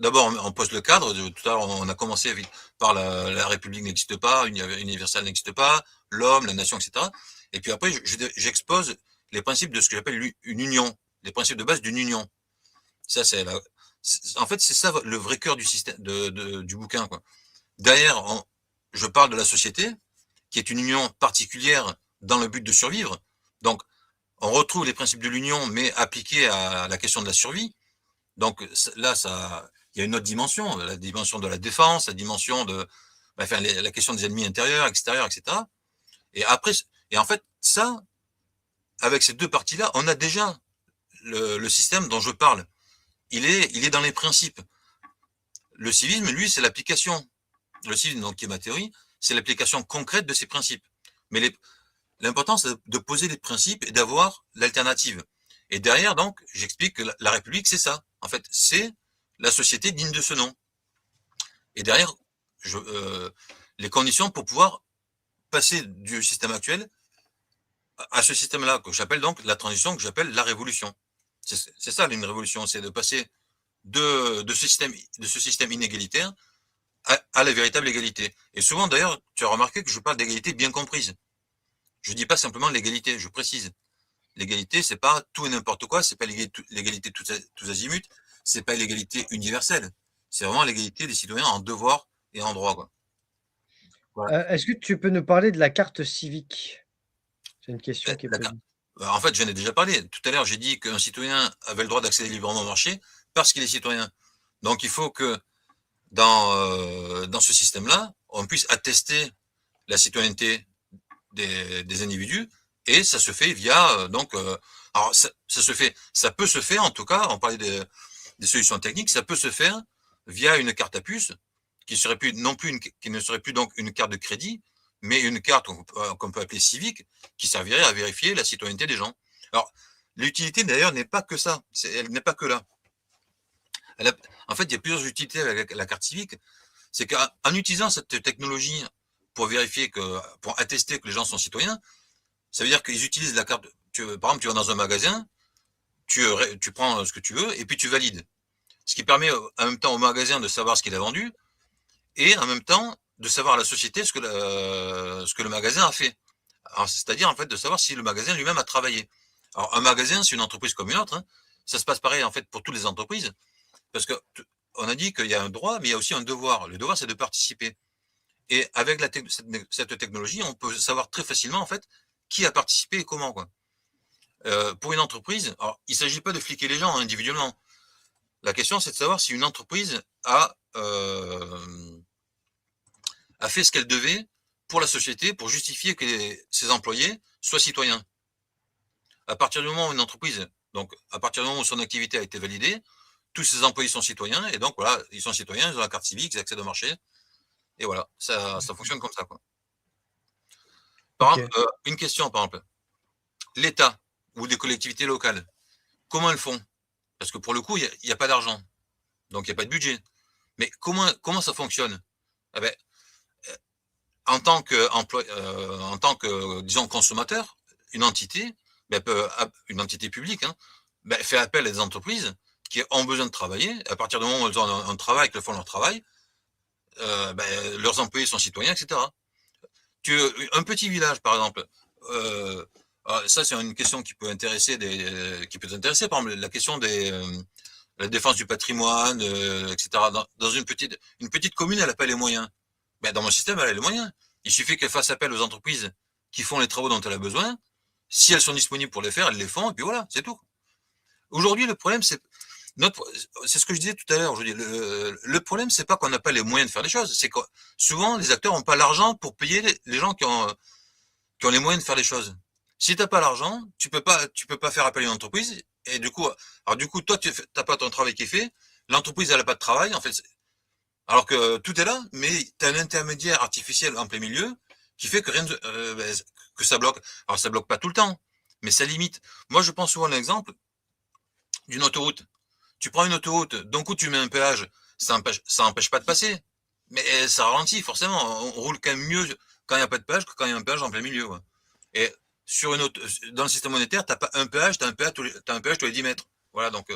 d'abord, on pose le cadre. Tout à l'heure, on a commencé par la République n'existe pas, universelle n'existe pas, l'homme, la nation, etc. Et puis après, j'expose les principes de ce que j'appelle une union, les principes de base d'une union. Ça, en fait, c'est ça le vrai cœur du système, du bouquin, quoi. Derrière, je parle de la société, qui est une union particulière dans le but de survivre. Donc, on retrouve les principes de l'union, mais appliqués à la question de la survie. Donc là, il y a une autre dimension, la dimension de la défense, la dimension de, enfin, la question des ennemis intérieurs, extérieurs, etc. Et après, en fait, ça, avec ces deux parties-là, on a déjà le système dont je parle. Il est dans les principes. Le civisme, lui, c'est l'application. Le civisme, donc, qui est ma théorie, c'est l'application concrète de ces principes. Mais l'important, c'est de poser les principes et d'avoir l'alternative. Et derrière, donc, j'explique que la République, c'est ça. En fait, c'est la société digne de ce nom. Et derrière, les conditions pour pouvoir passer du système actuel à ce système-là, que j'appelle donc la transition, que j'appelle la révolution. C'est ça, une révolution, c'est de passer de ce système inégalitaire à la véritable égalité. Et souvent, d'ailleurs, tu as remarqué que je parle d'égalité bien comprise. Je dis pas simplement l'égalité, je précise. L'égalité, c'est pas tout et n'importe quoi, c'est pas l'égalité tous azimuts, c'est pas l'égalité universelle. C'est vraiment l'égalité des citoyens en devoir et en droit, quoi. Voilà. Est-ce que tu peux nous parler de la carte civique? C'est une question qui est posée. En fait, j'en ai déjà parlé. Tout à l'heure, j'ai dit qu'un citoyen avait le droit d'accéder librement au marché parce qu'il est citoyen. Donc, il faut que dans ce système-là, on puisse attester la citoyenneté des individus, et ça se fait via alors ça peut se faire, en tout cas, on parlait des solutions techniques, ça peut se faire via une carte à puce qui ne serait plus donc une carte de crédit, mais une carte qu'on peut appeler civique, qui servirait à vérifier la citoyenneté des gens. Alors, l'utilité d'ailleurs n'est pas que ça, elle n'est pas que là. En fait, il y a plusieurs utilités avec la carte civique. C'est qu'en utilisant cette technologie pour vérifier pour attester que les gens sont citoyens, ça veut dire qu'ils utilisent la carte. Par exemple, tu vas dans un magasin, tu prends ce que tu veux et puis tu valides. Ce qui permet en même temps au magasin de savoir ce qu'il a vendu et en même temps de savoir à la société ce que le magasin a fait. C'est-à-dire en fait de savoir si le magasin lui-même a travaillé. Alors un magasin, c'est une entreprise comme une autre, hein. Ça se passe pareil en fait pour toutes les entreprises, parce que on a dit qu'il y a un droit, mais il y a aussi un devoir. Le devoir, c'est de participer. Et avec cette technologie, on peut savoir très facilement en fait qui a participé et comment, quoi. Pour une entreprise, alors, il ne s'agit pas de fliquer les gens individuellement. La question, c'est de savoir si une entreprise a fait ce qu'elle devait pour la société, pour justifier que ses employés soient citoyens. À partir du moment où une entreprise, donc à partir du moment où son activité a été validée, tous ses employés sont citoyens, et donc voilà, ils sont citoyens, ils ont la carte civique, ils accèdent au marché, et voilà, ça fonctionne comme ça, quoi. Par exemple, une question, par exemple, l'État ou des collectivités locales, comment elles font? Parce que pour le coup, il n'y a pas d'argent, donc il n'y a pas de budget. Mais comment ça fonctionne? Eh ben, en tant que disons consommateur, une entité, une entité publique, hein, fait appel à des entreprises qui ont besoin de travailler. À partir du moment où elles ont un travail, qu'elles font leur travail, leurs employés sont citoyens, etc. Un petit village, par exemple, ça c'est une question qui peut intéresser par exemple la question la défense du patrimoine, etc. Dans une petite commune, elle n'a pas les moyens. Dans mon système, elle a les moyens. Il suffit qu'elle fasse appel aux entreprises qui font les travaux dont elle a besoin. Si elles sont disponibles pour les faire, elles les font, et puis voilà, c'est tout. Aujourd'hui, le problème, c'est ce que je disais tout à l'heure. Le problème, c'est pas qu'on n'a pas les moyens de faire les choses, c'est que souvent, les acteurs n'ont pas l'argent pour payer les gens qui ont les moyens de faire les choses. Si tu n'as pas l'argent, tu peux pas faire appel à une entreprise, et du coup, toi, tu n'as pas ton travail qui est fait, l'entreprise, elle n'a pas de travail, en fait. Alors que tout est là, mais tu as un intermédiaire artificiel en plein milieu qui fait que que ça bloque. Alors ça bloque pas tout le temps, mais ça limite. Moi, je pense souvent à l'exemple d'une autoroute. Tu prends une autoroute, d'un coup tu mets un péage, ça empêche pas de passer, mais ça ralentit forcément. On roule quand même mieux quand il n'y a pas de péage que quand il y a un péage en plein milieu. Ouais. Et dans le système monétaire, t'as pas un péage, t'as un péage tous les 10 mètres. Voilà, donc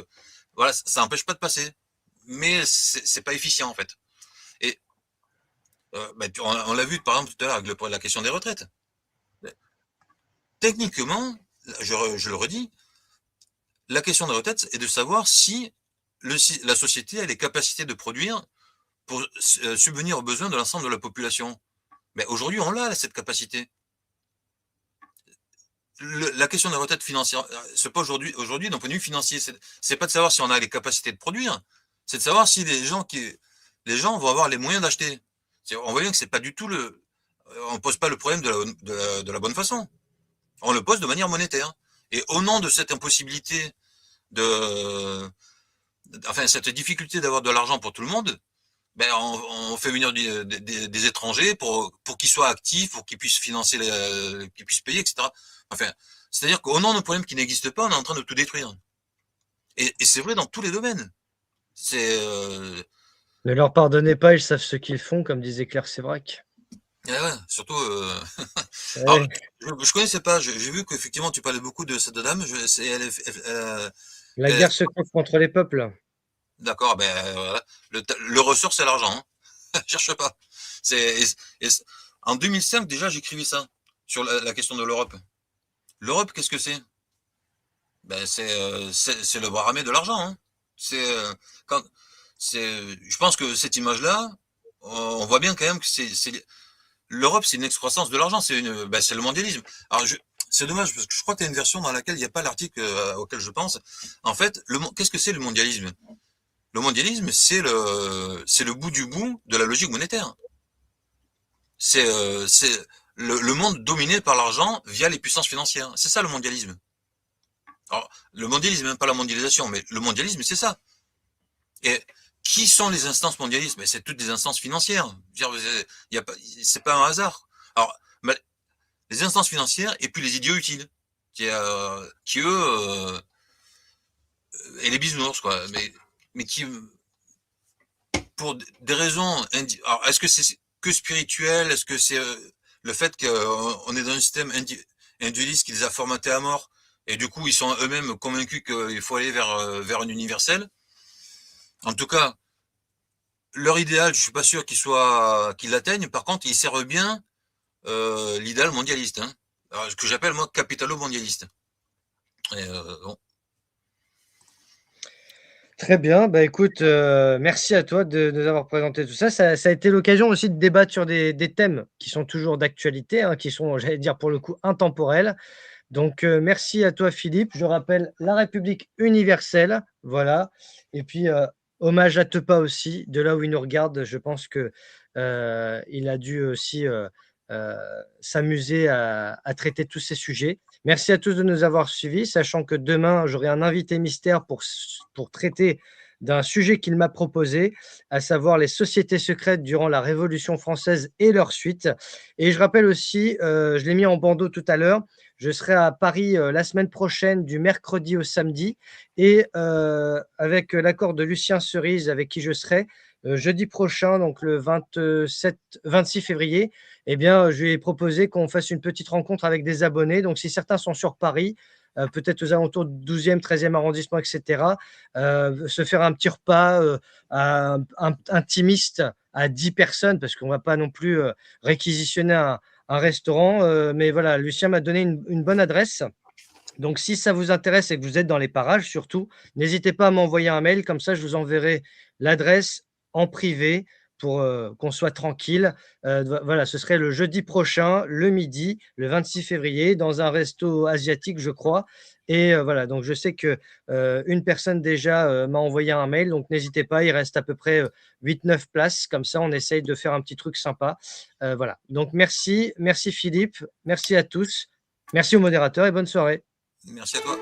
voilà, ça empêche pas de passer. mais c'est pas efficient en fait. Et on l'a vu par exemple tout à l'heure avec la question des retraites. Techniquement, je le redis, la question des retraites est de savoir si la société a les capacités de produire pour subvenir aux besoins de l'ensemble de la population. Mais aujourd'hui, on l'a, cette capacité. La question des retraites financières, c'est pas aujourd'hui d'un point de vue financier, c'est pas de savoir si on a les capacités de produire, c'est de savoir si les gens vont avoir les moyens d'acheter. On voit bien que c'est pas du tout on pose pas le problème de la bonne façon. On le pose de manière monétaire. Et au nom de cette impossibilité cette difficulté d'avoir de l'argent pour tout le monde, on fait venir des étrangers pour qu'ils soient actifs, pour qu'ils puissent financer, qu'ils puissent payer, etc. Enfin, c'est-à-dire qu'au nom d'un problème qui n'existe pas, on est en train de tout détruire. Et c'est vrai dans tous les domaines. Ne leur pardonnez pas, ils savent ce qu'ils font, comme disait Claire Sévrac. Ouais, surtout. Ouais. Alors, je connaissais pas. J'ai vu qu'effectivement tu parlais beaucoup de cette dame. La guerre secrète contre les peuples. D'accord. Voilà. Le ressort, c'est l'argent. Hein. Cherche pas. En 2005 déjà, j'écrivais ça sur la question de l'Europe. L'Europe, qu'est-ce que c'est? C'est le bras armé de l'argent. Hein. Je pense que cette image-là, on voit bien quand même que l'Europe, c'est une excroissance de l'argent, c'est le mondialisme. Alors, c'est dommage parce que je crois que tu as une version dans laquelle il n'y a pas l'article auquel je pense. En fait, qu'est-ce que c'est le mondialisme? Le mondialisme, c'est le bout du bout de la logique monétaire. C'est le monde dominé par l'argent via les puissances financières. C'est ça le mondialisme. Alors, le mondialisme, même pas la mondialisation, mais le mondialisme, c'est ça. Et qui sont les instances mondialistes? C'est toutes des instances financières. C'est pas un hasard. Alors, les instances financières et puis les idiots utiles, qui eux, et les bisounours, quoi. Mais qui, pour des raisons, alors, est-ce que c'est que spirituel? Est-ce que c'est le fait qu'on est dans un système individualiste qui les a formatés à mort, et du coup, ils sont eux-mêmes convaincus qu'il faut aller vers un universel? En tout cas, leur idéal, je suis pas sûr qu'ils l'atteignent. Par contre, ils servent bien l'idéal mondialiste, hein. Alors, ce que j'appelle moi capitalo-mondialiste. Bon. Très bien, écoute, merci à toi de nous avoir présenté tout ça. Ça a été l'occasion aussi de débattre sur des thèmes qui sont toujours d'actualité, hein, qui sont, j'allais dire pour le coup, intemporels. Donc, merci à toi Philippe. Je rappelle la République universelle, voilà. Et puis, hommage à Tepa aussi, de là où il nous regarde. Je pense que il a dû aussi s'amuser à traiter tous ces sujets. Merci à tous de nous avoir suivis, sachant que demain, j'aurai un invité mystère pour traiter d'un sujet qu'il m'a proposé, à savoir les sociétés secrètes durant la Révolution française et leur suite. Et je rappelle aussi, je l'ai mis en bandeau tout à l'heure, je serai à Paris la semaine prochaine, du mercredi au samedi, et avec l'accord de Lucien Cerise, avec qui je serai, jeudi prochain, donc le 26 février, eh bien, je lui ai proposé qu'on fasse une petite rencontre avec des abonnés. Donc, si certains sont sur Paris, peut-être aux alentours du 12e, 13e arrondissement, etc., se faire un petit repas intimiste à 10 personnes, parce qu'on ne va pas non plus réquisitionner un restaurant. Mais voilà, Lucien m'a donné une bonne adresse. Donc, si ça vous intéresse et que vous êtes dans les parages, surtout, n'hésitez pas à m'envoyer un mail. Comme ça, je vous enverrai l'adresse en privé pour qu'on soit tranquille. Voilà, ce serait le jeudi prochain, le midi, le 26 février, dans un resto asiatique, je crois. Et voilà, donc je sais que une personne déjà m'a envoyé un mail, donc n'hésitez pas, il reste à peu près 8-9 places. Comme ça, on essaye de faire un petit truc sympa. Voilà, donc merci Philippe, merci à tous, merci au modérateur et bonne soirée. Merci à toi.